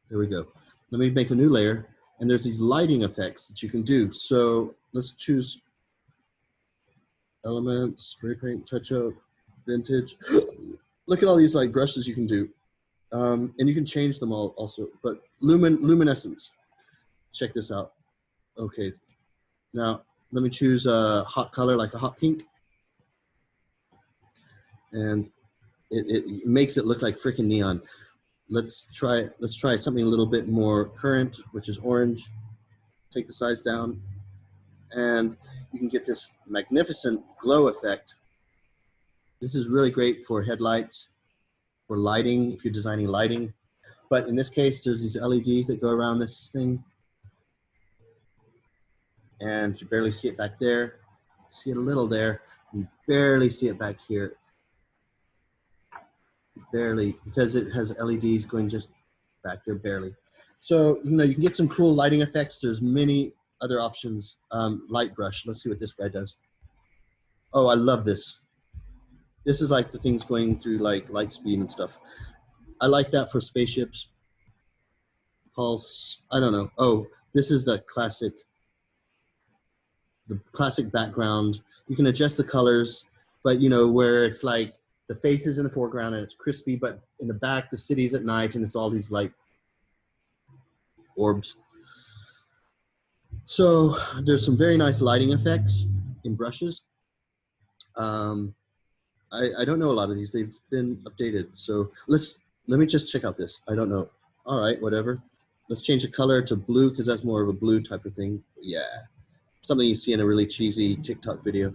there we go. Let me make a new layer, and there's these lighting effects that you can do. So let's choose elements, spray paint, touch up, vintage. Look at all these like brushes you can do. And you can change them all also, but luminescence. Check this out. Okay, now let me choose a hot color like a hot pink. And it makes it look like freaking neon. Let's try something a little bit more current, which is orange. Take the size down, and you can get this magnificent glow effect. This is really great for headlights, for lighting, if you're designing lighting. But in this case, there's these LEDs that go around this thing. And you barely see it back there. See it a little there. You barely see it back here. Barely, because it has LEDs going just back there, barely. So, you know, you can get some cool lighting effects. There's many other options. Light brush. Let's see what this guy does. Oh, I love this. This is like the things going through like light speed and stuff. I like that for spaceships. Pulse, I don't know. Oh, this is the classic background. You can adjust the colors, but you know, where it's like the faces in the foreground and it's crispy, but in the back, the city's at night and it's all these like orbs. So there's some very nice lighting effects in brushes. I don't know a lot of these. They've been updated. So let me just check out this. I don't know. All right, whatever. Let's change the color to blue because that's more of a blue type of thing. Yeah, something you see in a really cheesy TikTok video.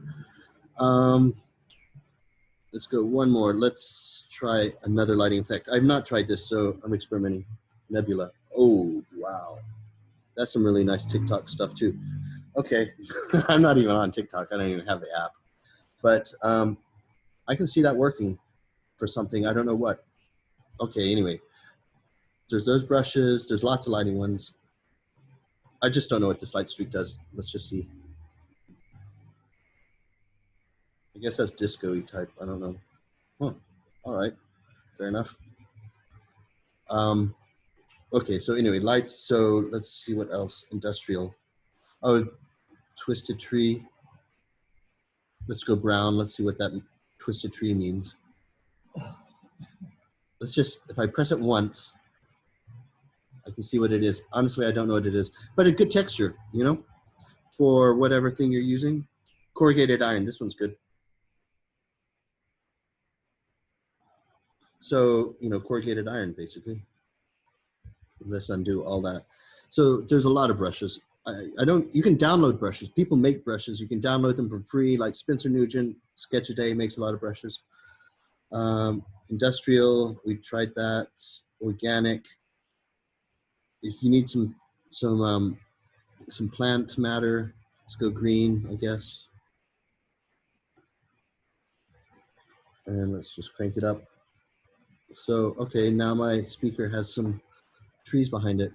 Let's go one more. Let's try another lighting effect. I've not tried this, so I'm experimenting. Nebula. Oh, wow. That's some really nice TikTok stuff too. Okay, I'm not even on TikTok. I don't even have the app. But I can see that working for something. I don't know what. Okay, anyway. There's those brushes. There's lots of lighting ones. I just don't know what this light streak does. Let's just see. I guess that's disco-y type. I don't know. Huh. All right. Fair enough. Okay, so anyway, lights. So let's see what else. Industrial. Oh, twisted tree. Let's go brown. Let's see what that twisted tree means. Let's just, if I press it once, I can see what it is. Honestly, I don't know what it is, but a good texture, you know, for whatever thing you're using. Corrugated iron, this one's good. So, you know, corrugated iron, basically. Let's undo all that. So there's a lot of brushes. I don't, you can download brushes. People make brushes. You can download them for free, like Spencer Nugent, Sketch a Day makes a lot of brushes. Industrial, we tried that. Organic. If you need some plant matter, let's go green, I guess. And let's just crank it up. So, okay, now my speaker has some trees behind it.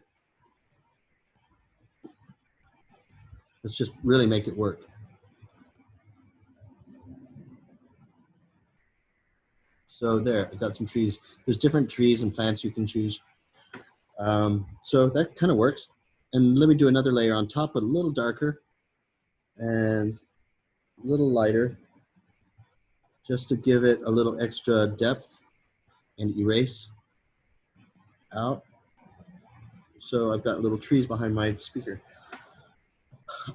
Let's just really make it work. So there, I got some trees. There's different trees and plants you can choose. So that kind of works. And let me do another layer on top, but a little darker and a little lighter, just to give it a little extra depth and erase out. So I've got little trees behind my speaker.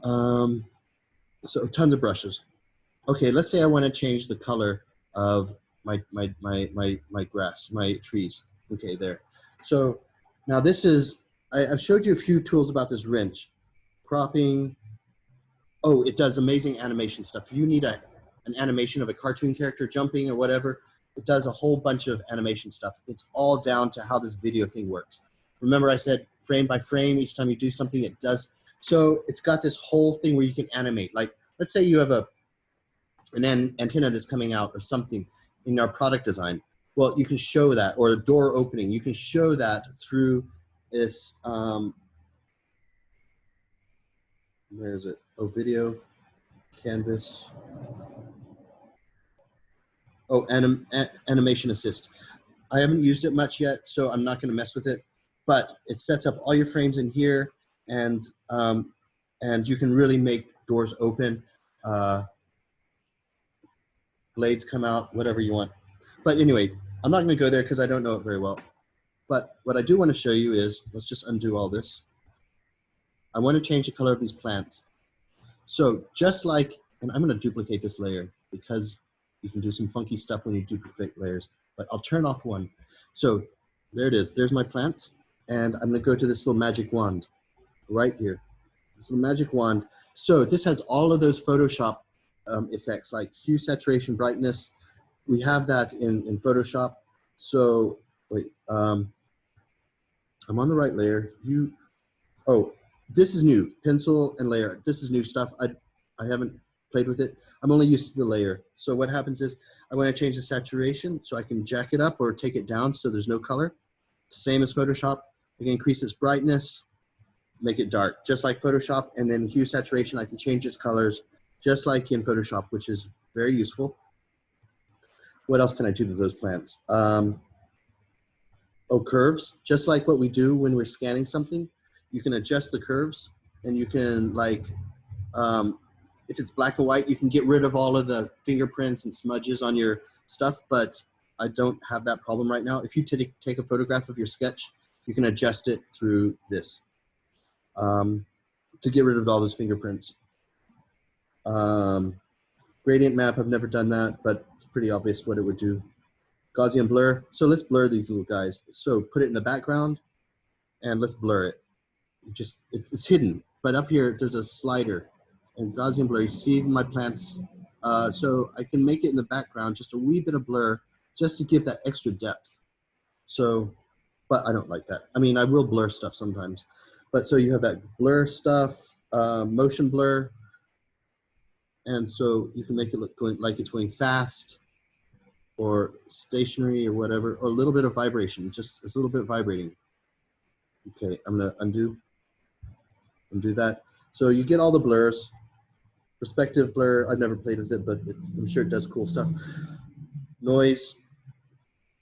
So tons of brushes. Okay, let's say I want to change the color of my grass, my trees. Okay, there. So now this is, I've showed you a few tools about this wrench. Cropping. Oh, it does amazing animation stuff. If you need an animation of a cartoon character jumping or whatever, it does a whole bunch of animation stuff. It's all down to how this video thing works. Remember I said frame by frame, each time you do something, it does. So it's got this whole thing where you can animate. Like, let's say you have an antenna that's coming out or something in our product design. Well, you can show that, or a door opening. You can show that through this, where is it? Oh, video, canvas. Oh, animation assist. I haven't used it much yet, so I'm not gonna mess with it, but it sets up all your frames in here, and you can really make doors open, blades come out, whatever you want. But anyway, I'm not gonna go there because I don't know it very well. But what I do wanna show you is, let's just undo all this. I wanna change the color of these plants. So just like, and I'm gonna duplicate this layer because you can do some funky stuff when you duplicate layers, but I'll turn off one. So there it is, there's my plants. And I'm gonna go to this little magic wand right here. This little magic wand. So this has all of those Photoshop effects like hue, saturation, brightness. We have that in Photoshop. So wait, I'm on the right layer. Oh, this is new, pencil and layer. This is new stuff. I haven't played with it. I'm only used to the layer. So what happens is I want to change the saturation so I can jack it up or take it down so there's no color. Same as Photoshop. I can increase its brightness, make it dark, just like Photoshop. And then hue, saturation, I can change its colors just like in Photoshop, which is very useful. What else can I do to those plants? Oh, curves, just like what we do when we're scanning something. You can adjust the curves, and you can, like, if it's black and white, you can get rid of all of the fingerprints and smudges on your stuff, but I don't have that problem right now. If you take a photograph of your sketch, you can adjust it through this to get rid of all those fingerprints. Gradient map, I've never done that, but it's pretty obvious what it would do. Gaussian blur, so let's blur these little guys. So put it in the background, and let's blur it. It's hidden, but up here there's a slider, and Gaussian blur, you see my plants, so I can make it in the background, just a wee bit of blur, just to give that extra depth. So, but I don't like that. I mean, I will blur stuff sometimes, but so you have that blur stuff, motion blur, and so you can make it look like it's going fast, or stationary, or whatever, or a little bit of vibration, just it's a little bit vibrating. Okay, I'm gonna undo that. So you get all the blurs. Perspective blur, I've never played with it, but I'm sure it does cool stuff. Noise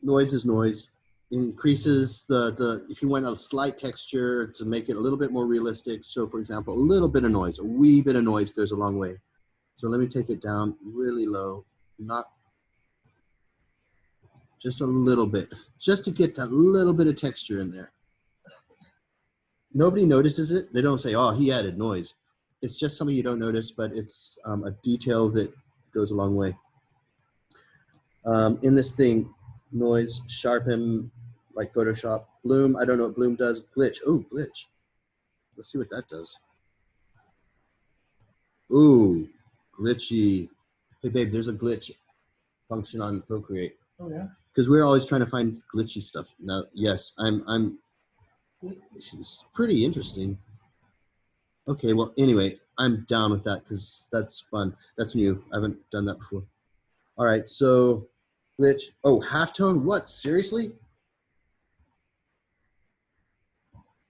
is noise. Increases if you want a slight texture to make it a little bit more realistic. So for example, a little bit of noise, a wee bit of noise goes a long way. So let me take it down really low, just a little bit, just to get that little bit of texture in there. Nobody notices it. They don't say, oh, he added noise. It's just something you don't notice, but it's a detail that goes a long way. In this thing, noise, sharpen, like Photoshop. Bloom, I don't know what bloom does. Glitch, oh, glitch. Let's see what that does. Ooh, glitchy. Hey babe, there's a glitch function on Procreate. Oh yeah. Because we're always trying to find glitchy stuff. Now, yes, it's pretty interesting. Okay, well, anyway, I'm down with that because that's fun. That's new. I haven't done that before. All right, so glitch. Oh, halftone? What? Seriously?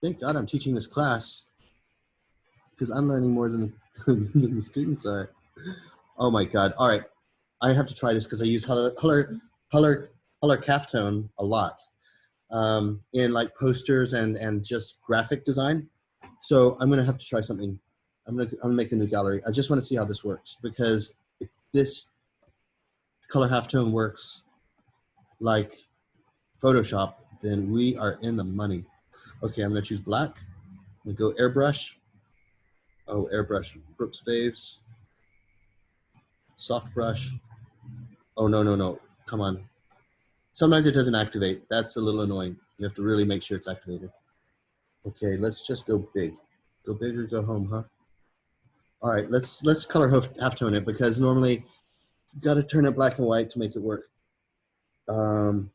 Thank God I'm teaching this class because I'm learning more than, than the students are. Oh my God. All right. I have to try this because I use color halftone a lot in like posters and just graphic design. So I'm gonna have to try something. I'm gonna make a new gallery. I just want to see how this works because if this color halftone works like Photoshop, then we are in the money. Okay, I'm gonna choose black. I'm gonna go airbrush. Oh, airbrush. Brook's faves. Soft brush. Oh no! Come on. Sometimes it doesn't activate. That's a little annoying. You have to really make sure it's activated. Okay, let's just go big. Go big or go home, huh? All right, let's color halftone it because normally you got to turn it black and white to make it work. Halftone.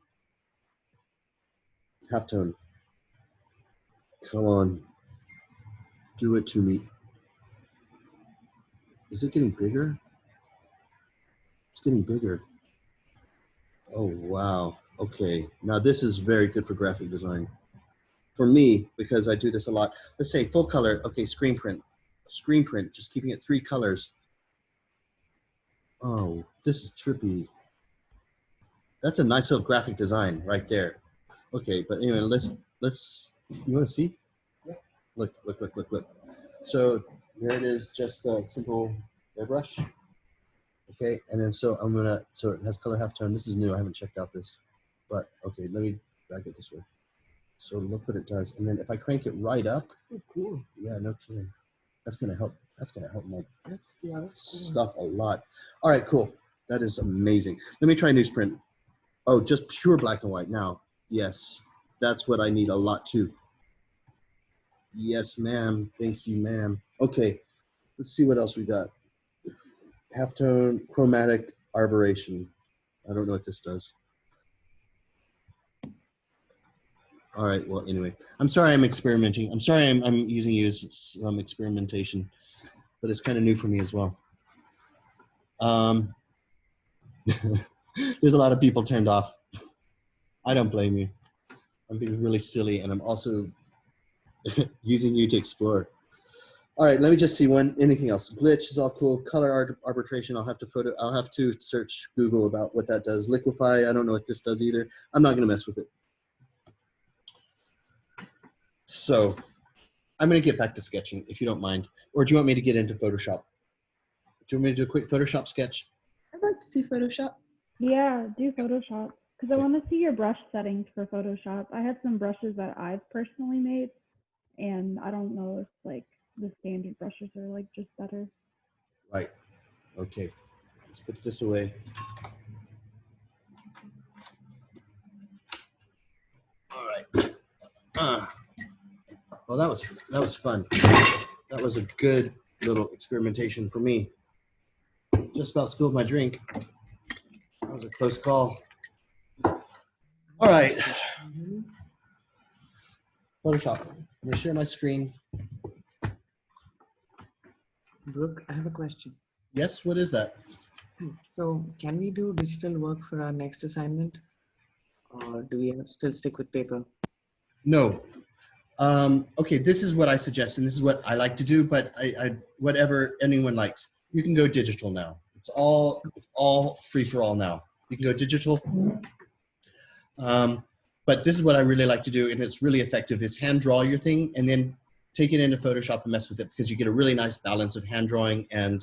Come on. Do it to me. Is it getting bigger? It's getting bigger. Oh, wow. Okay, now this is very good for graphic design. For me, because I do this a lot. Let's say full color. Okay, screen print. Screen print, just keeping it 3 colors. Oh, this is trippy. That's a nice little graphic design right there. Okay, but anyway, let's you want to see? Look. So there it is, just a simple airbrush. Okay, and then so so it has color halftone. This is new, I haven't checked out this. But okay, let me drag it this way. So look what it does. And then if I crank it right up, Oh, cool. yeah, no kidding. That's gonna help my That's stuff a lot. All right, cool. That is amazing. Let me try newsprint. Oh, just pure black and white now. Yes, that's what I need a lot too. Yes, ma'am. Thank you, ma'am. Okay, let's see what else we got. Halftone, chromatic, arboration. I don't know what this does. All right, well, anyway. I'm sorry I'm experimenting. I'm sorry I'm using you as some experimentation, but it's kind of new for me as well. There's a lot of people turned off. I don't blame you. I'm being really silly, and I'm also using you to explore. All right, let me just see anything else. Glitch is all cool. Color arbitration, I'll have to search Google about what that does. Liquify, I don't know what this does either. I'm not gonna mess with it. So I'm gonna get back to sketching if you don't mind. Or do you want me to get into Photoshop? Do you want me to do a quick Photoshop sketch? I'd like to see Photoshop. Yeah, do Photoshop. Because I want to see your brush settings for Photoshop. I had some brushes that I've personally made, and I don't know if like the standard brushes are like just better. Right. Okay. Let's put this away. All right. Well, that was fun. That was a good little experimentation for me. Just about spilled my drink. That was a close call. All right. Photoshop. I'm gonna share my screen. Brooke, I have a question. Yes, what is that? So, can we do digital work for our next assignment, or do we still stick with paper? No. Okay, this is what I suggest, and this is what I like to do, but I whatever anyone likes. You can go digital now. It's all free for all now. You can go digital. But this is what I really like to do, and it's really effective, is hand draw your thing and then take it into Photoshop and mess with it, because you get a really nice balance of hand drawing and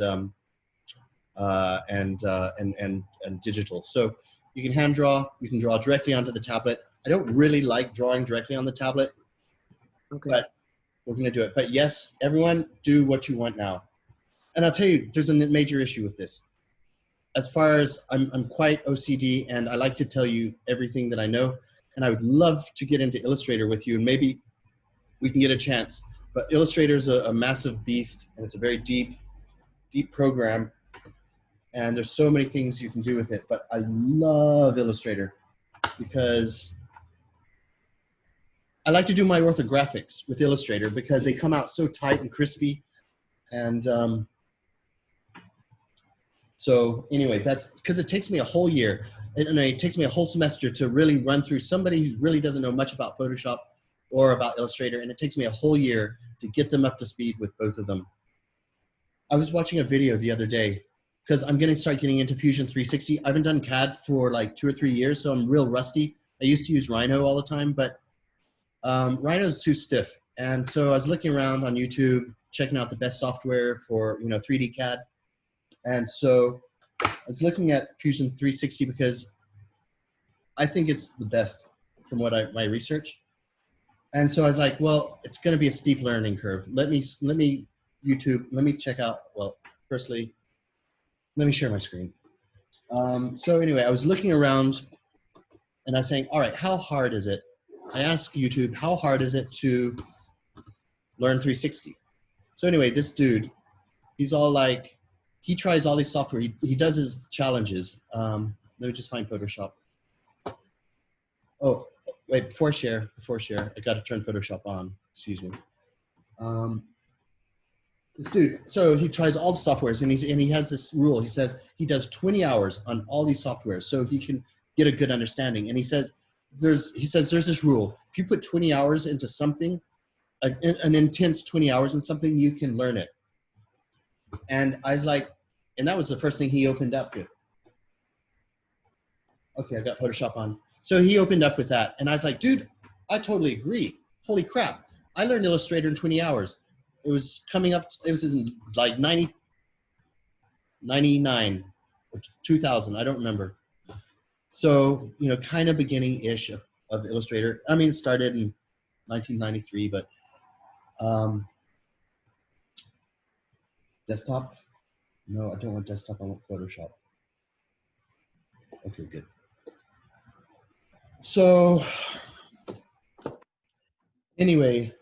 digital. So you can hand draw, you can draw directly onto the tablet. I don't really like drawing directly on the tablet, Okay. but we're gonna do it. But yes, everyone do what you want now. And I'll tell you, there's a major issue with this. As far as I'm quite OCD, and I like to tell you everything that I know, and I would love to get into Illustrator with you, and maybe we can get a chance. But Illustrator is a massive beast, and it's a very deep deep program, and there's so many things you can do with it. But I love Illustrator because I like to do my orthographics with Illustrator because they come out so tight and crispy. And so anyway, that's because it takes me a whole year. It takes me a whole semester to really run through somebody who really doesn't know much about Photoshop or about Illustrator. And it takes me a whole year to get them up to speed with both of them. I was watching a video the other day because I'm going to start getting into Fusion 360. I haven't done CAD for like 2 or 3 years, so I'm real rusty. I used to use Rhino all the time, but Rhino's too stiff. And so I was looking around on YouTube, checking out the best software for 3D CAD. And so I was looking at Fusion 360 because I think it's the best from what my research. And so I was like, well, it's going to be a steep learning curve. Let me YouTube, let me check out, well, firstly, let me share my screen. So anyway, I was looking around and I was saying, all right, how hard is it? I asked YouTube, how hard is it to learn 360? So anyway, this dude, he's all like, he tries all these software. He does his challenges. Let me just find Photoshop. Oh, wait, before share, I got to turn Photoshop on, excuse me. This dude, so he tries all the softwares and he has this rule. He says he does 20 hours on all these softwares so he can get a good understanding. And he says there's this rule. If you put 20 hours into something, an intense 20 hours in something, you can learn it. And I was like, and that was the first thing he opened up with. Okay, I got Photoshop on. So he opened up with that. And I was like, dude, I totally agree. Holy crap. I learned Illustrator in 20 hours. It was coming up, it was in like 99, 2000, I don't remember. So, kind of beginning-ish of Illustrator. I mean, it started in 1993, but desktop? No, I don't want desktop, I want Photoshop. Okay, good. So, anyway,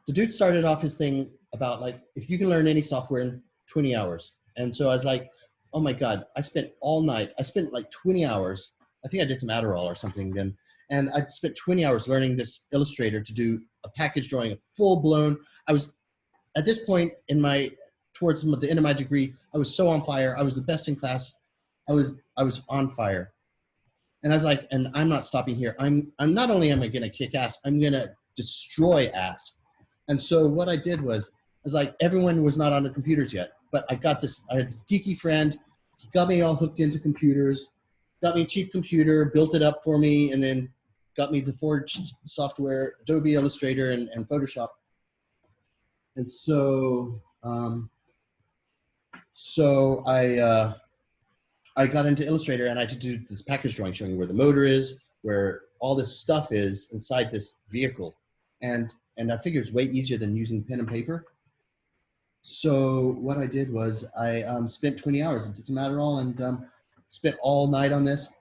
the dude started off his thing about like, if you can learn any software in 20 hours. And so I was like, oh my God, I spent all night. I spent like 20 hours. I think I did some Adderall or something then. And I spent 20 hours learning this Illustrator to do a package drawing, a full blown. I was at this point towards the end of my degree, I was so on fire. I was the best in class. I was on fire. And I was like, and I'm not stopping here. I'm not only am I going to kick ass, I'm going to destroy ass. And so what I did was like, everyone was not on the computers yet, but I had this geeky friend. He got me all hooked into computers, got me a cheap computer, built it up for me, and then got me the forged software, Adobe Illustrator and Photoshop. And so, I got into Illustrator and I had to do this package drawing showing where the motor is, where all this stuff is inside this vehicle. And I figured it's way easier than using pen and paper. So what I did was I spent 20 hours and did some Adderall and spent all night on this,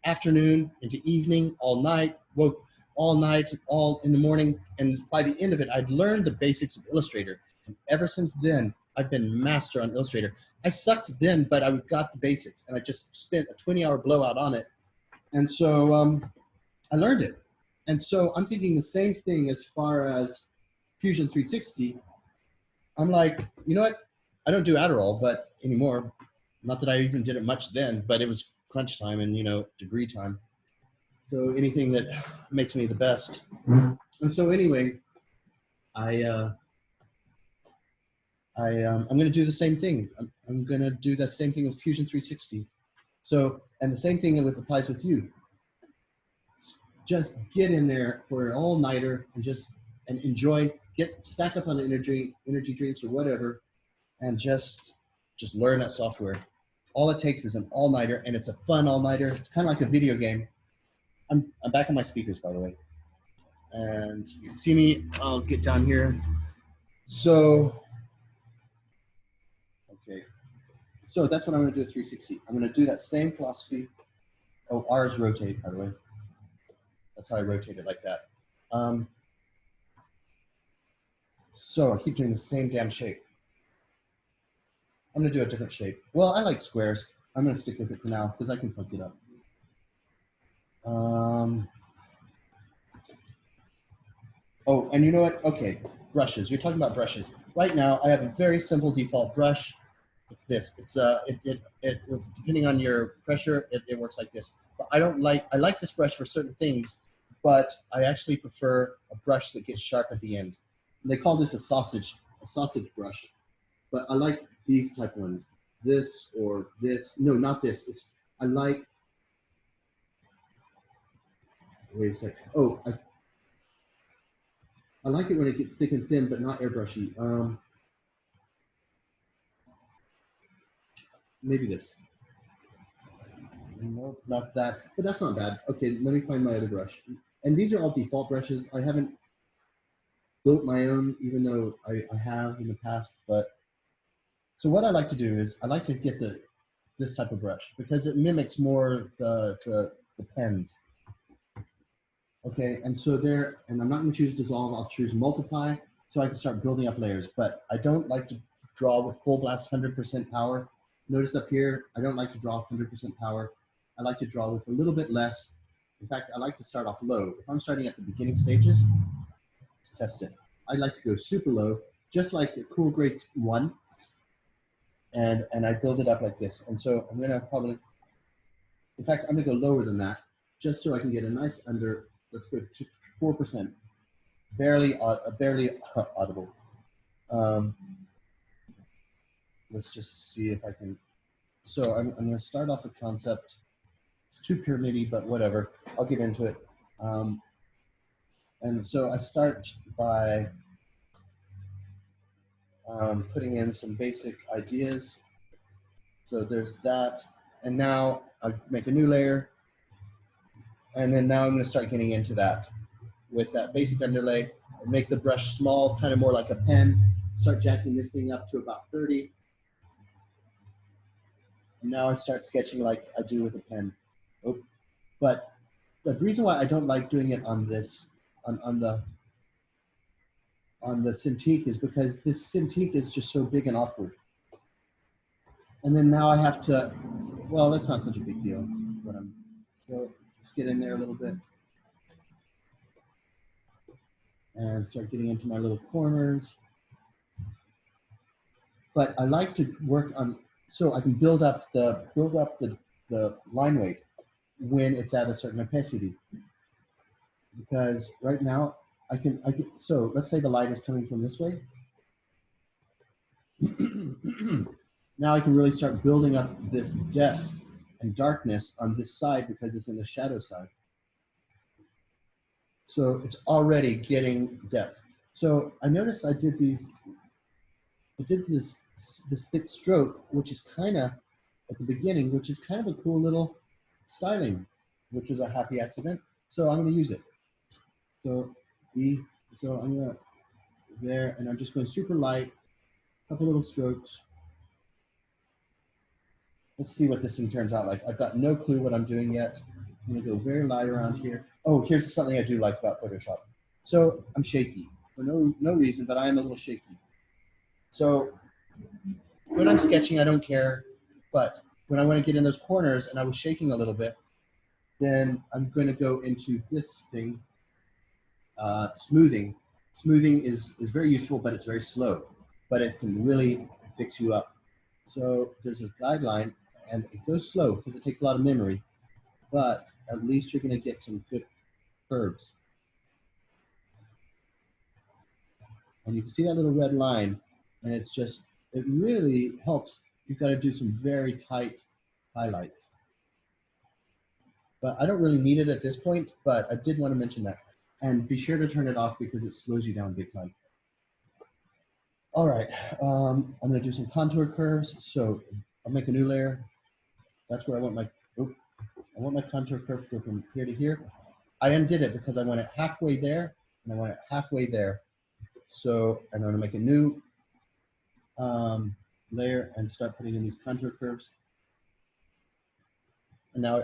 afternoon into evening, all night, woke all night, all in the morning. And by the end of it, I'd learned the basics of Illustrator. And ever since then, I've been master on Illustrator. I sucked then, but I got the basics and I just spent a 20-hour blowout on it. And so I learned it. And so I'm thinking the same thing as far as Fusion 360. I'm like, you know what? I don't do Adderall but anymore. Not that I even did it much then, but it was crunch time and, degree time. So anything that makes me the best. And so anyway, I'm going to do the same thing. I'm going to do that same thing with Fusion 360. So, and the same thing applies with you. Just get in there for an all-nighter and enjoy, stack up on the energy drinks or whatever, and just learn that software. All it takes is an all-nighter, and it's a fun all-nighter. It's kind of like a video game. I'm back on my speakers, by the way. And you can see me. I'll get down here. So, okay. So that's what I'm going to do at 360. I'm going to do that same philosophy. Oh, R is rotate, by the way. That's how I rotate it like that. So I keep doing the same damn shape. I'm gonna do a different shape. Well, I like squares. I'm gonna stick with it for now because I can fuck it up. Oh, and you know what? Okay, brushes. You're talking about brushes. Right now, I have a very simple default brush. It's this. It's depending on your pressure, it works like this. But I like this brush for certain things, but I actually prefer a brush that gets sharp at the end. And they call this a sausage brush. But I like these type ones. This or this. No, not this. I like. Wait a sec. Oh, I like it when it gets thick and thin, but not airbrushy. Maybe this. Nope, not that. But that's not bad. Okay, let me find my other brush. And these are all default brushes. I haven't built my own, even though I have in the past. But so what I like to do is I like to get this type of brush because it mimics more the pens. Okay, and so there, and I'm not going to choose dissolve. I'll choose multiply so I can start building up layers. But I don't like to draw with full blast 100% power. Notice up here, I don't like to draw 100% power. I like to draw with a little bit less. In fact, I like to start off low. If I'm starting at the beginning stages, let's test it. I like to go super low, just like a cool grade 1. And I build it up like this. And so I'm gonna probably, in fact, I'm gonna go lower than that, just so I can get a nice under, let's go to 4%. Barely audible. Let's just see if I can. So I'm going to start off a concept. It's too pyramidy, but whatever. I'll get into it. And so I start by putting in some basic ideas. So there's that. And now I make a new layer. And then now I'm going to start getting into that. With that basic underlay, make the brush small, kind of more like a pen. Start jacking this thing up to about 30. And now I start sketching like I do with a pen. Oh, but the reason why I don't like doing it on this, on the Cintiq is because this Cintiq is just so big and awkward. And then now I have to, well, that's not such a big deal. But so just get in there a little bit. And start getting into my little corners. But I like to work on, so I can build up the line weight when it's at a certain opacity. Because right now I can, so let's say the light is coming from this way. Now I can really start building up this depth and darkness on this side because it's in the shadow side. So it's already getting depth. So I noticed I did this thick stroke, which is kind of at the beginning, which is kind of a cool little styling, which was a happy accident. So I'm going to use it. So so I'm going to there, and I'm just going super light, a couple little strokes. Let's see what this thing turns out like. I've got no clue what I'm doing yet. I'm going to go very light around here. Oh, here's something I do like about Photoshop. So I'm shaky for no reason, but I am a little shaky. So when I'm sketching, I don't care. But when I want to get in those corners and I was shaking a little bit, then I'm going to go into this thing, smoothing. Smoothing is very useful, but it's very slow. But it can really fix you up. So there's a guideline, and it goes slow because it takes a lot of memory. But at least you're going to get some good curves. And you can see that little red line, and it's just, it really helps. You've got to do some very tight highlights. But I don't really need it at this point, but I did want to mention that. And be sure to turn it off because it slows you down big time. All right, I'm going to do some contour curves. So I'll make a new layer. That's where I want my contour curve to go from here to here. I undid it because I want it halfway there, and I want it halfway there. So I'm going to make a new layer and start putting in these contour curves. And now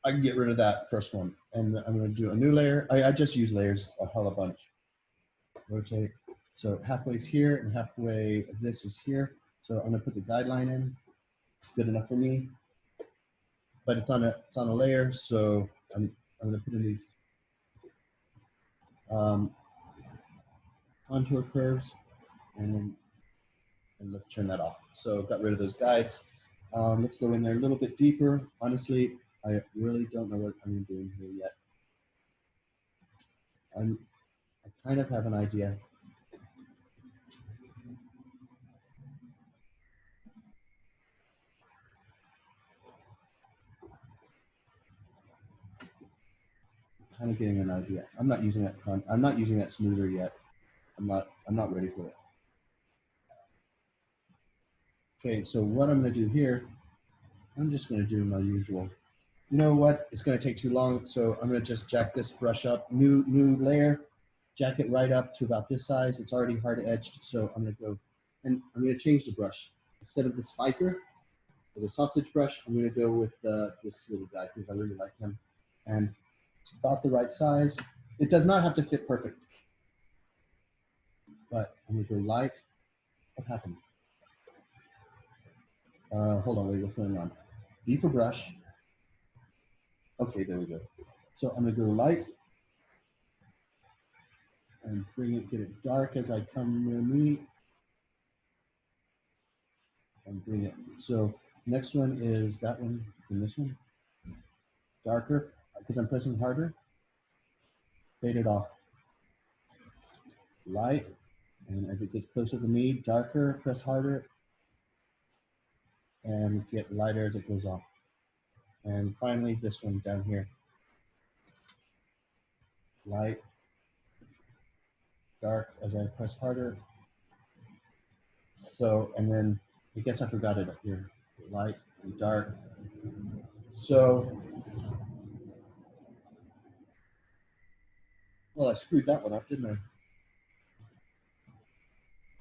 I can get rid of that first one. And I'm going to do a new layer. I just use layers a hell bunch. Rotate. So halfway's here and halfway this is here. So I'm gonna put the guideline in. It's good enough for me, but it's on a layer, so I'm gonna put in these contour curves, and let's turn that off. So got rid of those guides. Let's go in there a little bit deeper. Honestly, I really don't know what I'm doing here yet. I kind of have an idea. Kind of getting an idea. I'm not using that. I'm not using that smoother yet. I'm not ready for it. Okay, so what I'm going to do here, I'm just going to do my usual. You know what? It's going to take too long, so I'm going to just jack this brush up. New layer. Jack it right up to about this size. It's already hard edged, so I'm going to go and I'm going to change the brush. Instead of the spiker or the sausage brush, I'm going to go with this little guy because I really like him. And it's about the right size. It does not have to fit perfect, but I'm going to go light. What happened? Hold on, wait, what's going on? B for brush. Okay, there we go. So I'm going to go light and get it dark as I come near me. And bring it. So next one is that one and this one. Darker, because I'm pressing harder. Fade it off. Light, and as it gets closer to me, darker, press harder, and get lighter as it goes off. And finally, this one down here. Light, dark as I press harder. So, and then I guess I forgot it up here. Light and dark. So, well, I screwed that one up, didn't I?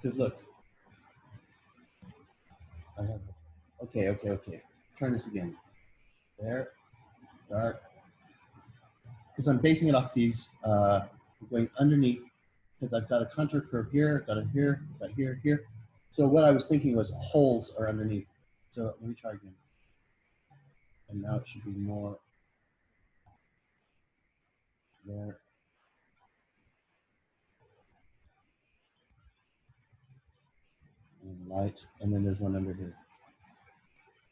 Because look, I have, okay. Trying this again. There, dark. Because I'm basing it off these, going underneath, because I've got a contour curve here, got it here, got here, here. So what I was thinking was holes are underneath. So let me try again. And now it should be more there. And light, and then there's one under here.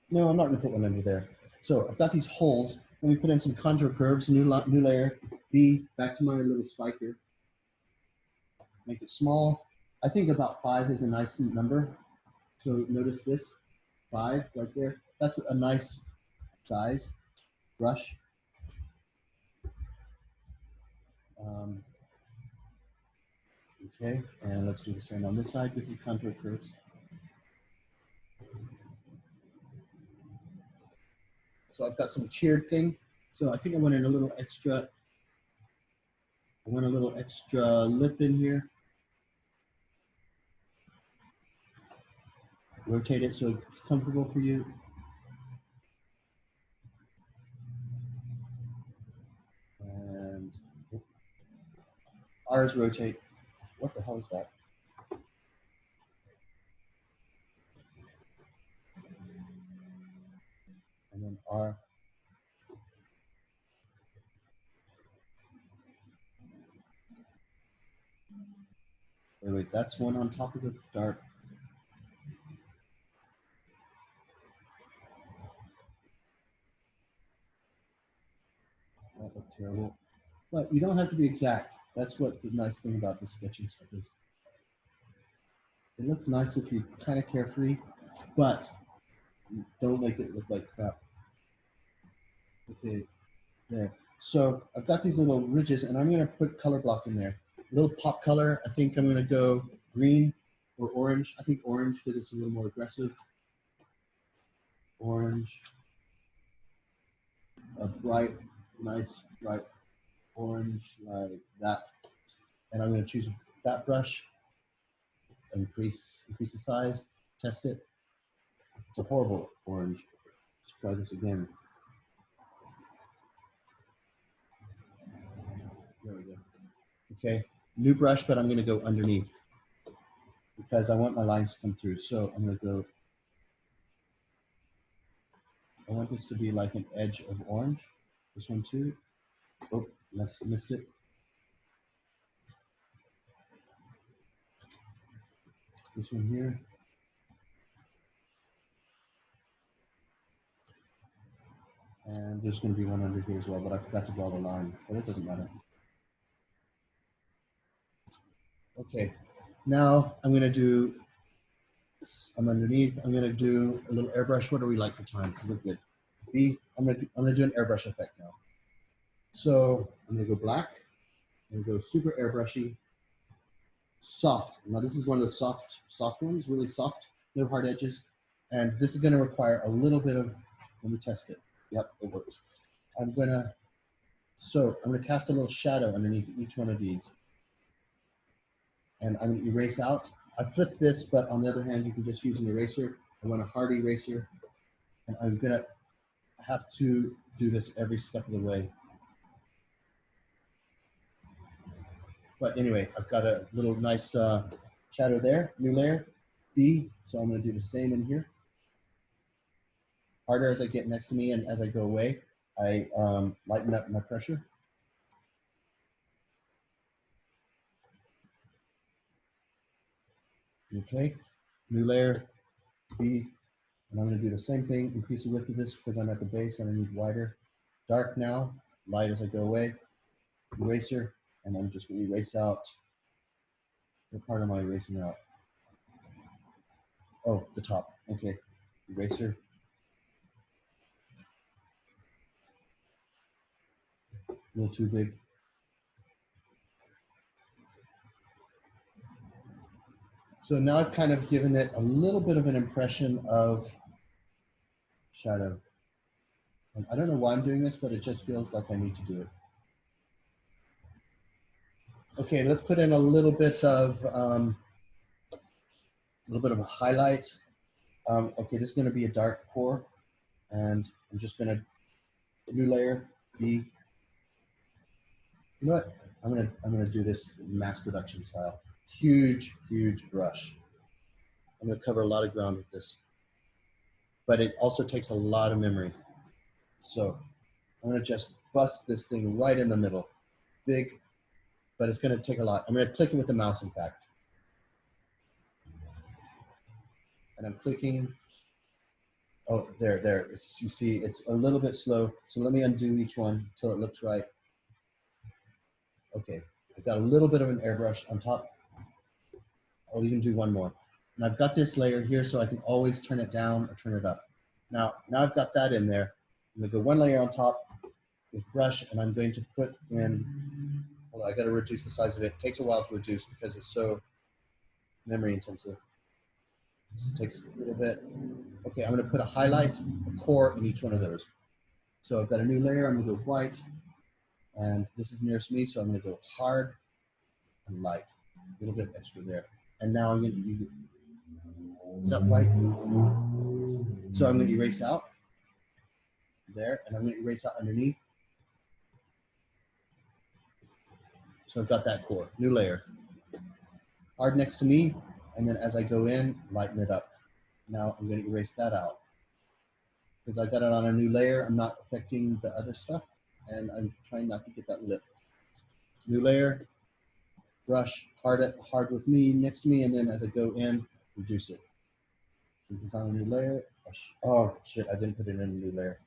No, I'm not gonna put one under there. So I've got these holes, and we put in some contour curves, new layer, B, back to my little spiker. Make it small. I think about 5 is a nice number. So notice this, 5 right there. That's a nice size brush. Okay, and let's do the same on this side. This is contour curves. So I've got some tiered thing. So I think I went in a little extra. I went a little extra lip in here. Rotate it so it's comfortable for you. And R's rotate. What the hell is that? And then R. Wait, that's one on top of the dark. That looked terrible. But you don't have to be exact. That's what the nice thing about the sketching stuff is. It looks nice if you're kind of carefree, but don't make it look like crap. Okay, there. So I've got these little ridges, and I'm going to put color block in there. A little pop color. I think I'm going to go green or orange. I think orange because it's a little more aggressive. Orange. A bright, nice, bright orange like that. And I'm going to choose that brush. Increase the size. Test it. It's a horrible orange. Let's try this again. There we go. Okay, new brush, but I'm going to go underneath. because I want my lines to come through. So I'm going to go, I want this to be like an edge of orange. This one too. Oh, missed it. This one here. And there's going to be one under here as well, but I forgot to draw the line, but it doesn't matter. Okay, now I'm going to do, I'm underneath, I'm going to do a little airbrush. What do we like for time? We're good. I'm going to do an airbrush effect now. So I'm going to go black. I'm going to go super airbrushy, soft. Now this is one of the soft ones, really soft, no hard edges. And this is going to require a little bit of, let me test it. Yep, it works. I'm going to cast a little shadow underneath each one of these. And I'm going to erase out. I flipped this, but on the other hand, you can just use an eraser. I want a hard eraser. And I'm going to have to do this every step of the way. But anyway, I've got a little nice shadow there, new layer, B. So I'm going to do the same in here. Harder as I get next to me and as I go away, I lighten up my pressure. Okay, new layer, B. And I'm going to do the same thing, increase the width of this because I'm at the base and I need wider. Dark now, light as I go away. Eraser, and I'm just going to erase out. What part am I erasing out? Oh, the top. Okay, eraser. A little too big. So now I've kind of given it a little bit of an impression of shadow. And I don't know why I'm doing this, but it just feels like I need to do it. Okay, let's put in a little bit of a highlight. Okay, this is going to be a dark core, and I'm just going to new layer, B. You know what? I'm gonna do this mass production style. Huge brush. I'm gonna cover a lot of ground with this, but it also takes a lot of memory. So I'm gonna just bust this thing right in the middle. Big, but it's gonna take a lot. I'm gonna click it with the mouse, in fact. And I'm clicking. Oh, there. You see, it's a little bit slow. So let me undo each one until it looks right. Okay, I've got a little bit of an airbrush on top. I'll even do one more. And I've got this layer here so I can always turn it down or turn it up. Now I've got that in there. I'm gonna go one layer on top with brush, and I'm going to put in, hold on, I gotta reduce the size of it. It takes a while to reduce because it's so memory intensive. This takes a little bit. Okay, I'm gonna put a highlight, a core in each one of those. So I've got a new layer, I'm gonna go white, and this is nearest me, so I'm gonna go hard and light. A little bit extra there. And now I'm gonna use, is that white? So I'm gonna erase out there, and I'm gonna erase out underneath. So I've got that core, new layer. Hard next to me, and then as I go in, lighten it up. Now I'm gonna erase that out. Because I got it on a new layer, I'm not affecting the other stuff, and I'm trying not to get that lip. New layer, brush, hard with me, next to me, and then as I go in, reduce it. This is on a new layer. Oh shit, I didn't put it in a new layer.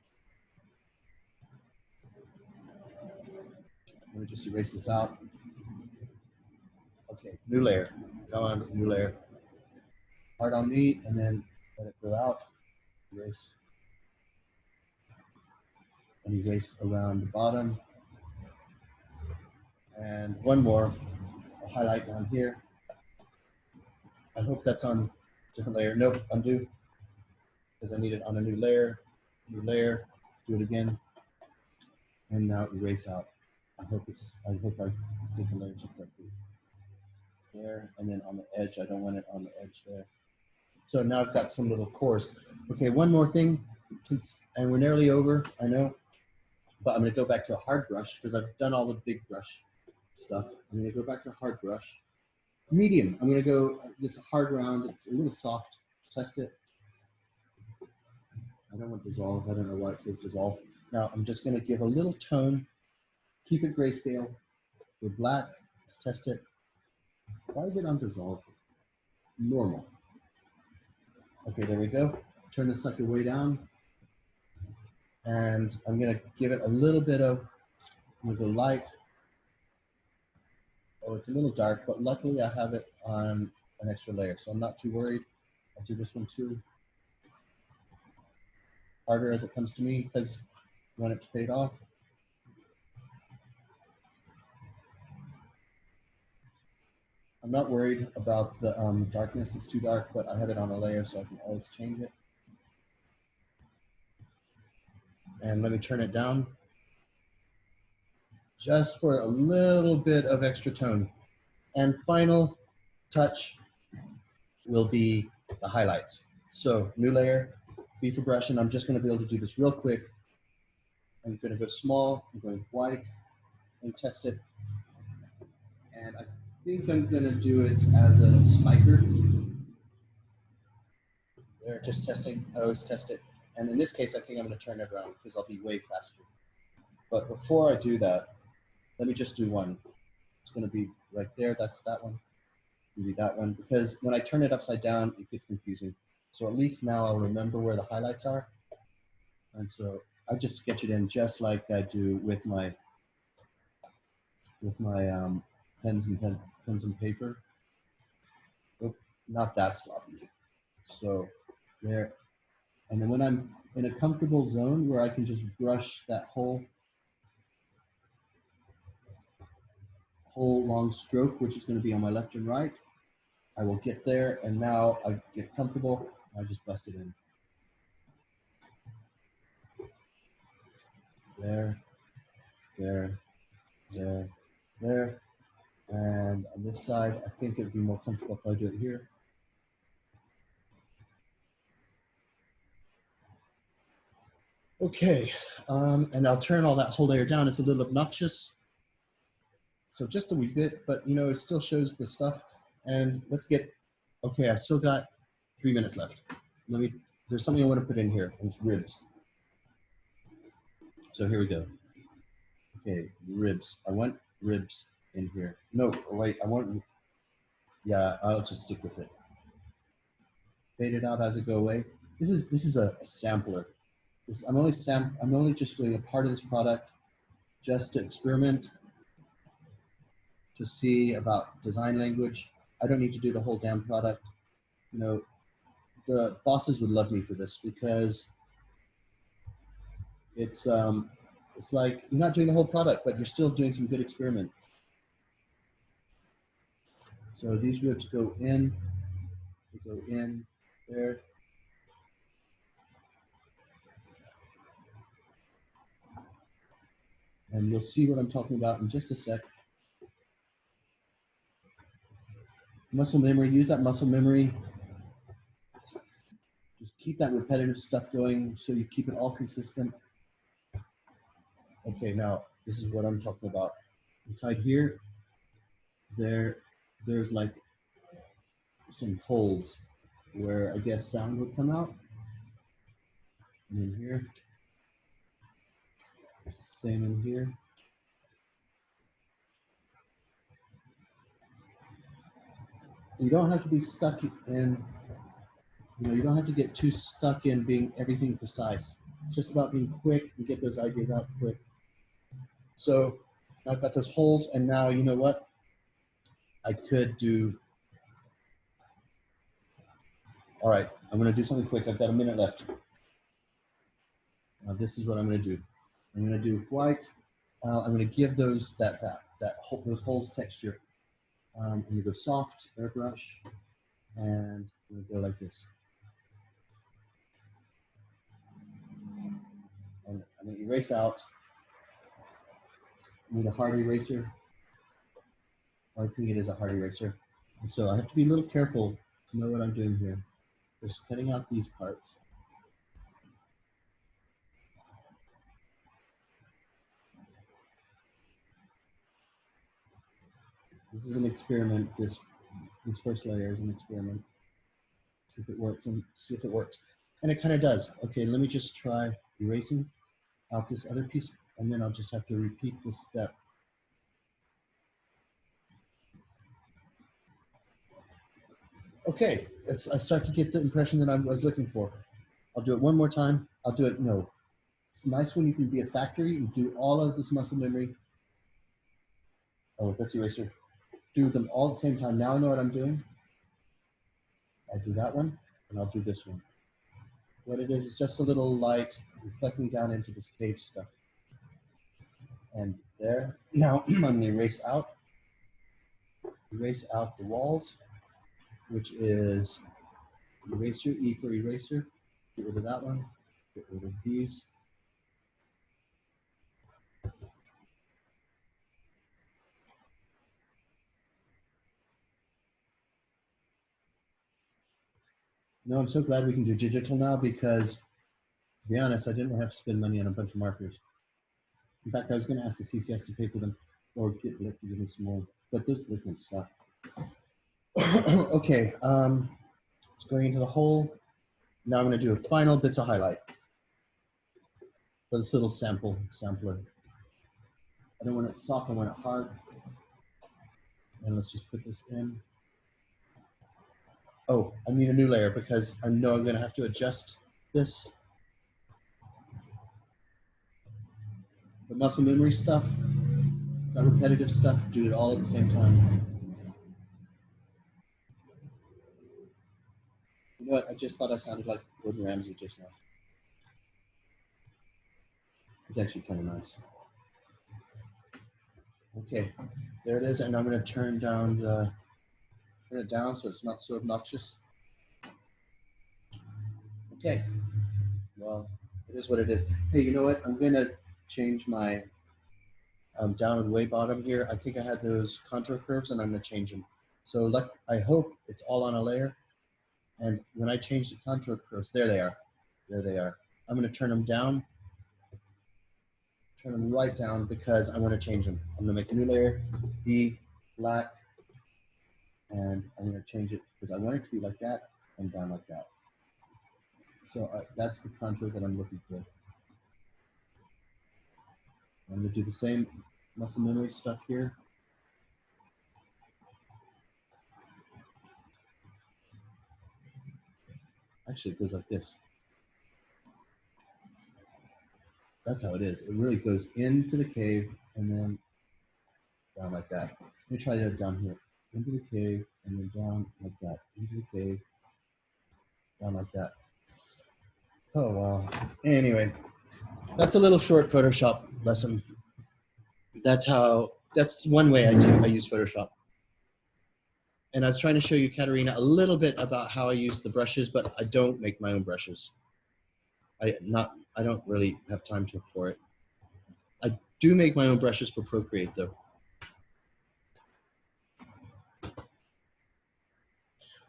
Let me just erase this out. Okay, new layer. Come on, new layer. Hard on me, and then let it go out. Erase. And erase around the bottom. And one more. I'll highlight down here. I hope that's on a different layer. Nope, undo. Because I need it on a new layer. New layer. Do it again. And now erase out. I hope I did the layers correctly. There, and then on the edge, I don't want it on the edge there. So now I've got some little cores. Okay, one more thing, and we're nearly over, I know, but I'm gonna go back to a hard brush because I've done all the big brush stuff. I'm gonna go back to hard brush, medium. I'm gonna go this hard round. It's a little soft. Test it. I don't want dissolve. I don't know why it says dissolve. Now I'm just gonna give a little tone. Keep it grayscale. Go black. Let's test it. Why is it on dissolve? Normal. Okay, there we go. Turn the sucker way down. And I'm gonna give it a little bit of, I'm gonna go light. Oh, it's a little dark, but luckily I have it on an extra layer, so I'm not too worried. I'll do this one too. Harder as it comes to me because I want it to fade off. I'm not worried about the darkness. It's too dark, but I have it on a layer, so I can always change it. And let me turn it down just for a little bit of extra tone. And final touch will be the highlights. So new layer, B for brush, and I'm just gonna be able to do this real quick. I'm gonna go small, I'm going white, and test it. And I think I'm gonna do it as a spiker. There, just testing, I always test it. And in this case, I think I'm gonna turn it around because I'll be way faster. But before I do that, let me just do one. It's gonna be right there, that's that one. Maybe that one, because when I turn it upside down, it gets confusing. So at least now I'll remember where the highlights are. And so I just sketch it in just like I do with my pens and paper. Oh, not that sloppy. So there. And then when I'm in a comfortable zone where I can just brush that whole long stroke, which is going to be on my left and right, I will get there, and now I get comfortable. I just bust it in. There, there, there, there. And on this side, I think it would be more comfortable if I do it here. Okay, and I'll turn all that whole layer down. It's a little obnoxious. So just a wee bit, but you know, it still shows the stuff. And let's get, okay, I still got 3 minutes left. There's something I want to put in here, and it's ribs. So here we go. Okay, ribs. I want ribs in here. No, wait, yeah, I'll just stick with it. Fade it out as I go away. This is a sampler. I'm only just doing a part of this product just to experiment, to see about design language. I don't need to do the whole damn product. You know, the bosses would love me for this because it's like you're not doing the whole product, but you're still doing some good experiment. So these ribs go in, they go in there. And you'll see what I'm talking about in just a sec. Muscle memory, use that muscle memory. Just keep that repetitive stuff going so you keep it all consistent. Okay, now this is what I'm talking about. Inside here, there's like some holes where I guess sound would come out. And in here, same in here. You don't have to be stuck in, you know, you don't have to get too stuck in being everything precise. It's just about being quick and get those ideas out quick. So I've got those holes, and now you know what? I could do, all right, I'm gonna do something quick. I've got a minute left. Now this is what I'm gonna do. I'm gonna do white. I'm gonna give those those holes texture. I'm gonna go soft airbrush, and I'm gonna go like this. And I'm gonna erase out. I need a hard eraser. I think it is a hard eraser. And so I have to be a little careful to know what I'm doing here. Just cutting out these parts. This is an experiment. This this first layer as an experiment. See if it works and see if it works. And it kind of does. Okay, let me just try erasing out this other piece, and then I'll just have to repeat this step. Okay, I start to get the impression that I was looking for. I'll do it one more time. I'll do it, no. It's nice when you can be a factory and do all of this muscle memory. Oh, that's eraser. Do them all at the same time. Now I know what I'm doing. I'll do that one, and I'll do this one. What it is just a little light reflecting down into this cave stuff. And there, now I'm going to erase out the walls, which is eraser, E for eraser. Get rid of that one, get rid of these. No, I'm so glad we can do digital now because, to be honest, I didn't have to spend money on a bunch of markers. In fact, I was going to ask the CCS to pay for them or get Blick to give me some more, but those Blick ones suck. Okay, it's going into the hole. Now I'm going to do a final bits of highlight for this little sampler. I don't want it soft, I want it hard. And let's just put this in. Oh, I need a new layer because I know I'm going to have to adjust this. The muscle memory stuff, that repetitive stuff, do it all at the same time. You know what? I just thought I sounded like Gordon Ramsay just now. It's actually kind of nice. Okay, there it is, and I'm going to turn it down so it's not so obnoxious. Okay, well, it is what it is. Hey, you know what? I'm going to change my down at the way bottom here. I think I had those contour curves, and I'm going to change them. So I hope it's all on a layer. And when I change the contour curves, there they are. There they are. I'm going to turn them down. Turn them right down because I want to change them. I'm going to make a new layer, B, black, and I'm going to change it because I want it to be like that and down like that. So that's the contour that I'm looking for. I'm going to do the same muscle memory stuff here. Actually, it goes like this. That's how it is. It really goes into the cave and then down like that. Let me try that down here. Into the cave and then down like that. Into the cave, down like that. Oh, wow. Anyway, that's a little short Photoshop lesson. That's one way I use Photoshop. And I was trying to show you, Katerina, a little bit about how I use the brushes, but I don't make my own brushes. I don't really have time for it. I do make my own brushes for Procreate though.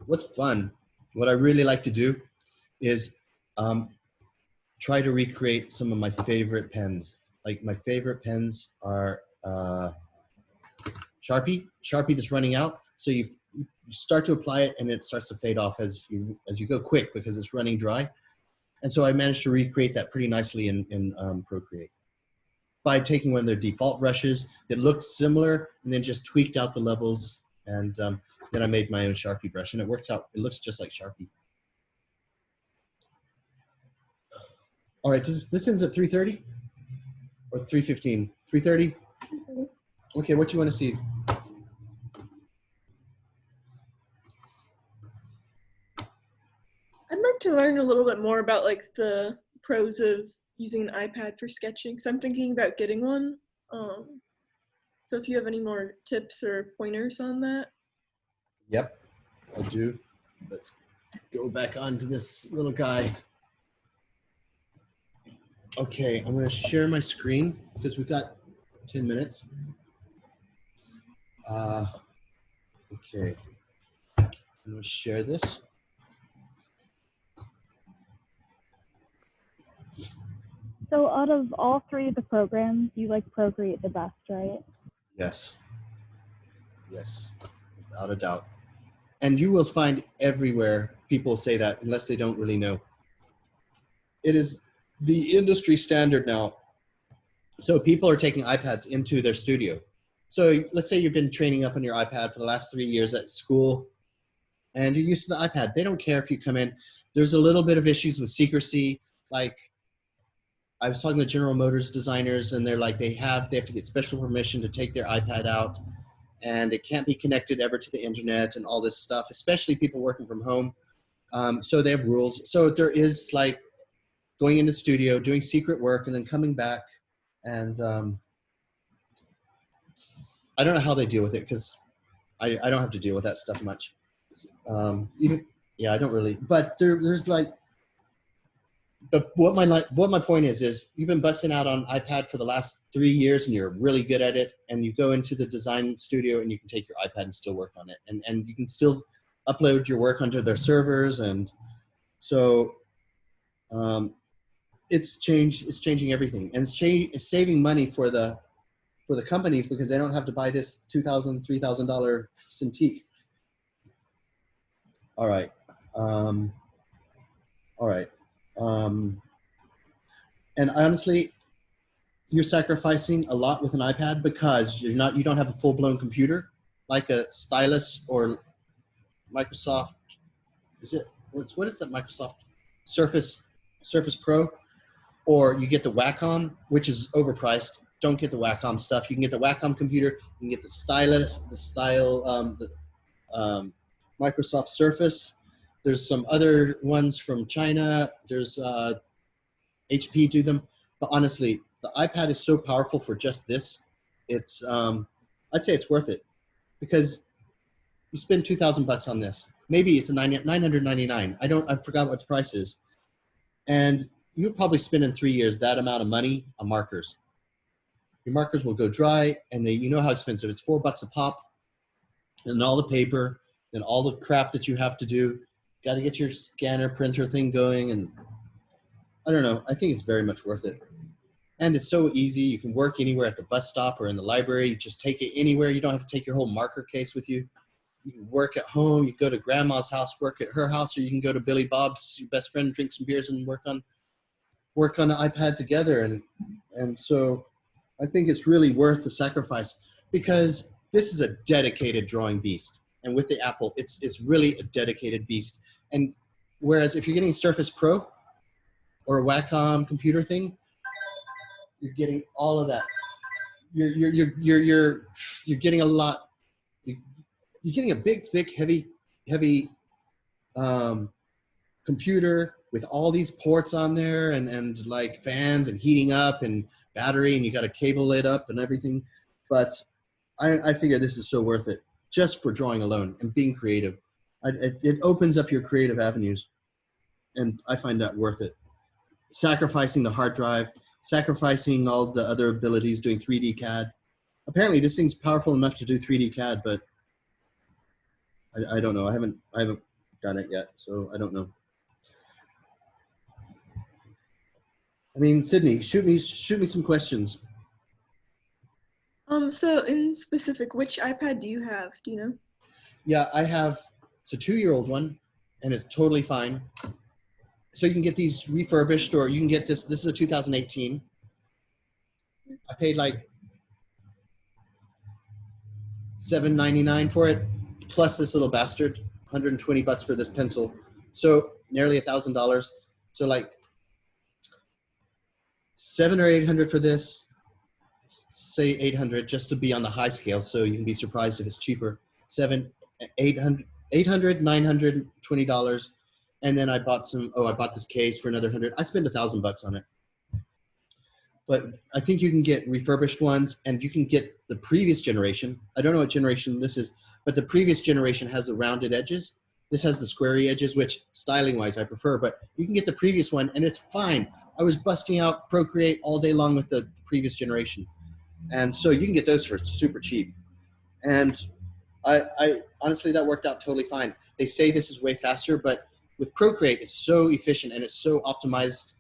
What's fun, what I really like to do is try to recreate some of my favorite pens. Like my favorite pens are Sharpie that's running out. So you start to apply it and it starts to fade off as you go quick because it's running dry. And so I managed to recreate that pretty nicely in Procreate by taking one of their default brushes that looked similar and then just tweaked out the levels. And then I made my own Sharpie brush and it works out. It looks just like Sharpie. All right, this ends at 3:30 or 3:15? 3:30? Okay, what do you want to see? I'd like to learn a little bit more about like the pros of using an iPad for sketching. So I'm thinking about getting one. So if you have any more tips or pointers on that. Yep, I do. Let's go back onto this little guy. Okay, I'm going to share my screen because we've got 10 minutes. Okay, I'm going to share this. So out of all three of the programs, you like Procreate the best, right? Yes. Yes, without a doubt. And you will find everywhere people say that unless they don't really know. It is the industry standard now. So people are taking iPads into their studio. So let's say you've been training up on your iPad for the last 3 years at school, and you're used to the iPad. They don't care if you come in. There's a little bit of issues with secrecy. Like, I was talking to General Motors designers, and they're like, they have to get special permission to take their iPad out, and it can't be connected ever to the internet and all this stuff, especially people working from home. So they have rules. So there is like going into the studio, doing secret work, and then coming back. And I don't know how they deal with it, because I don't have to deal with that stuff much. I don't really. But there's like, but what my point is you've been busting out on iPad for the last 3 years, and you're really good at it. And you go into the design studio, and you can take your iPad and still work on it, and you can still upload your work onto their servers, and so it's changing everything, and it's saving money for the companies, because they don't have to buy this $2,000, $3,000 Cintiq. All right. And honestly, you're sacrificing a lot with an iPad, because you don't have a full-blown computer like a stylus or Microsoft. What is that Microsoft Surface Pro? Or you get the Wacom, which is overpriced. Don't get the Wacom stuff. You can get the Wacom computer. You can get the stylus, Microsoft Surface. There's some other ones from China. There's HP do them. But honestly, the iPad is so powerful for just this. It's I'd say it's worth it, because you spend $2,000 on this. Maybe it's a $999. I forgot what the price is, and you would probably spend in 3 years that amount of money on markers. Your markers will go dry, and you know how expensive. It's $4 a pop, and all the paper and all the crap that you have to do. Got to get your scanner printer thing going, and I don't know. I think it's very much worth it. And it's so easy. You can work anywhere at the bus stop or in the library. You just take it anywhere. You don't have to take your whole marker case with you. You can work at home. You can go to grandma's house, work at her house, or you can go to Billy Bob's, your best friend, drink some beers and work on the iPad together. And so I think it's really worth the sacrifice, because this is a dedicated drawing beast. And with the Apple, it's really a dedicated beast. And whereas if you're getting Surface Pro or a Wacom computer thing, you're getting all of that. You're getting a lot. You're getting a big, thick, heavy computer with all these ports on there, and like fans and heating up and battery, and you got to cable it up and everything. But I figure this is so worth it, just for drawing alone and being creative. It opens up your creative avenues, and I find that worth it. Sacrificing the hard drive, sacrificing all the other abilities, doing 3D CAD. Apparently this thing's powerful enough to do 3D CAD, but I don't know. I haven't done it yet, so I don't know. I mean, Sydney, shoot me some questions. So in specific, which iPad do you have? Do you know? Yeah, it's a 2-year-old one, and it's totally fine. So you can get these refurbished, or you can get this. This is a 2018. I paid like $7.99 for it, plus this little bastard, $120 for this pencil. So nearly $1,000. So like $700 or $800 for this. Say 800 just to be on the high scale, so you can be surprised if it's cheaper. $700, $800, $920, and then I bought this case for another $100. I spent $1,000 on it. But I think you can get refurbished ones, and you can get the previous generation. I don't know what generation this is, but the previous generation has the rounded edges. This has the squarey edges, which styling-wise I prefer, but you can get the previous one, and it's fine. I was busting out Procreate all day long with the previous generation. And so you can get those for super cheap. And I honestly, that worked out totally fine. They say this is way faster, but with Procreate, it's so efficient and it's so optimized.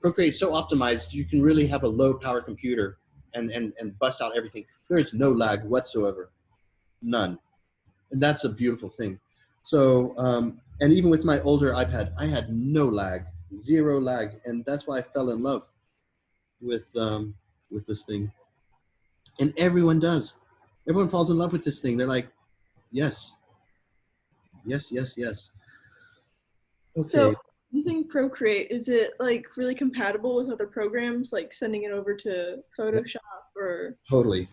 Procreate is so optimized, you can really have a low power computer and bust out everything. There is no lag whatsoever. None. And that's a beautiful thing. So, and even with my older iPad, I had no lag, zero lag, and that's why I fell in love with this thing. And everyone does. Everyone falls in love with this thing. They're like, yes, yes, yes, yes. Okay. So using Procreate, is it like really compatible with other programs, like sending it over to Photoshop or? Totally.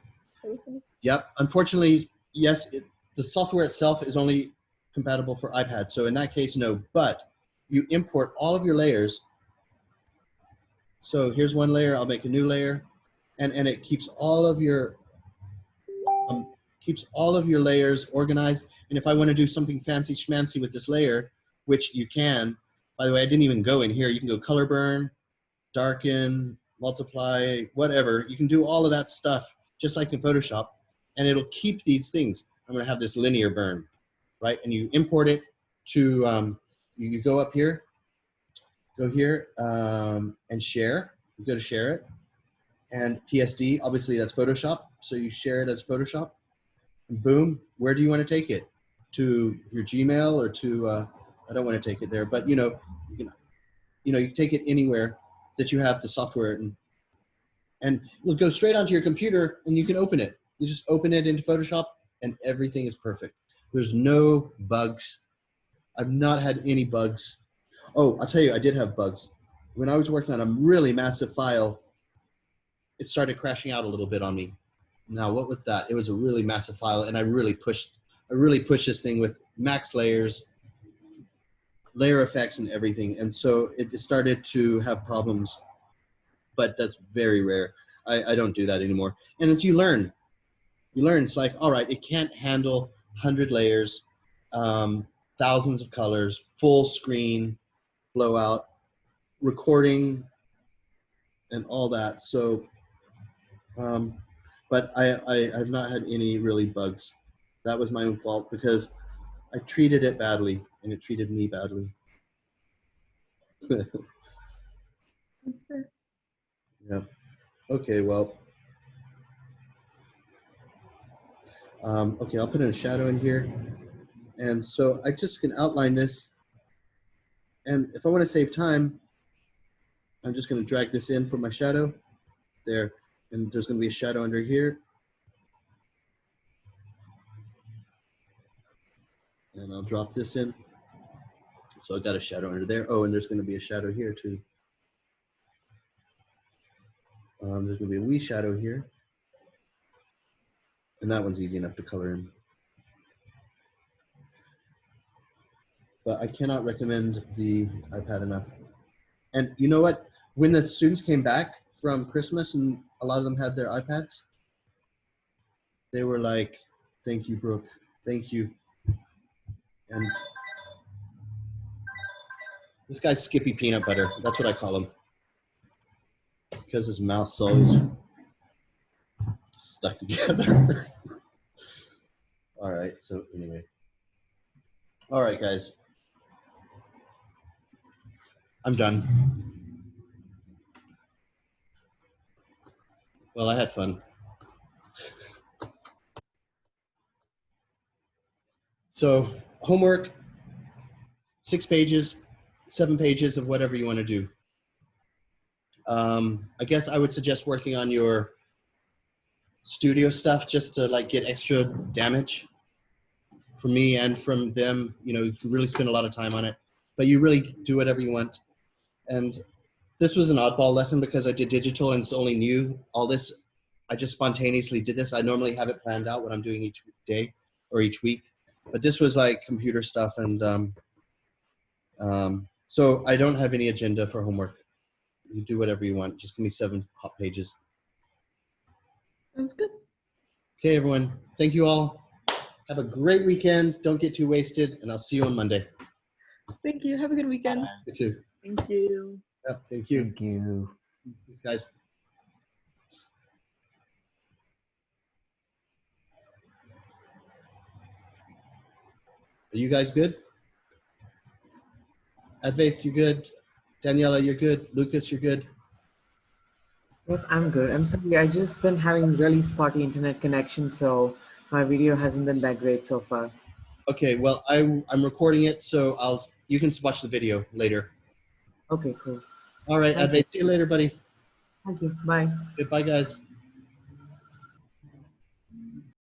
Yep. Unfortunately, yes, the software itself is only compatible for iPad. So in that case, no. But you import all of your layers. So here's one layer. I'll make a new layer, and it keeps all of your layers organized. And if I want to do something fancy schmancy with this layer, which you can, by the way, I didn't even go in here. You can go color burn, darken, multiply, whatever. You can do all of that stuff just like in Photoshop, and it'll keep these things. I'm going to have this linear burn, right? And you import it to, you go up here, go here, and share. You go to share it, and PSD, obviously that's Photoshop, so you share it as Photoshop. And boom, where do you want to take it? To your Gmail or to, I don't want to take it there, but you can take it anywhere that you have the software, and you'll go straight onto your computer and you can open it. You just open it into Photoshop and everything is perfect. There's no bugs. I've not had any bugs. Oh, I'll tell you, I did have bugs. When I was working on a really massive file, it started crashing out a little bit on me. Now, what was that? It was a really massive file, and I really pushed this thing with max layers, layer effects and everything. And so it started to have problems, but that's very rare. I don't do that anymore. And as you learn, it's like, all right, it can't handle 100 layers, thousands of colors, full screen, blowout, recording, and all that. So, but I've not had any really bugs. That was my own fault because I treated it badly and it treated me badly. That's fair. Yeah. Okay, well. Okay, I'll put in a shadow in here. And so I just can outline this. And if I want to save time, I'm just going to drag this in for my shadow there. And there's going to be a shadow under here. And I'll drop this in. So I've got a shadow under there. Oh, and there's going to be a shadow here too. There's going to be a wee shadow here. And that one's easy enough to color in. But I cannot recommend the iPad enough. And you know what? When the students came back from Christmas and a lot of them had their iPads, they were like, thank you, Brook. Thank you. And this guy's Skippy Peanut Butter. That's what I call him. Because his mouth's always stuck together. All right, so anyway. All right, guys. I'm done. Well, I had fun. So homework, 6 pages, 7 pages of whatever you want to do. I guess I would suggest working on your studio stuff just to like get extra damage from me and from them. You know, you can really spend a lot of time on it, but you really do whatever you want. And this was an oddball lesson because I did digital and it's only new. All this, I just spontaneously did this. I normally have it planned out what I'm doing each day or each week, but this was like computer stuff. And so I don't have any agenda for homework. You do whatever you want. Just give me 7 hot pages. Sounds good. Okay, everyone. Thank you all. Have a great weekend. Don't get too wasted, and I'll see you on Monday. Thank you. Have a good weekend. You too. Thank you. Yeah, thank you. Thank you. Thanks, guys. Are you guys good? Advaith, you good? Daniela, you're good. Lucas, you're good. Yep, I'm good. I'm sorry, I just been having really spotty internet connection, so my video hasn't been that great so far. Okay, well, I'm recording it, so you can watch the video later. Okay, cool. All right, Thank Advait, see you later, buddy. Thank you. Bye. Goodbye, guys.